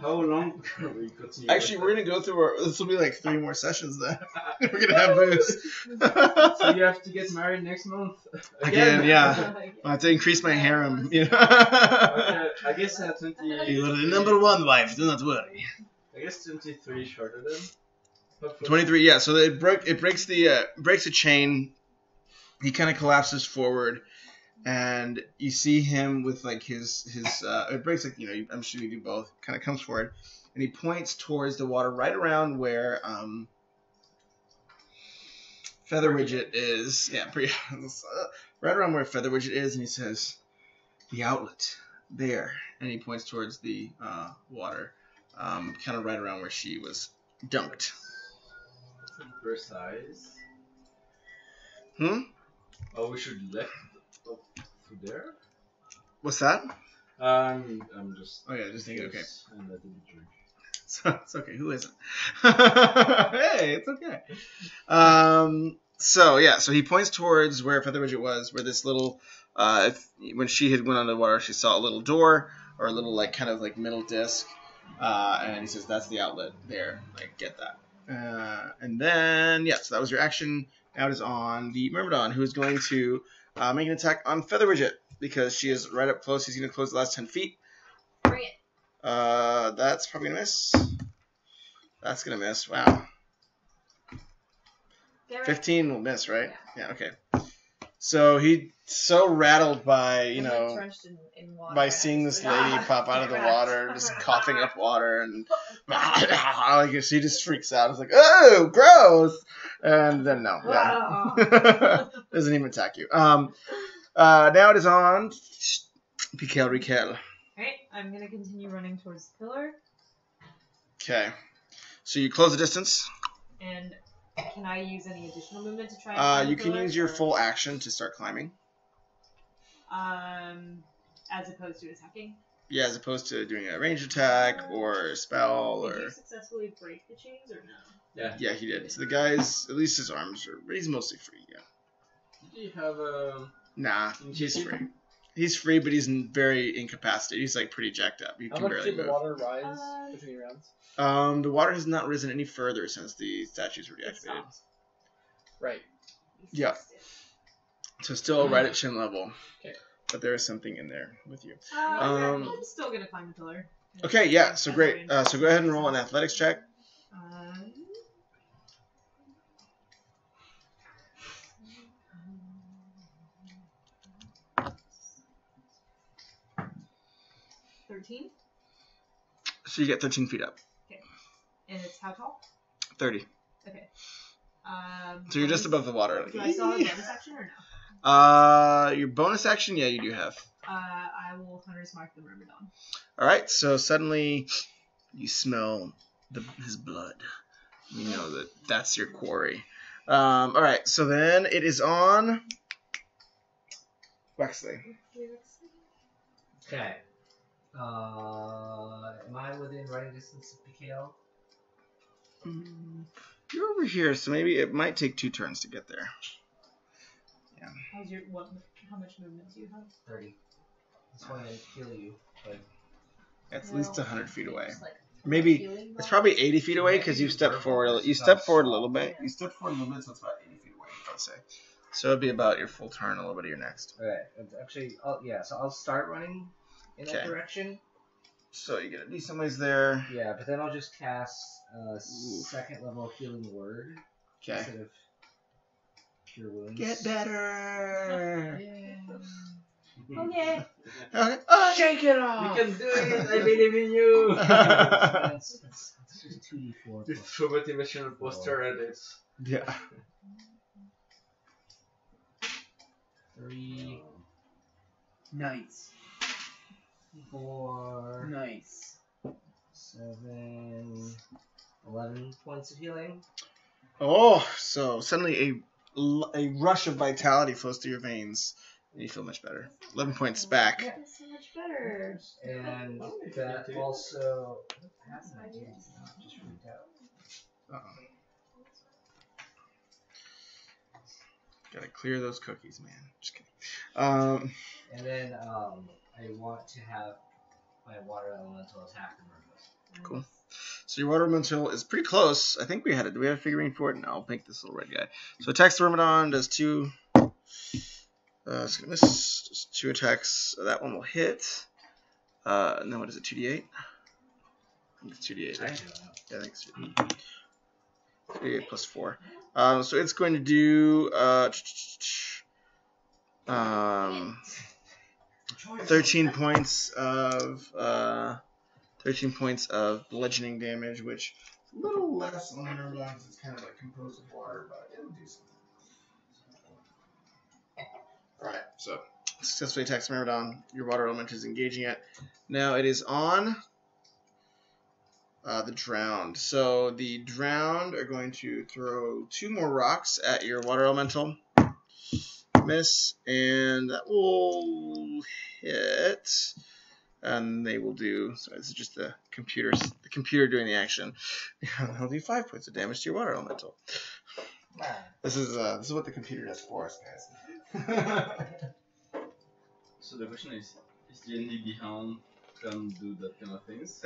how long can we continue? Actually, we're going to go through this will be like 3 more sessions then. We're going to have booze. So you have to get married next month. Again, yeah. I have to increase my harem. You know? Okay, I guess 20. You are the number 1 wife. Do not worry. I guess 23 shorter than. 23, yeah. So it breaks the chain. He kind of collapses forward, and you see him with like his it breaks like I'm sure you do both. Kind of comes forward, and he points towards the water right around where Featherwidget is. Yeah, right around where Featherwidget is, and he says, "The outlet there," and he points towards the water, kind of right around where she was dunked. Precise. Oh, we should left up to there. What's that? I'm just. Oh yeah, just thinking. Okay. And let it drink. So it's okay. Who isn't? Hey, it's okay. So he points towards where Featherwidget was, where this little. When she had went under the water, she saw a little door or a little like kind of like middle disc, and he says that's the outlet there. Like get that. And then so that was your action. Now it is on the Myrmidon, who is going to make an attack on Featherwidget because she is right up close. He's going to close the last 10 feet. Bring it. That's probably going to miss. That's going to miss. Wow. 15 will miss, right? Yeah, okay. So he's so rattled by, by seeing this lady pop out of the water, just coughing up water, and like she just freaks out. It's like, oh, gross! And then no, doesn't even attack you. Now it is on Piquel Riquel. Alright, I'm gonna continue running towards the pillar. Okay, so you close the distance. And can I use any additional movement to try and climb You the can pillar, use your or- full action to start climbing. as opposed to attacking? Yeah, as opposed to doing a range attack or a spell Did or. you successfully break the chains or no? Yeah, he did. So the guy's, at least his arms are, he's mostly free, yeah. Do you have a? Nah, he's free. He's free, but he's very incapacitated. He's like pretty jacked up. He How can much barely did the move. water rise between rounds? The water has not risen any further since the statues were It deactivated. stopped. Right. Yeah. So still right at chin level. Okay. But there is something in there with you. I'm still gonna climb the pillar. Okay, yeah, so great. So go ahead and roll an athletics check. 13? So you get 13 feet up. Okay. And it's how tall? 30. Okay. So you're just above the water. Do I still have a bonus action or Your bonus action, yeah, you do have. I will Hunter's Mark the Myrmidon. All right, so suddenly you smell his blood. You know that that's your quarry. All right, so then it is on Wexley. Okay. Am I within riding distance of PKL? You're over here, so maybe it might take 2 turns to get there. Yeah. How much movement do you have? 30. That's why I heal you. But It's at least 100 feet away. Just, like, Maybe healing it's ball? probably 80 feet away because you stepped forward. You stepped forward a little bit. You stepped forward a little bit, so it's about 80 feet away, I'd say. So it'd be about your full turn, a little bit of your next. Alright. Actually, so I'll start running in that Okay. direction. So you get a decent ways there. Yeah, but then I'll just cast second level healing word Okay. instead of cure wounds. Get better. Okay. Okay. Shake it off! You can do it! I believe in you! It's just 2d4. This true motivational poster and it's... Yeah. 3, Nice. 4, Nice. 7, 11 points of healing. Oh, so suddenly a rush of vitality flows through your veins, and you feel much better. 11 points back. That's so much better. And that also. Just freaked out. Uh-oh. Gotta clear those cookies, man. Just kidding. And then I want to have my water elemental attack the Myrmidon. Cool. So your water elemental is pretty close. I think we had it. Do we have a figurine for it? No, I'll make this little red guy. So attacks the Myrmidon, does 2. It's gonna miss. Just 2 attacks. That one will hit. And then what is it? 2d8. I think it's 2d8. Right? Yeah, I think it's 2d8 plus 4. So it's going to do 13 points of bludgeoning damage, which is a little less on the Myrmidon because it's kind of like composed of water, but it'll do something. Alright, so successfully attacks Myrmidon. Your water element is engaging it. Now it is on the drowned. So the drowned are going to throw 2 more rocks at your water elemental. Miss, and that will hit. And they will do. So this is just the computer doing the action. They'll do 5 points of damage to your water elemental. This is what the computer does for us, guys. So the question is D&D Beyond can do that kind of things?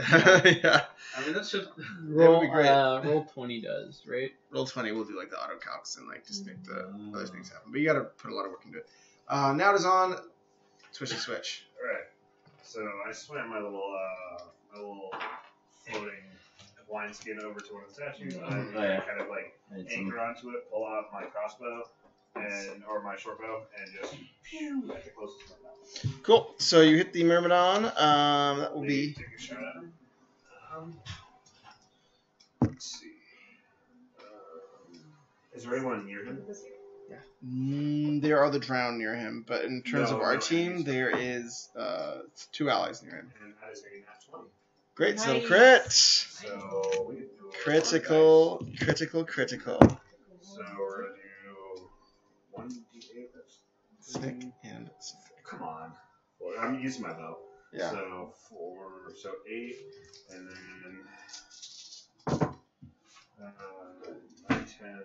Yeah. I mean, that should... Roll, be great. Roll 20 does, right? Roll 20 will do like the auto calcs and like just make the other things happen. But you gotta put a lot of work into it. Now it is on Twitchy Switch. Alright. So I swam my little floating wineskin over to one of the statues. I kind of like anchor onto it, pull out my crossbow or my short bow, and just pew at the closest one. Cool. So you hit the Myrmidon. That will be. Take a shot at him. Let's see. Is there anyone near him? There are the drowned near him, but in terms of our team, enemies. there is 2 allies near him. And that is a nat 20. Great, Nice. so crit! So we can do a Critical. So we're gonna do 1d8. That's Sick and sick. Come on. Well, I'm using my bow. Yeah. So 8, and then 9, 10, 11,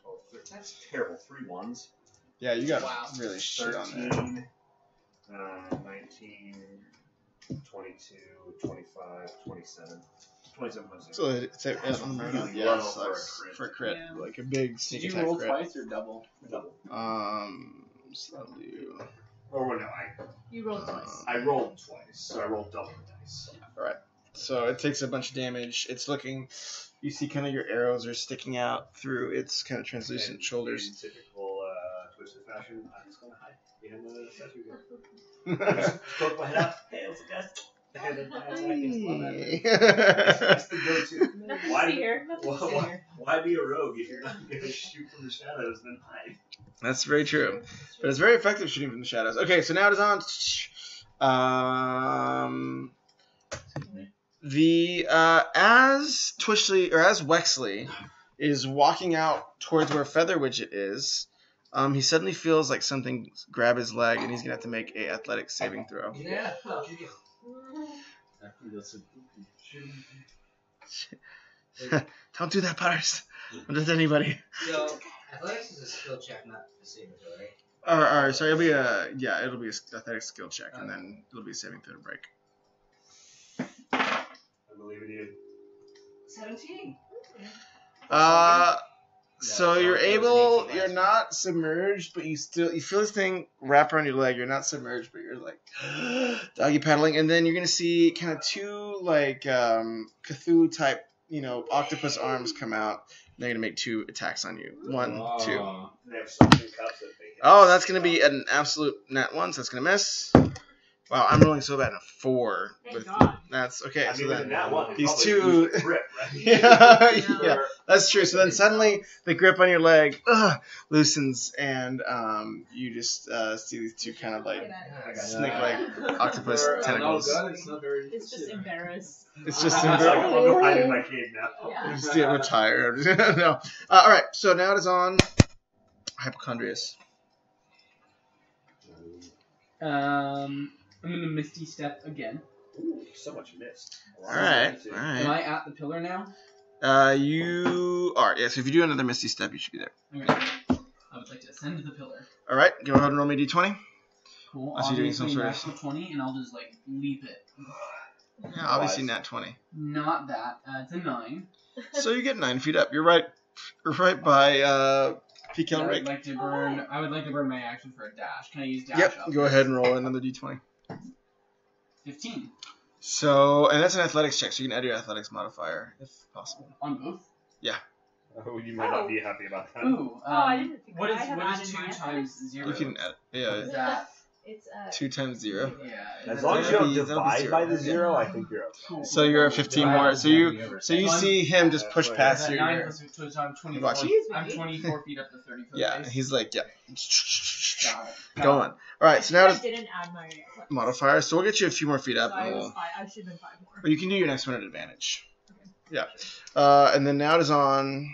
12, 13. That's terrible. 3 ones. Yeah, you got Wow. really shit on there. 13, 19, 22, 25, 27. 27 points. So it's on the Myrmidon. really Yeah, low sucks for a crit. for a crit. Yeah. Like a big sneak Did you attack roll crit. twice or double? Double. So that'll do. Or no, You rolled twice. I rolled twice, so I rolled double the dice. So it takes a bunch of damage. It's looking. You see, kind of your arrows are sticking out through its kind of translucent And shoulders. In typical Twisted fashion, I'm just gonna hide behind the statue again. Just poke my head out. Hey, what's up, guys? And then my attack is Hey. That's the go-to. Nothing Why- to see here. Nothing to see here. Why be a rogue if you're not going to shoot from the shadows then hide? That's very true. But it's very effective shooting from the shadows. Okay, so now it is on. As Twishley or as Wexley is walking out towards where Feather Widget is, he suddenly feels like something grab his leg, and he's gonna have to make a athletics saving throw. Yeah. I think that's a Don't do that, Butters. Don't do that to anybody. So, athletics is a skill check, not a saving throw, right? Or sorry, it'll be a athletics skill check, and then it'll be a saving throw to break. I believe in you. 17. So you're not submerged, but you feel this thing wrap around your leg. You're not submerged, but you're like doggy paddling, and then you're gonna see kind of two like Cthulhu type, octopus arms come out. They're gonna make 2 attacks on you. 1, 2. They have something cups that they hit. Oh, that's gonna be an absolute nat 1, so that's gonna miss. Wow, I'm rolling so bad in a 4. Thank God. That's okay. I So mean, then that one, these probably 2. lose grip, right? yeah, that's true. So then suddenly the grip on your leg loosens, and you just see these 2 kind of like snake-like octopus tentacles. It's just embarrassed. It's just I'm hiding in my cave now. Yeah. You just see it retire. No. All right. So now it is on Hypochondrius. I'm gonna Misty Step again. Ooh, so much missed. All right. Am I at the pillar now? You are. Yeah. So if you do another Misty Step, you should be there. Okay. I would like to ascend to the pillar. All right. Go ahead and roll me d20. Cool. Unless you're doing some Obviously, sort of- natural 20, and I'll just like leap it. Yeah, obviously nat 20. Not that. It's a 9. So you get 9 feet up. You're right by PK I Rake. would like to burn my action for a dash. Can I use dash? Yep. up? Go ahead and roll another d20. 15 So, and that's an athletics check, so you can add your athletics modifier if possible. on both. Oh, you might not be happy about that. Ooh. I didn't think What I is had what added is my 2 times 0? You can add. Yeah. Is that? It's 2 times 0. Yeah. As long as you don't divide zero. by the 0, I think you're okay. Cool. So you're at 15 more. So you see him just push past you. 9 plus 2, so I'm 24. Watch. I'm 24 feet up the 30 foot. Yeah, base. he's like, yeah. Got it. Going. All right, so now I to didn't add my modifier. So we'll get you a few more feet up. So And I we'll, should have been 5 more. well, you can do your next one at advantage. Yeah. And then now it is on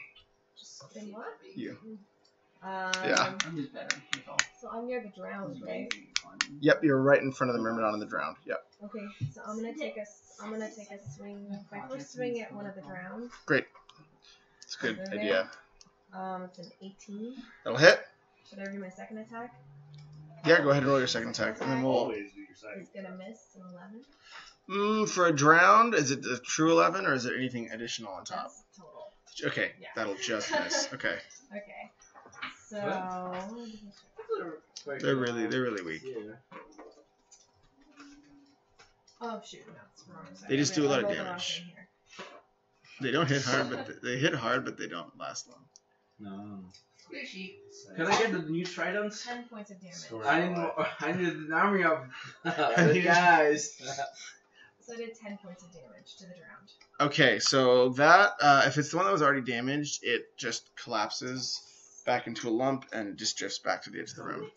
you. Yeah. I'm just better. That's all. So I'm near the drowned, right? Yep, you're right in front of the Myrmidon and the drowned. Yep. Okay, so I'm gonna take a swing. My first swing at one of the drowned. It's a good Okay. idea. It's an 18. That'll hit. Should I do my second attack? Yeah, go ahead and roll your second attack, and then we'll. Always do your second. It's gonna miss an 11. For a drowned, is it a true 11 or is there anything additional on top? That's total. Okay, Yeah. that'll just miss. Okay, Okay. So. they're really weak. Oh shoot, no, it's wrong. Sorry. They just do a lot of I rolled the wrong damage. thing here. They don't hit hard, but they hit hard, but they don't last long. No. Squishy. Can I get the new tridents? 10 points of damage. Story. I need an army of need- guys. So I did 10 points of damage to the drowned. Okay, so that if it's the one that was already damaged, it just collapses back into a lump and just drifts back to the edge of the room.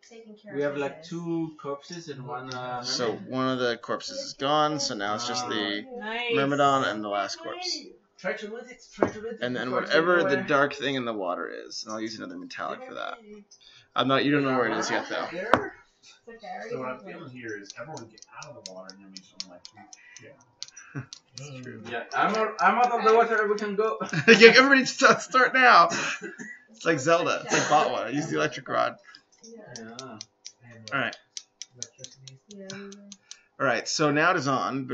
Taking care We of have like business. 2 corpses and 1 So one of the corpses is gone, so now it's just the Nice. Myrmidon and the last corpse. Try to let it. And then before it whatever goes the away. dark thing in the water is, and I'll use another metallic for that. You don't know where it is yet though. It's okay, I already So what I'm have one. feeling here is everyone get out of the water and then we just like, yeah. Yeah, I'm out of the water. We can go. Yeah, everybody start now. It's like Zelda. It's like Botwa. Use the electric rod. Yeah. All right. Yeah. All right. So now it is on.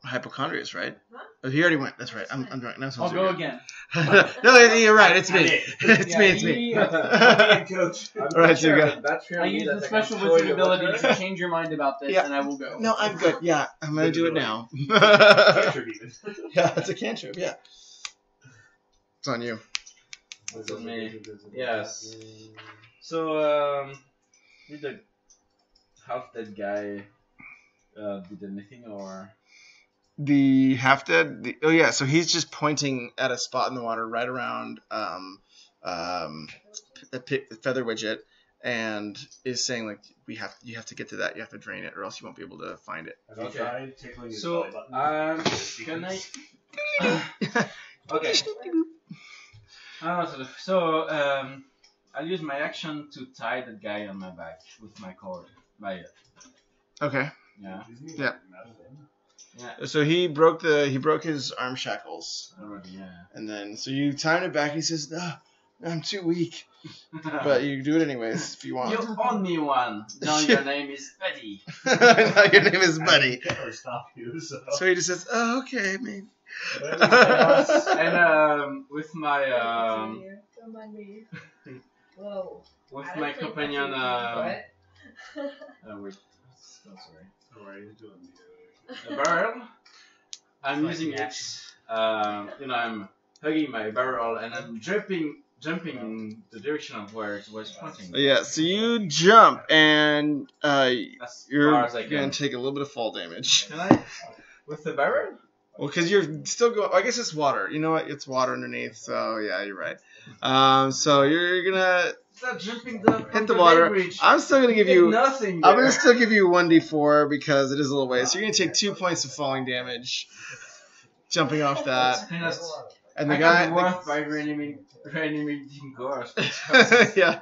Hypochondrius, right? Oh, he already went. That's right. I'm drunk. Now I'll go again. No, you're right. It's me. It's me. It's me. Coach. All right, so you go. I use the special wizard ability to change your mind about this, Yeah. and I will go. No, I'm good. Yeah, I'm gonna do it now. Cantrip even. Yeah, it's a cantrip. Yeah. It's on you. This is me. Yes. So, with the half dead guy did anything or? The half dead. Oh yeah, so he's just pointing at a spot in the water right around the feather widget, and is saying like you have to get to that. You have to drain it, or else you won't be able to find it. Have you tried tickling his So belly button? can I? Okay. So I'll use my action to tie the guy on my back with my cord. Okay. Yeah. Yeah. Yeah. So he broke his arm shackles, Already, yeah. and then so you tie him back. And he says, "No, I'm too weak," but you do it anyways if you want. You owe me one. Now your name is Betty. Now your name is Buddy. I can't really stop you, so. So he just says, "Oh, okay, man." And with my Don't mind me. Whoa. with I my don't think companion that's wait. Oh, sorry. What are you doing? A barrel. I'm It's like using it. I'm hugging my barrel and I'm jumping in the direction of where it was pointing. Yeah. So you jump and As you're far as I gonna can. take a little bit of fall damage. Can I? With the barrel? Well, because you're still going. I guess it's water. You know what? It's water underneath. So yeah, you're right. So you're gonna Stop jumping hit the water. bridge. I'm still gonna give you. nothing. I'm There. gonna still give you 1d4 because it is a little way. So you're gonna take 2 points of falling damage, jumping off that. And the I guy. can be worth by reanimating ghosts. Yeah.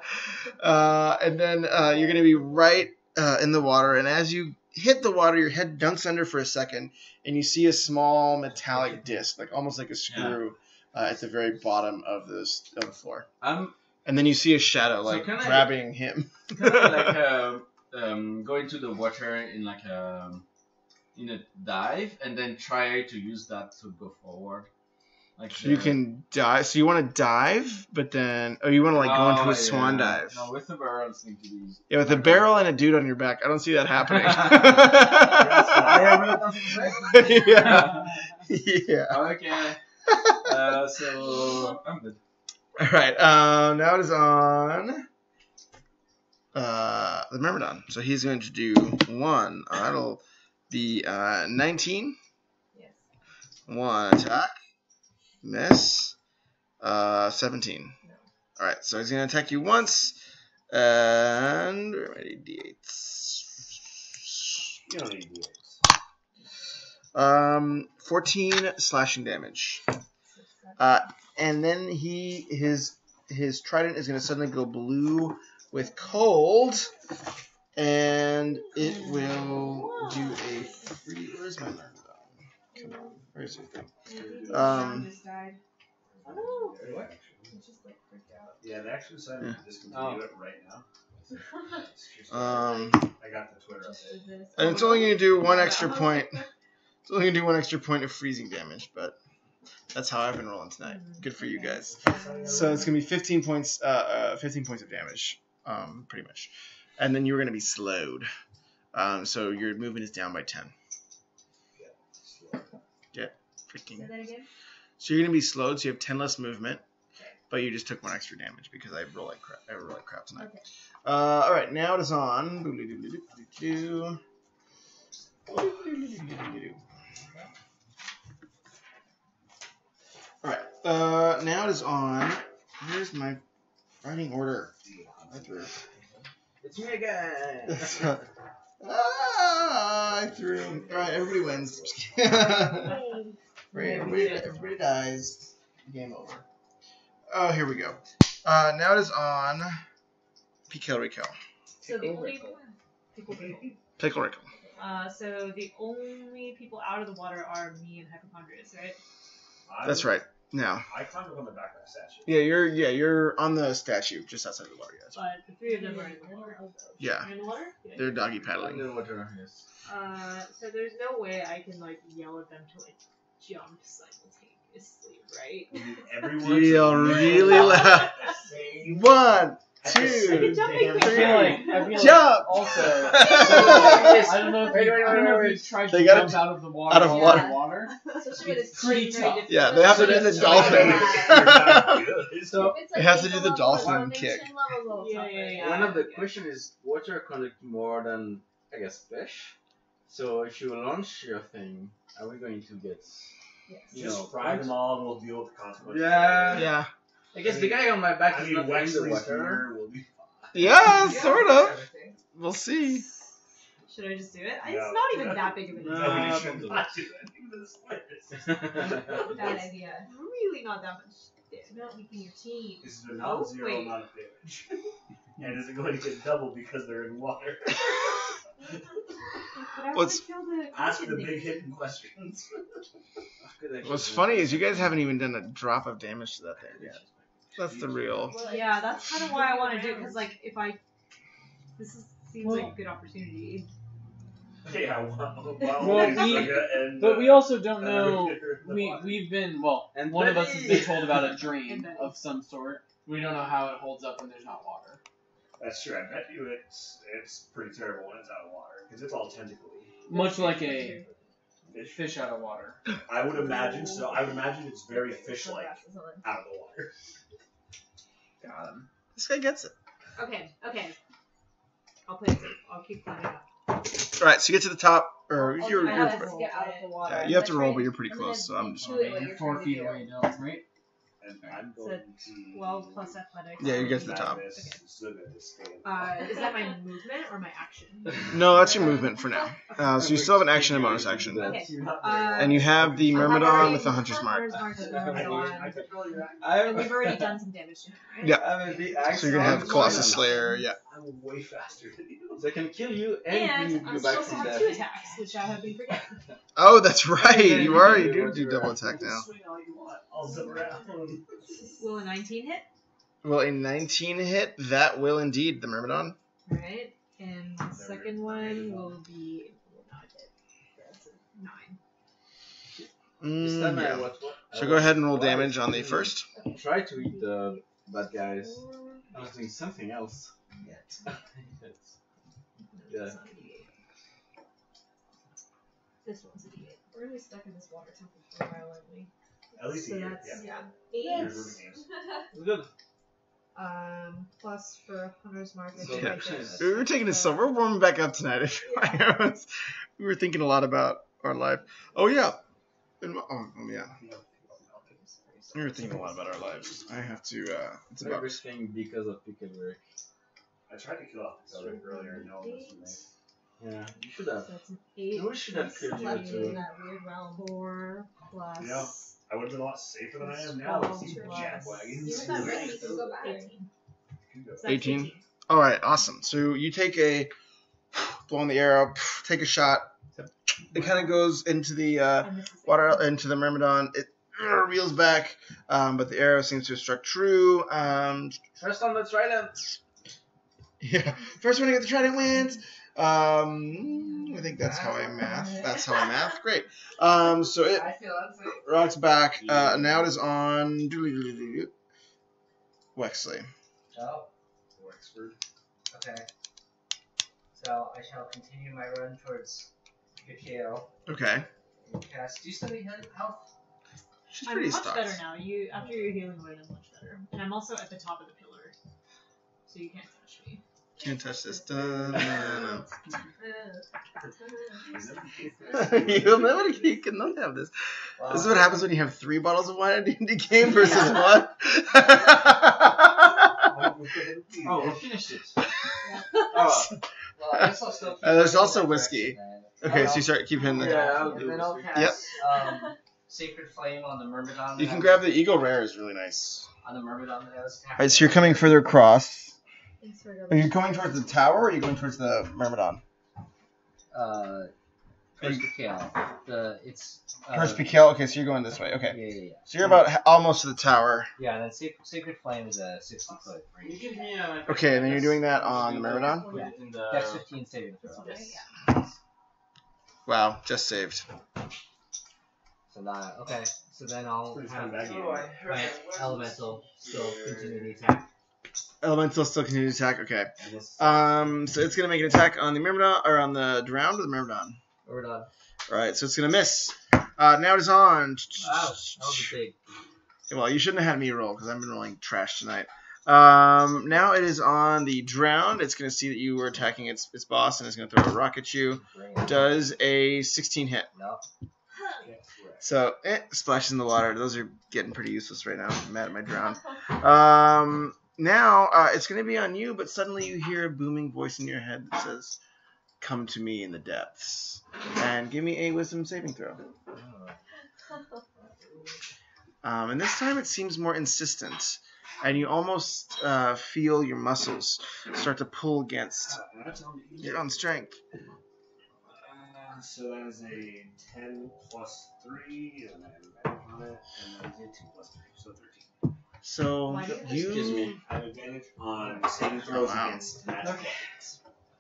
And then you're gonna be right in the water, and as you hit the water, your head dunks under for a second, and you see a small metallic disc, like almost like a screw, at the very bottom of the floor. And then you see a shadow, like grabbing him. Can I go into the water in in a dive and then try to use that to go forward? You can dive. So you want to dive, but then you want to go into a swan dive. No, with the barrel, it's going to be. Yeah, with a barrel and a dude on your back, I don't see that happening. Yeah. Yeah. Okay. So I'm good. All right. Now it is on the Myrmidon. So he's going to do one. That'll be 19. Yes. One attack. Miss. 17. No. All right. So he's going to attack you once. And ready d8s. You don't need D8s. 14 slashing damage. And then his trident is going to suddenly go blue with cold, and it will do a free. Where's my Myrmidon? Come on, where's your thing? Just died. Oh. What? It just freaked out. Yeah, they actually decided to discontinue it right now. I got the Twitter update. And it's only going to do one extra point. It's only going to do one extra point of freezing damage, but that's how I've been rolling tonight. Good for you guys. So it's going to be 15 points. 15 points of damage, pretty much. And then you're going to be slowed. So your movement is down by 10. Yeah, 15. Say that again? So you're going to be slowed, so you have 10 less movement, but you just took one extra damage because I roll like crap. I roll like crap tonight. Okay. All right, now it is on. All right, now it is on. Here's my writing order. It's me again. I threw. All right, everybody wins. Everybody dies. Game over. Oh, here we go. Now it is on Pickle Rico. So the only Pickle Rico. so the only people out of the water are me and Hypochondrius, right? That's right. Now. I climbed up on the back of the statue. You're on the statue just outside the water, guys. But the three of them are in the water. Yeah. You're in the water? Yeah. They're doggy paddling. In the water, yes. So there's no way I can yell at them to jump simultaneously, right? Everyone Yell really loud. 1, 2, jumping I feel like jump! also. I I don't know if you've tried They to gotta jump out of the water. out of while water. in water. Especially with his Pretty chin, tough. very Yeah, they have to do the dolphin. So It's It has to ankle do the level, dolphin elevation kick. level, Yeah. One of the question is water conduct more than I guess fish. So if you launch your thing, are we going to get? Yes. Just fry them all and we'll deal with the consequences. Yeah. Yeah. I guess the guy on my back I is mean, not in the Wexley's water. here will be Yeah, sort of. We'll see. Should I just do it? No. It's not even that big of a deal. No, you don't should do not do that. Even the slightest. Bad idea. Really not that much. You're not weakening your team. This is a non-zero wait. amount of damage. And is it going to get double because they're in water? But I What's- want to kill the Ask the Kraken big thing. hidden questions. What's funny is you guys haven't even done a drop of damage to that thing yet. That's the real. Well, yeah, that's kind of why I want to do it, because, like, if I... seems like a good opportunity. Yeah, But we also don't know. we We've been And one of us has been Betty. told about a drain And Betty. of some sort. We don't know how it holds up when there's not water. That's true. I bet you it's pretty terrible when it's out of water because it's all tentacly. Much like a fish out of water. I would imagine so. I would imagine it's very fish-like out of the water. Got him. This guy gets it. Okay. I'll play it safe. I'll keep playing it up. All right, so you get to the top, or you're I have to get out of the water. yeah, you have to roll, but Let's you're pretty try- close, so I'm just. do it when You're you're 4 trying to feet do it. away, Dylan, right? And I'm So going to 12 plus athletics. Yeah, you get to the top. Is that my movement or my action? No, that's your movement for now. So you still have an action and bonus action, Okay. and you have the Myrmidon with the Hunter's Mark. And we've already done some damage to him, right? Yeah. So you're gonna have Colossus Slayer. Yeah. I'm way faster than you. So I can kill you and bring And you I'm back supposed to from have death. 2 attacks, which I have been forgetting. Oh, that's right. You already do double attack now. Swing all you want. I'll zip around. Will a 19 hit? Well, a 19 hit, that will indeed the Myrmidon. Alright. And the second one will not hit. That's a 9. This time Yeah. what? So go ahead and roll damage on the first. Try to eat the bad guys. I was doing something else. No, Yeah. it's not a D8. This one's a D8. We're gonna be stuck in this water temple for a while, aren't we? At least So a year. that's Yeah. 8. Yes. Good. Plus for Hunter's Mark. I So think Yeah. I get, We were taking it so we're warming back up tonight. We were thinking a lot about our life. Oh yeah. Yeah. We were thinking a lot about our lives. I have to. It's about. Everything because of Pickleberg. I tried to kill off the color earlier and no one listened to me. Yeah, you should have. So that's an 8. We should have killed you plus too. that weird realm. 4 plus. Yeah. I would have been a lot safer than I am now with these jab wagons. You know that really can go back. 18. So that's 18? All right, awesome. So you take a blow in the arrow, take a shot. It kind of goes into the And this is water, into the Myrmidon. It reels back, but the arrow seems to have struck true. First on the trident. Yeah, first one to get the trident wins. I think that's how I math. That's how I math. Great. So it I feel unsafe. rocks back. Now it is on Wexley. Oh, Wexford. okay. So I shall continue my run towards Mikhail Okay. and cast. Do you still need health? She's I'm pretty much stocked. better now. After your healing word, I'm much better. And I'm also at the top of the pillar. So you can't touch me. Can't touch this. Dun, dun, Uh, dun. You cannot have this. Well, This is what happens when you have 3 bottles of wine at D&D game versus one. Oh, we finished it. Well, I guess I'll still keep There's running also in that whiskey. direction Okay, then. so you start keeping the. Yeah, I'll And do then I'll it. cast Sacred Flame on the Myrmidon. You that can I grab was- the Eagle Rare is really nice. on the Myrmidon that I was attacking. Alright, so you're coming further across. thanks for Are you going towards the tower or are you going towards the Myrmidon? Towards Mikhail. It's Towards Pikil? Okay, so you're going this way. Okay. Yeah. So you're about almost to the tower. Yeah, and then Sacred Flame is a 60-foot You range. give me Okay, and then you're doing that on the Myrmidon? Yeah. In the- Dex 15 saving throw. Wow, just saved. So that okay. So then I'll Pretty have fun back game. my elemental still continue the attack. Elemental still continue to attack. Okay. And this So it's gonna make an attack on the Myrmidon or on the drowned or the Myrmidon. we're done. All right, so it's gonna miss. Now it is on. Wow, that was a big. Well, you shouldn't have had me roll because I've been rolling trash tonight. Now it is on the drowned. It's going to see that you were attacking its boss, and it's going to throw a rock at you. Does a 16 hit? No. So, splashes in the water. Those are getting pretty useless right now. I'm mad at my drowned. Now, it's going to be on you, but suddenly you hear a booming voice in your head that says, "Come to me in the depths." And give me a wisdom saving throw. And this time it seems more insistent. And you almost feel your muscles start to pull against your own strength. So that is a 10 plus 3, and then advantage on it, and then a 2 plus 3, so 13. So Excuse me. I have advantage on saving throws against magic. Okay.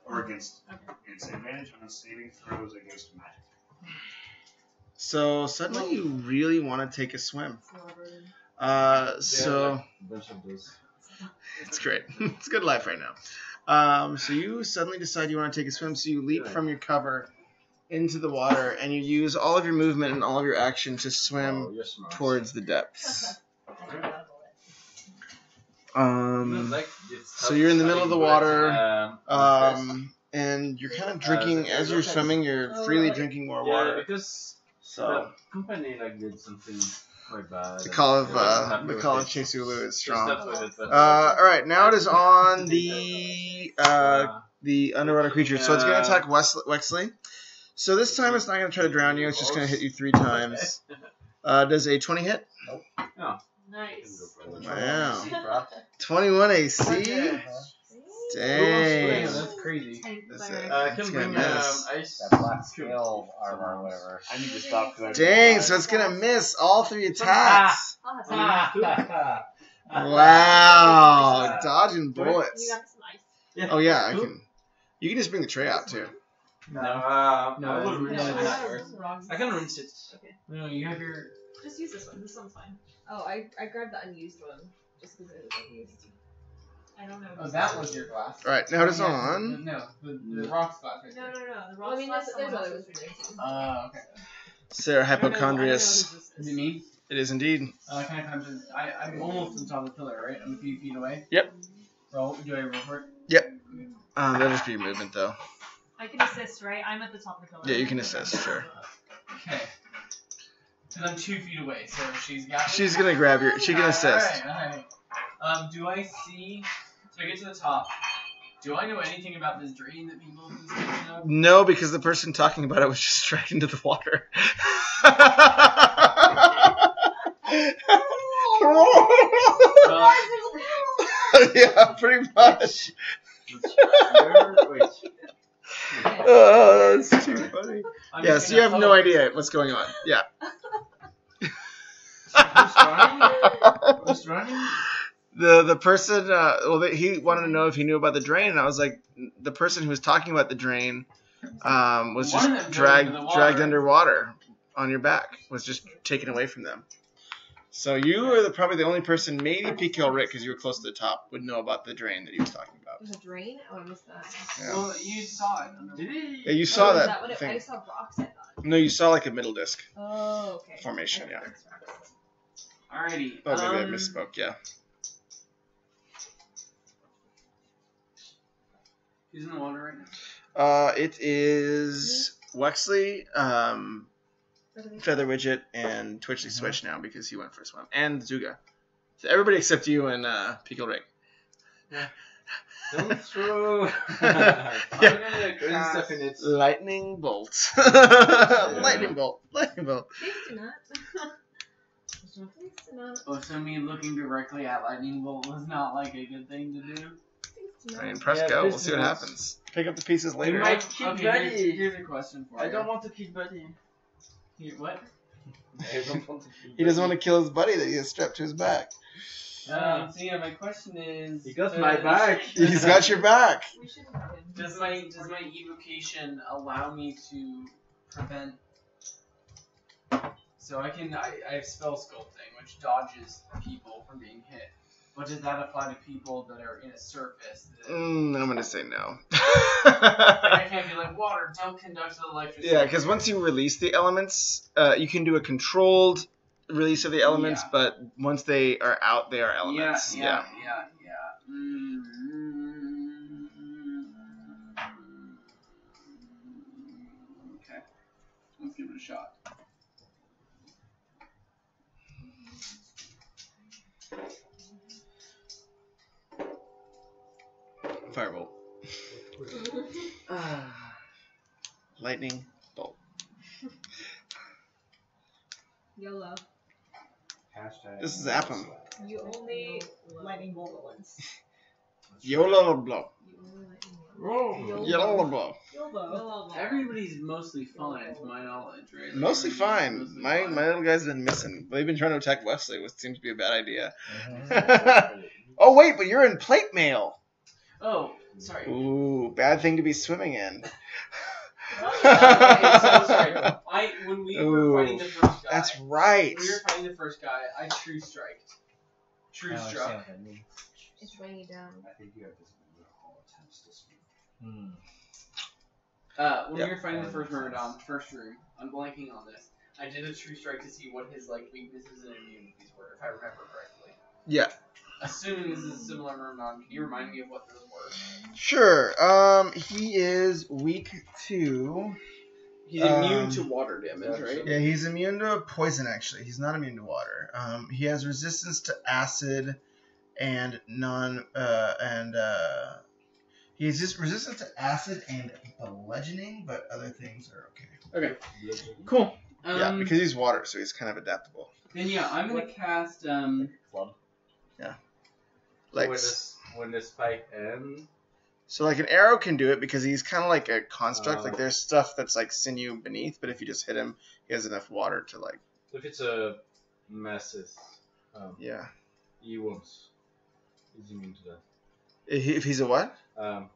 Or against. It's advantage on saving throws against magic. So suddenly you really want to take a swim. So it's great. It's good life right now. So you suddenly decide you want to take a swim. So you leap from your cover into the water, and you use all of your movement and all of your action to swim towards the depths. So you're in the middle of the water, and you're kind of drinking as you're swimming. You're freely drinking more water. Yeah, because the company did something quite bad. The call of Chesulu is strong. All right, now it is on the underwater creature. So it's going to attack Wexley. So this time it's not going to try to drown you. It's just going to hit you 3 times. Does a 20 hit? Nope. No. Nice. Wow. 21 AC? Dang. That's crazy. I can bring ice. That black scale armor or whatever. I need to stop. Dang, so it's going to miss all 3 attacks. Awesome. Wow. Dodging bullets. You got some ice. Oh, yeah, I can. You can just bring the tray out, too. No, I no, would rinse it. Wrong. I can rinse it. Okay. no, you have your. Just use this one. This one's fine. Oh, I grabbed the unused one just because it was unused. I don't know. Oh, that was your glass. All right, now it is on. No, the rocks glass right No, there. no. The Well, rock I mean, glass, there's someone other else was ones. using. Okay. Sarah I don't know Hypochondrius. who this Is it me? It is indeed. Can I come to? I'm almost on top of the pillar, right? I'm a few feet away. Yep. Roll. Do I roll for it? That'll just be your movement, though. I can assist, right? I'm at the top of the pillar. Yeah, you can assist, sure. Okay. And I'm 2 feet away, so she's got. She's going to grab your... She can assist. Alright. Do I see? So I get to the top. Do I know anything about this drain that people have been speaking of? No, because the person talking about it was just dragged into the water. Yeah, pretty much. Oh, that's too funny. Yeah, so you have no idea what's going on. Yeah. Who's running? The person, he wanted to know if he knew about the drain, and I was like, the person who was talking about the drain was just dragged underwater on your back, was just taken away from them. So you are probably the only person, maybe PKL Rick, because you were close to the top, would know about the drain that he was talking about. There's a drain? Oh, I missed that. Yeah. Well, you saw it. Did he? Yeah, you saw Is that what thing. I saw rocks, I thought. No, you saw like a middle disc Oh, okay. formation, yeah. Alrighty. Oh, maybe I misspoke, yeah. Who's in the water right now? It is Wexley, Feather Widget, and Twitchley Switch now because he went for a swim. And Zuga. So everybody except you and Pickle Rick. Don't throw. Yeah. Stuff in it. Lightning bolt. Lightning bolt. Lightning bolt. Please do not. Please do not. Oh, so me looking directly at lightning bolt was not like a good thing to do. Please do I mean, not. press Yeah, go. this We'll see what is- happens. Pick up the pieces later. You might kill Okay, Buddy. here's a question for I you. don't want to kill Buddy. What? I don't want to kill He doesn't want to kill his buddy that he has strapped to his back. So yeah, my question is. He got my back. He's got your back. We should have him. Does my evocation allow me to prevent? So I have spell sculpting, which dodges people from being hit. But does that apply to people that are in a surface? I'm gonna say no. I can't be like water, don't conduct electricity. Yeah, because once you release the elements, you can do a controlled release of the elements, Yeah. but once they are out, they are elements. Yeah. Okay. Let's give it a shot. Firebolt. Lightning bolt. YOLO. Just zap him. You only lightning bolt once. YOLO blow. YOLO. YOLO blow. YOLO. Everybody's mostly fine, to my knowledge, right? Mostly fine. Mostly My fine. little guy's been missing. They've been trying to attack Wesley, which seems to be a bad idea. Oh wait, but you're in plate mail. Oh, sorry. Ooh, bad thing to be swimming in. Okay, so sorry. When we were fighting the first guy. That's right. When we were fighting the first guy, I true striked. True struck. It's weighing you down. I think you have to all attempts to speak. When we were fighting the first Myrmidon, first room, I'm blanking on this. I did a true strike to see what his weaknesses and immunities were, if I remember correctly. Yeah. Assuming this is a similar Myrmidon, can you remind me of what those were? Sure. He is weak to. He's immune to water damage, right? Yeah, he's immune to poison. Actually, he's not immune to water. He has resistance to acid and he has just resistance to acid and bludgeoning, but other things are okay. Okay. Cool. Yeah, because he's water, so he's kind of adaptable. Then yeah, I'm gonna cast Club. Yeah. Like When the spike ends. so, like an arrow can do it because he's kind of like a construct. Like there's stuff that's like sinew beneath, but if you just hit him, he has enough water to like. If it's a massive, Yeah. he won't. He's immune to that. If he's a what? Oh,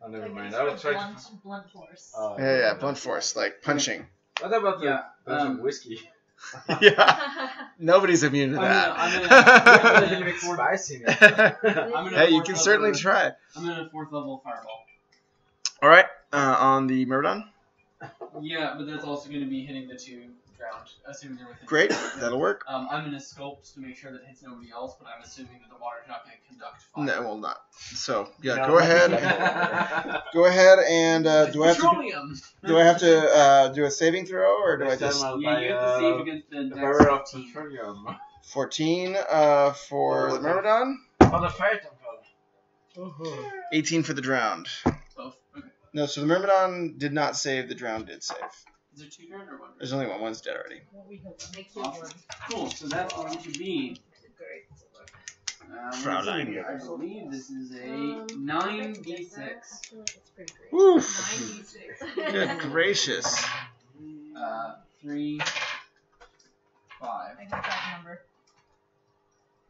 never Like mind. it's I will a try blunt force. Yeah, blunt force, like punching. What about the Yeah, bunch of whiskey? Yeah. Nobody's immune to that. Spicy. Hey, you can certainly try. I'm in a 4th level fireball. All right, on the Myrmidon. Yeah, but that's also going to be hitting the 2 drowned, assuming they're within. Great, that'll work. I'm going to sculpt to make sure that it hits nobody else, but I'm assuming that the water's not going to conduct fire. No, it will not. So yeah, No, go ahead. Go ahead and do I have to Petroleum! do a saving throw or do I just Yeah, you have to save against the the dex power of 15. petroleum. 14 for the Myrmidon, For the fire temple. 18 for the drowned. Both. Okay. No, so the Myrmidon did not save. The drowned did save. Is there 2 drowned or 1? There's only one. One's dead already. Awesome. Cool, so that's going to be... Fraulein. I believe this is a 9d6. Woof. 96. Good gracious. 3, 5. I got that number.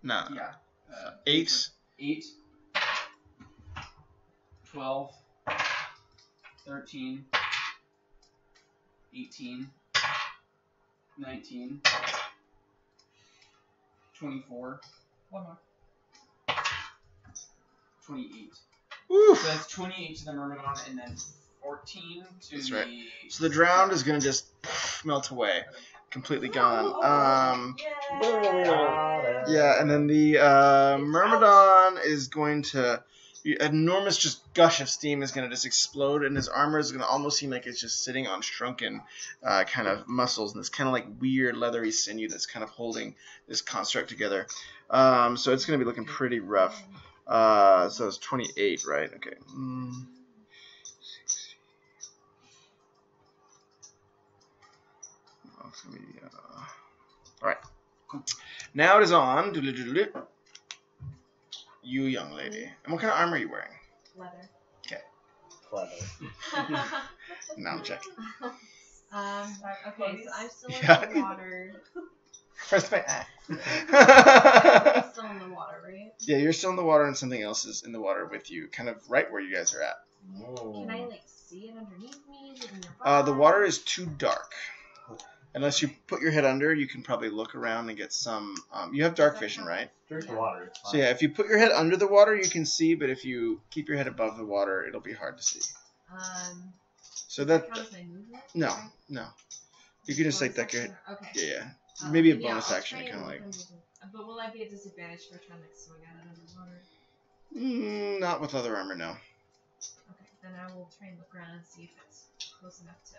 No. Yeah. 8. 8, 12, 13, 18, 19, 24, One more. 28. Woof. So that's 28 to the Myrmidon and then 14 to That's the... right. So the drowned is gonna just melt away, completely gone. Yeah, and then the Myrmidon is going to. An enormous just gush of steam is going to just explode, and his armor is going to almost seem like it's just sitting on shrunken kind of muscles, and this kind of like weird leathery sinew that's kind of holding this construct together. So it's going to be looking pretty rough. So it's 28, right? Okay. It's gonna be, all right. Now it is on. You, young lady. And what kind of armor are you wearing? Leather. Okay. Clever. Now I'm checking. Okay, so I'm still in Yeah. the water. First my I'm still in the water, right? Yeah, you're still in the water, and something else is in the water with you, kind of right where you guys are at. Can I like see it underneath me? Is it nearby? The water is too dark. Unless you put your head under, you can probably look around and get some. You have dark vision, right? Drink the water. It's So yeah, if you put your head under the water, you can see, but if you keep your head above the water, it'll be hard to see. So that count as my movement? no, no. You can just like duck your head. Okay. Yeah, yeah. Maybe a Yeah, bonus I'll action try to kind of and like. look But will I be at disadvantage for trying to swing at it underwater? Not with other armor, no. Okay, then I will try and look around and see if it's close enough to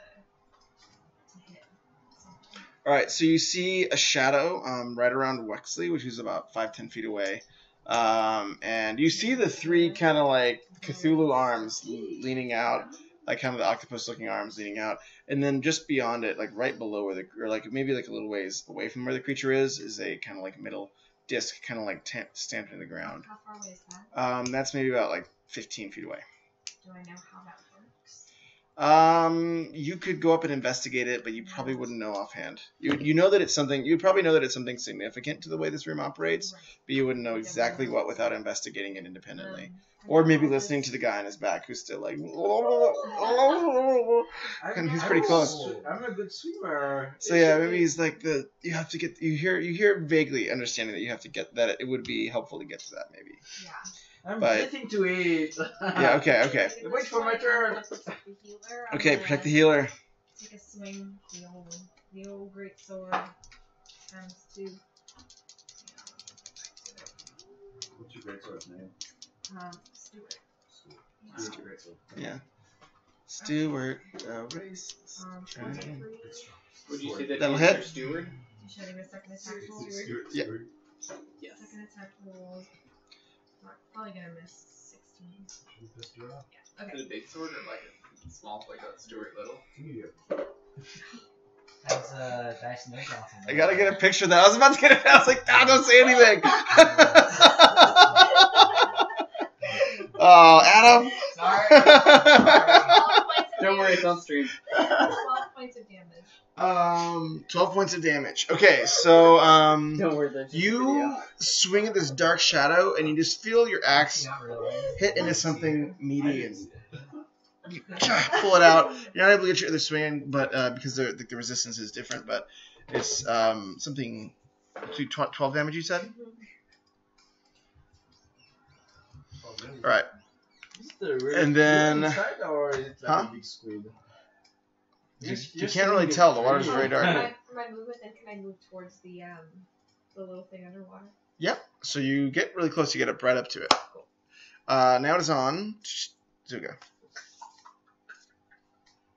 hit something. Alright, so you see a shadow right around Wexley, which is about 5-10 feet away. And you see the three kind of like Cthulhu arms leaning out, like kind of the octopus looking arms leaning out. And then just beyond it, like right below where or like maybe like a little ways away from where the creature is a kind of like middle disc, kind of like stamped in the ground. How far away is that? That's maybe about like 15 feet away. Do I know how that works? You could go up and investigate it, but you probably wouldn't know offhand. You know that it's something. You probably know that it's something significant to the way this room operates, Right. but you wouldn't know exactly what without investigating it independently, or maybe listening to the guy on his back who's still like, and he's pretty close. I'm a good swimmer. So yeah, maybe he's like you have to get. You hear vaguely understanding that you have to get that. It would be helpful to get to that maybe. Yeah. I'm But- getting to it. Yeah. Okay. Wait for my turn. Okay. Protect the healer. Take a swing. The old great sword. Times 2. What's your great sword's name? Stewart. What's your great sword? Yeah. Stewart, race. 23. Would you say that That'll he's hit. your steward? Shedding a second attack roll. Yeah. Yes. Second attack roll. Probably gonna miss 16. Yeah. Is it a big sword or like a small, like a Stuart Little? That's Dice No Johnson. I gotta get a picture of that. I was about to get it. I was like, don't say anything. Oh, Adam. Sorry. 12 points of Don't worry, damage. it's on stream. 12 points of damage. 12 points of damage. Okay, so Don't worry, there's just a you video. swing at this dark shadow, and you just feel your axe Not really. hit into something meaty, and you pull it out. You're not able to get your other swing, but because the resistance is different, but it's something. 12 damage, you said? All right. Is it a real And then- squid inside, or is it like Huh? a big squid? You can't really tell. The water's very dark. For my movement, then can I move towards the little thing underwater? Yep. So you get really close. You get up right up to it. Now it is on Zuga.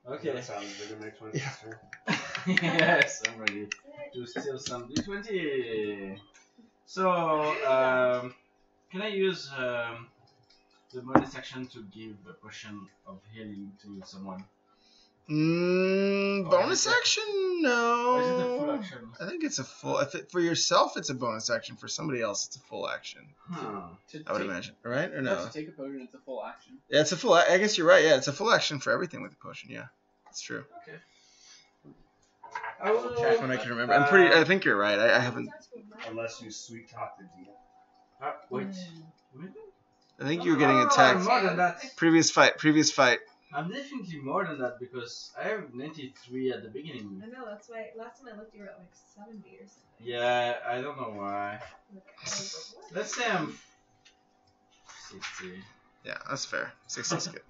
Okay. That sounds bigger next one. Yeah. Yes, I'm ready to steal some D20. So, can I use the bonus action to give a potion of healing to someone? Bonus action? Or is it a full No. action? I think it's a full. For yourself, it's a bonus action. For somebody else, it's a full action. Huh. I would imagine, right? Or No, no? to take a potion, it's a full action. Yeah, it's a full. I guess you're right. Yeah, it's a full action for everything with the potion. Yeah, that's true. Okay. I will That's when I can remember. I'm pretty. I think you're right. I haven't. Unless you sweet talk the DM. Wait. I think you were getting I'm attacked. more than that. Previous fight. I'm definitely more than that because I have 93 at the beginning. I know, that's why last time I looked you were at like 70 or something. Yeah, I don't know why. Okay, I was like, what? Let's say I'm 60 Yeah, that's fair. 60 is good.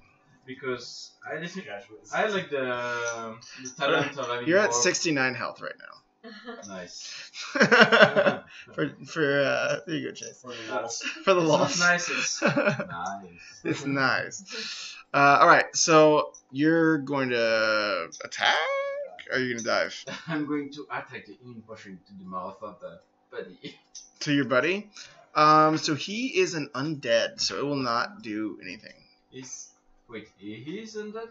because I definitely Gosh, what is I like the talent of having You're at more- 69 health right now. Nice. There you go, Chase. For the That's, For the it's loss. not nice. It's nice. It's nice. All right, so you're going to attack, or are you going to dive I'm going to attack the healing potion to the mouth of the buddy. to your buddy? So he is an undead, so it will not do anything. Wait, he's undead?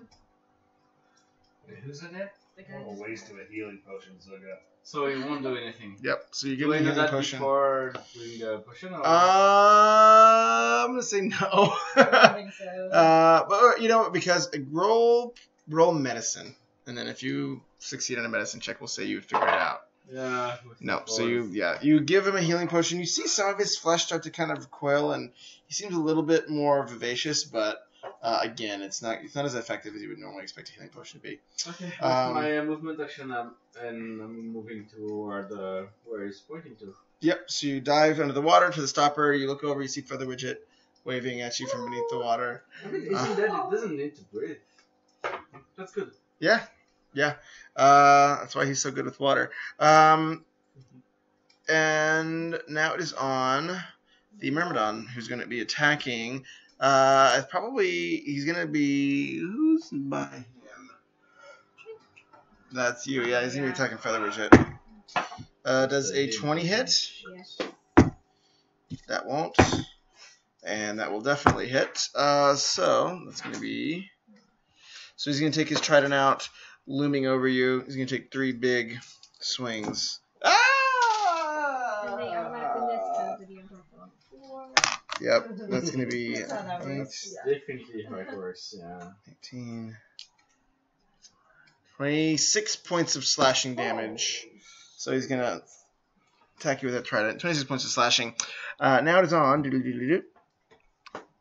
Wait, who's in it? The guy Oh, just- waste of a healing potion, Zuga. So he won't do anything. Yep. So you give Do I him a know healing that potion. before doing the potion? Or? I'm gonna say no. I don't think so. But you know what? Because roll medicine, and then if you succeed on a medicine check, we'll say you figure it out. Yeah. No, so you give him a healing potion. You see some of his flesh start to kind of recoil, and he seems a little bit more vivacious. But again, it's not as effective as you would normally expect a healing potion to be. Okay. That's Um, my movement action, and I'm moving toward where he's pointing to. Yep. So you dive under the water to the stopper. You look over. You see Feather Widget waving at you from beneath the water. I mean, isn't that it doesn't need to breathe? That's good. Yeah. That's why he's so good with water. and now it is on the Myrmidon, who's going to be attacking. Probably he's going to be who's by him. That's you. Yeah, he's going to be attacking Featherweight Jet. Does a 20 hit? Yes. That won't. And that will definitely hit. So that's going to be. So he's going to take his trident out, looming over you. He's going to take 3 big swings. And they automatically miss because of the unbroken 4. Yep, that's going to be That's how that 8, works. Definitely how it works, yeah. 18, 26 points of slashing damage. So he's going to attack you with that trident. 26 points of slashing. Now it is on.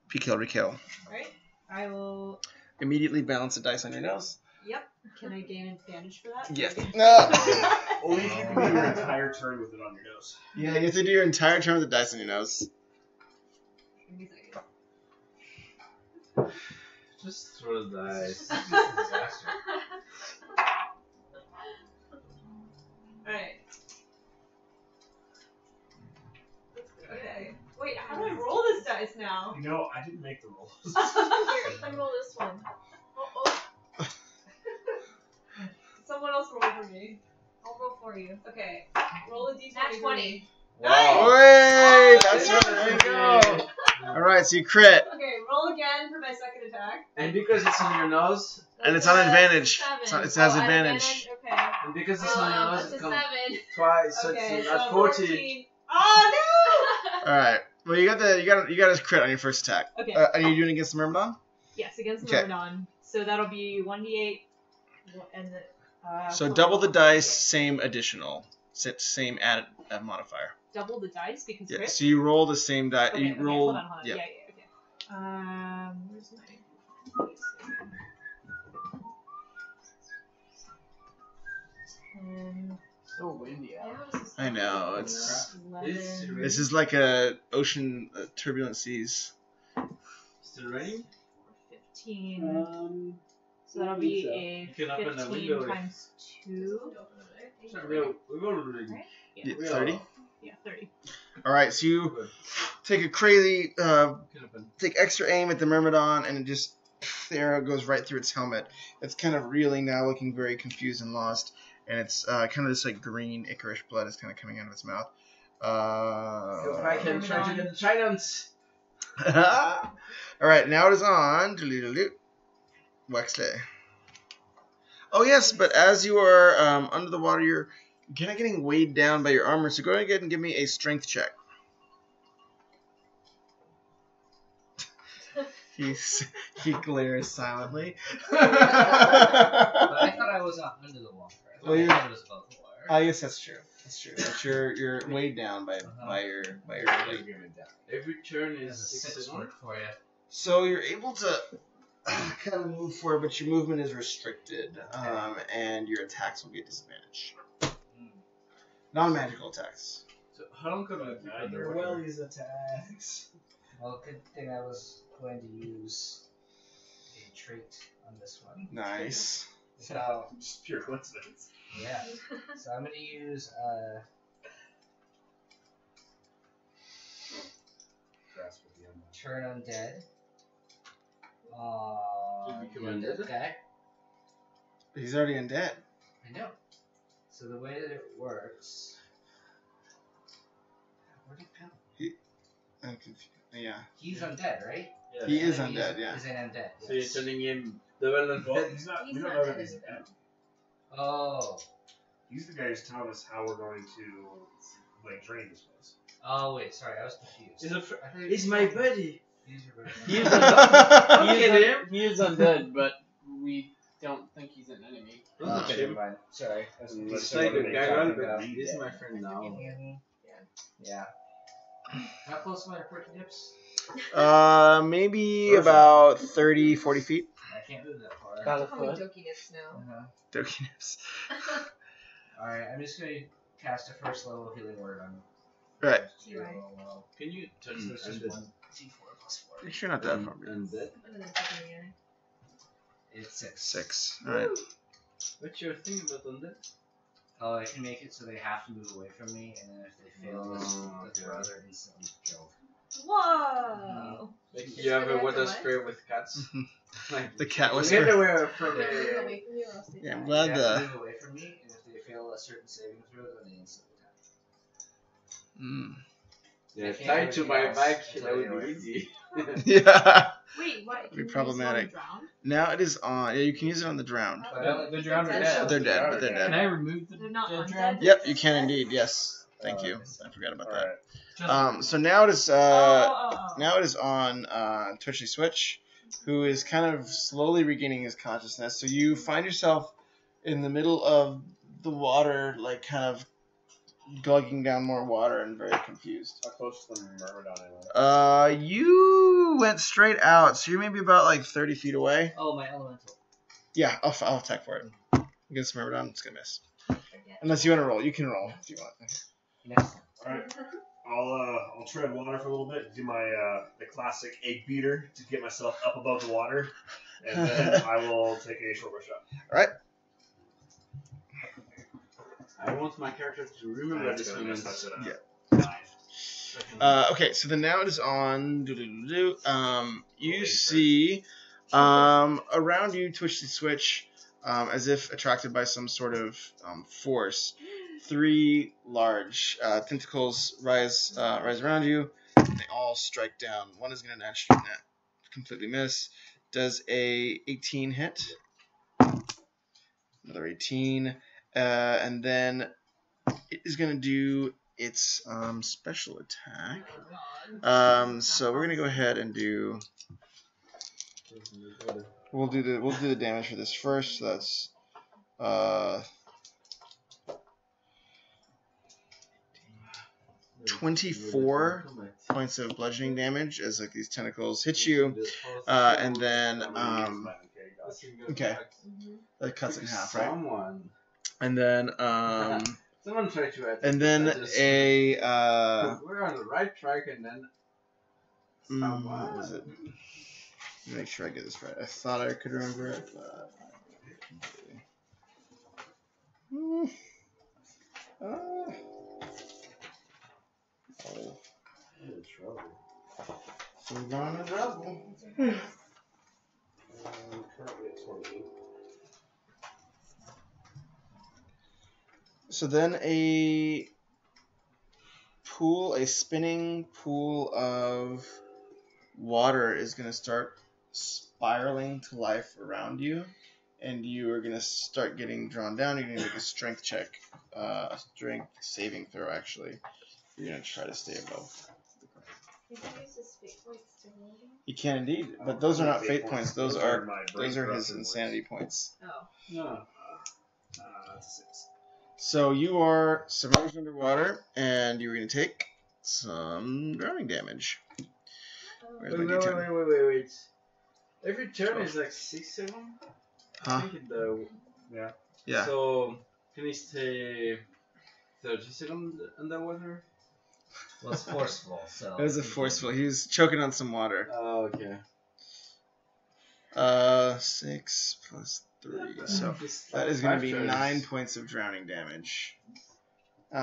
P-kill, re-kill. Right? I will. Immediately balance the dice on your nose. Yep. Can I gain advantage for that? Yes. No. Only if you can do your entire turn with it on your nose. Yeah, you have to do your entire turn with the dice on your nose. Give me a second. Just throw the dice. Alright. Okay. Wait, how do I roll this dice now? You know, I didn't make the rolls. Here, let me roll this one. Oh. Someone else roll for me. I'll roll for you. Okay. Roll a d20. Nat 20. Wow. Wait, that's right. There you go. All right, so you crit, Okay, roll again for my second attack. And because it's on your nose, and it's on advantage. Seven. It has Oh, advantage. Okay. and because it's on your nose, That's it a comes 7. twice, so Okay, it's so at 14. 14. Oh All right. Well, you got his crit on your first attack. no! Okay. Are you doing it against the Myrmidon? Yes, against the Okay. Myrmidon. So that'll be 1d8 and the. So double the dice, same additional, same added modifier. Double the dice because Yeah. crit? So you roll the same die. Okay, You okay, roll. hold on. Yeah. Yeah, okay. Where's my. So windy out. I know. It's 11. this is like a ocean turbulent seas. Still raining? 15. So that'll be a You can open the 15 window if- times 2. So we will really. Right? Yeah, we 30. are- Yeah, 30. All right. So you take a crazy, can open. take extra aim at the Myrmidon, and it just the arrow goes right through its helmet. It's kind of reeling now, looking very confused and lost, and it's kind of this like green Icarish blood is kind of coming out of its mouth. Go back and try to get the tridents. All right, now it is on. Wexley. Oh yes, but as you are under the water, you're kind of getting weighed down by your armor. So go ahead and give me a strength check. He glares silently. But I thought I was not under the water. I thought Well, I thought it was above the water. Oh yes, that's true. That's true. But you're weighed down by your weight. Every turn There's is a 6 work for you. So you're able to kind of move forward, but your movement is restricted, and your attacks will be at disadvantage. Non-magical attacks. So how long could I keep Your underwater? wellies attacks. Well, good thing I was going to use a trait on this one. Nice. So, Just pure coincidence. yeah. So I'm going to use Grasp with the undead. Turn Undead. You become undead? Okay. He's already undead. I know. So the way that it works. Where'd it go? I'm confused. Yeah. He's undead, right? Yeah. He is Enemy undead, yeah. Is an undead. So you're turning him double Well, undead? he's not. He's We don't not know that dead. he's dead. Oh. He's the guy who's telling us how we're going to like drain this place. Oh wait, sorry, I was confused. He's, I thought you he's were- my buddy. He's your brother. He is undead. Look at him. He is undead, but we don't think he's an enemy. Don't touch Okay, never him. mind. Sorry. I was He's confused. like a What guy, are you talking but about? he's my friend now. Yeah. How close am I to Porky Dips? Maybe about 30, 40 feet. I can't move that far. About a Call me foot. Doki Nips now. Uh-huh. Doki nips. Alright, I'm just going to cast a first level healing word on Right. Well, Can you touch so the it's just undead? 1d4 plus 4. You're not that far. Undead? Other than taking the eye. It's 6. 6. Alright. What's your thing about undead? Oh, I can make it so they have to move away from me, and then if they fail, the throw, they're instantly killed. Whoa! Like you have a water spray with cats. Like The cat get whisperer. away from Move me. away from you or else they Yeah, I'm die. glad They have to the. move away from me, and if they fail a certain saving throw, then they instantly die. Mm. Yeah, They can't tied do to my anything back. else That until would they be easy. Yeah. Wait, what? Be Can you use problematic. it on drown? Now it is on. Yeah, you can use it on the drowned. The drowned are Dead. dead. But they're dead. But they're Can dead. I remove the They're not dead undead? drowned? Yep, you can indeed. Yes. Thank you. I forgot about that. Alright. Just So now it is. Oh. Now it is on Twitchy Switch, who is kind of slowly regaining his consciousness. So you find yourself in the middle of the water, like kind of glugging down more water and very confused. How close to the Myrmidon am I? You went straight out, so you're maybe about like 30 feet away. Oh, my elemental. Yeah, I'll attack for it. Against Myrmidon, it's gonna miss. Unless you want to roll, you can roll if you want. Next time. Alright. I'll tread water for a little bit, do my the classic egg beater to get myself up above the water, and then I will take a short rest shot. Alright. I want my character to remember That's this gonna moment. mess it up. Yeah. Okay, so then now it is on. You see around you, Twitchy Switch, as if attracted by some sort of force. 3 large tentacles rise around you. They all strike down. One is going to naturally completely miss. Does a 18 hit? Another 18, and then it is going to do its special attack. So we're going to go ahead and do. We'll do the damage for this first. So that's 24 points of bludgeoning damage as like these tentacles hit you, and then okay, that cuts it in half, right? And then Someone tried to attack. and then a we're on the right track, and then what is it? Let me make sure I get this right. I thought I could remember it, but oh. I'm in trouble. So we're going to trouble. Currently at 20. So then a spinning pool of water is going to start spiraling to life around you, and you are going to start getting drawn down. You're going to make a strength check, a strength saving throw, actually. You're going to try to stay above. You can use his fate points to roll them. You can indeed, but those are not fate points. Those are his insanity points. Oh. no. That's a 6. So you are submerged underwater, and you're going to take some drowning damage. Where's my D10? Wait. Every turn is like 6 seconds. Huh? I think it, Yeah. Yeah. So can he stay 30 seconds underwater? Well, it's forceful, so. It was a forceful. He was choking on some water. Oh, okay. 6 plus 3. So that is going to be 9 points of drowning damage. All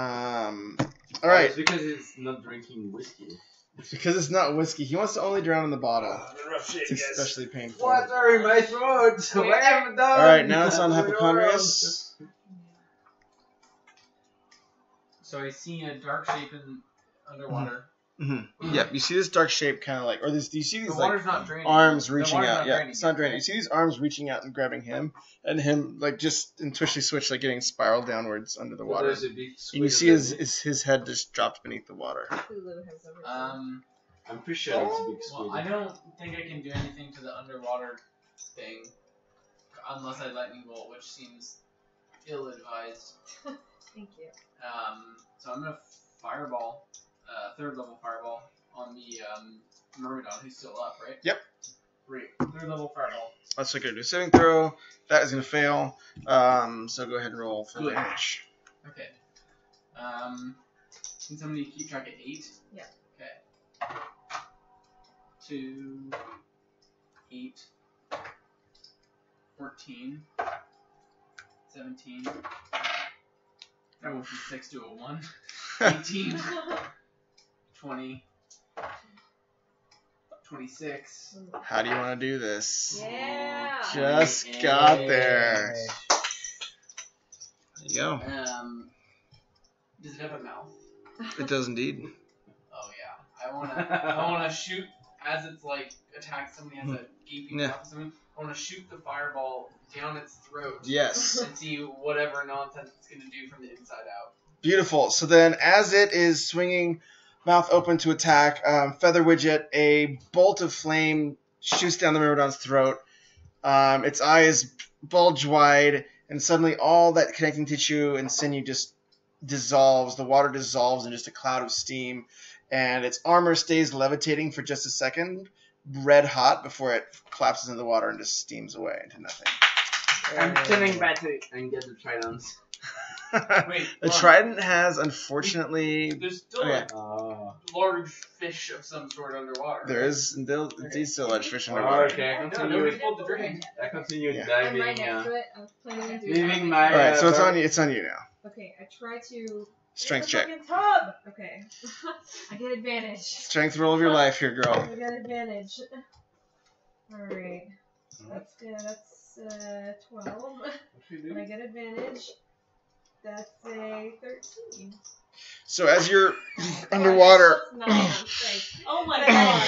right. It's because it's not drinking whiskey. Because it's not whiskey. He wants to only drown in the bottle. I'm in rough shape, It's guys. especially painful. Water in my throat. What have I done? All right, now it's on Hypochondrius. So I see a dark shape underwater. Mm-hmm. Yeah, you see this dark shape, kind of like, or this. Do you see these The like water's not draining. arms The reaching water's out? not Yeah, draining. it's not draining. You see these arms reaching out and grabbing him, and him like just in Twitchy Switch, like getting spiraled downwards under the water. There's a big And you see his head just dropped beneath the water. Hulu has everything. I'm pretty sure it's a big squid. Well, I don't think I can do anything to the underwater thing unless I lightning bolt, which seems ill-advised. Thank you. So I'm gonna fireball, 3rd level fireball on the Myrmidon who's still up, right? Yep. Great. 3rd level fireball. Let's look at a saving throw. That is gonna fail. So go ahead and roll for Good. damage. Okay. Can somebody keep track of 8? Yeah. Okay. 2, 8, 14, 17, I went from 6 to a 1. 18. 20. 26. How do you want to do this? Yeah. Just got there. There you go. Does it have a mouth? It does indeed. Oh yeah. I wanna shoot as it's like attacks somebody has a gaping mouth or something. I wanna shoot the fireball down its throat. Yes. And see whatever nonsense it's gonna do from the inside out. Beautiful. So then, as it is swinging, mouth open to attack, Feather Widget, a bolt of flame shoots down the Myrmidon's throat. Its eyes bulge wide, and suddenly all that connecting tissue and sinew just dissolves. The water dissolves in just a cloud of steam, and its armor stays levitating for just a second, red hot, before it collapses into the water and just steams away into nothing. I'm turning back to and get the tridents. Wait, the trident has, unfortunately... There's still a large fish of some sort underwater. There is indeed still large fish underwater. Okay, I continue I'm diving. right next to it. I was planning on doing Leaving that. my. Alright, so it's on you now. Okay, I try to. Strength It's a check. fucking tub. Okay. I get advantage. Strength roll of your life here, girl. I get advantage. Alright. That's good. That's 12. And I get advantage. That's a 13. So as you're underwater, Oh my god.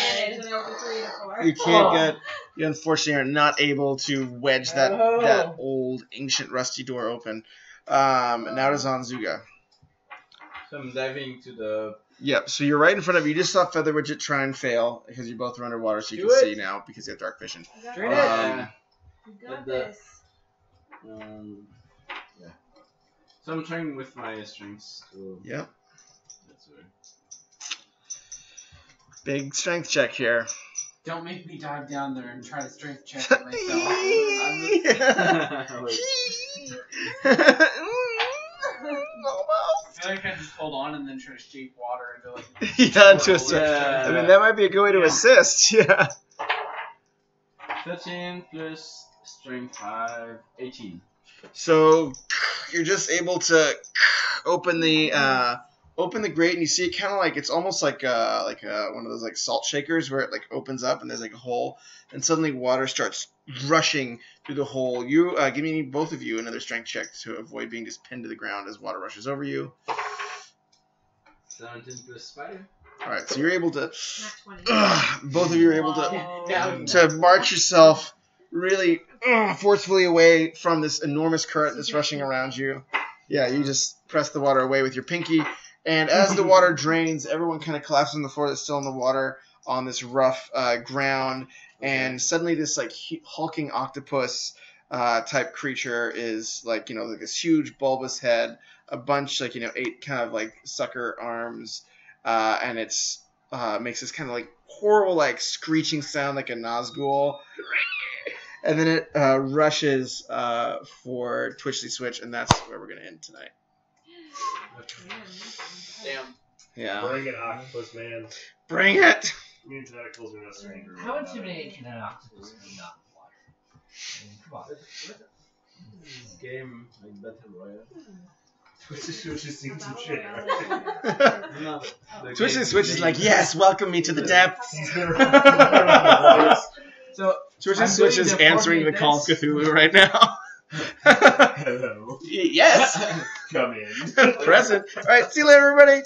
you can't get. You unfortunately are not able to wedge that old ancient rusty door open. Now it is on Zuga. So I'm diving to the. Yep. So you're right in front of you. You just saw Feather Widget try and fail because you both are underwater, so you can see now because you have dark vision. You got this. Yeah. So I'm trying with my strengths to. Yep. That's right. Big strength check here. Don't make me dive down there and try to strength check it myself. I feel like I just hold on and then try to shape water into like. Yeah, into a certain. I mean, that might be a good way to assist. Yeah. 13 plus strength 5, 18. So you're just able to open the grate, and you see it kind of like it's almost like one of those like salt shakers where it like opens up and there's like a hole, and suddenly water starts rushing through the hole. You give me both of you another strength check to avoid being just pinned to the ground as water rushes over you. 17 plus 5. All right, so you're able to. Not 20. Both of you are able to march yourself really forcefully away from this enormous current that's rushing around you. Yeah, you just press the water away with your pinky, and as the water drains, everyone kind of collapses on the floor that's still in the water on this rough ground, and suddenly this like hulking octopus type creature is like like this huge bulbous head, a bunch 8 kind of like sucker arms, and it's makes this kind of like horrible like screeching sound like a Nazgul. And then it rushes for Twitchly Switch, and that's where we're going to end tonight. Damn. Yeah. Bring it, octopus man. Bring it! Me and tentacles are no stranger. How intimidating can an octopus be not in the water? I mean, come on. This game like Battle Royale. Twitch has seen some shit, right? Twitchly Switch is like, yes, welcome me to the depths. So Twitchly Switch is answering the Call of Cthulhu right now. Hello. Yes. Come in. Present. All right, see you later, everybody.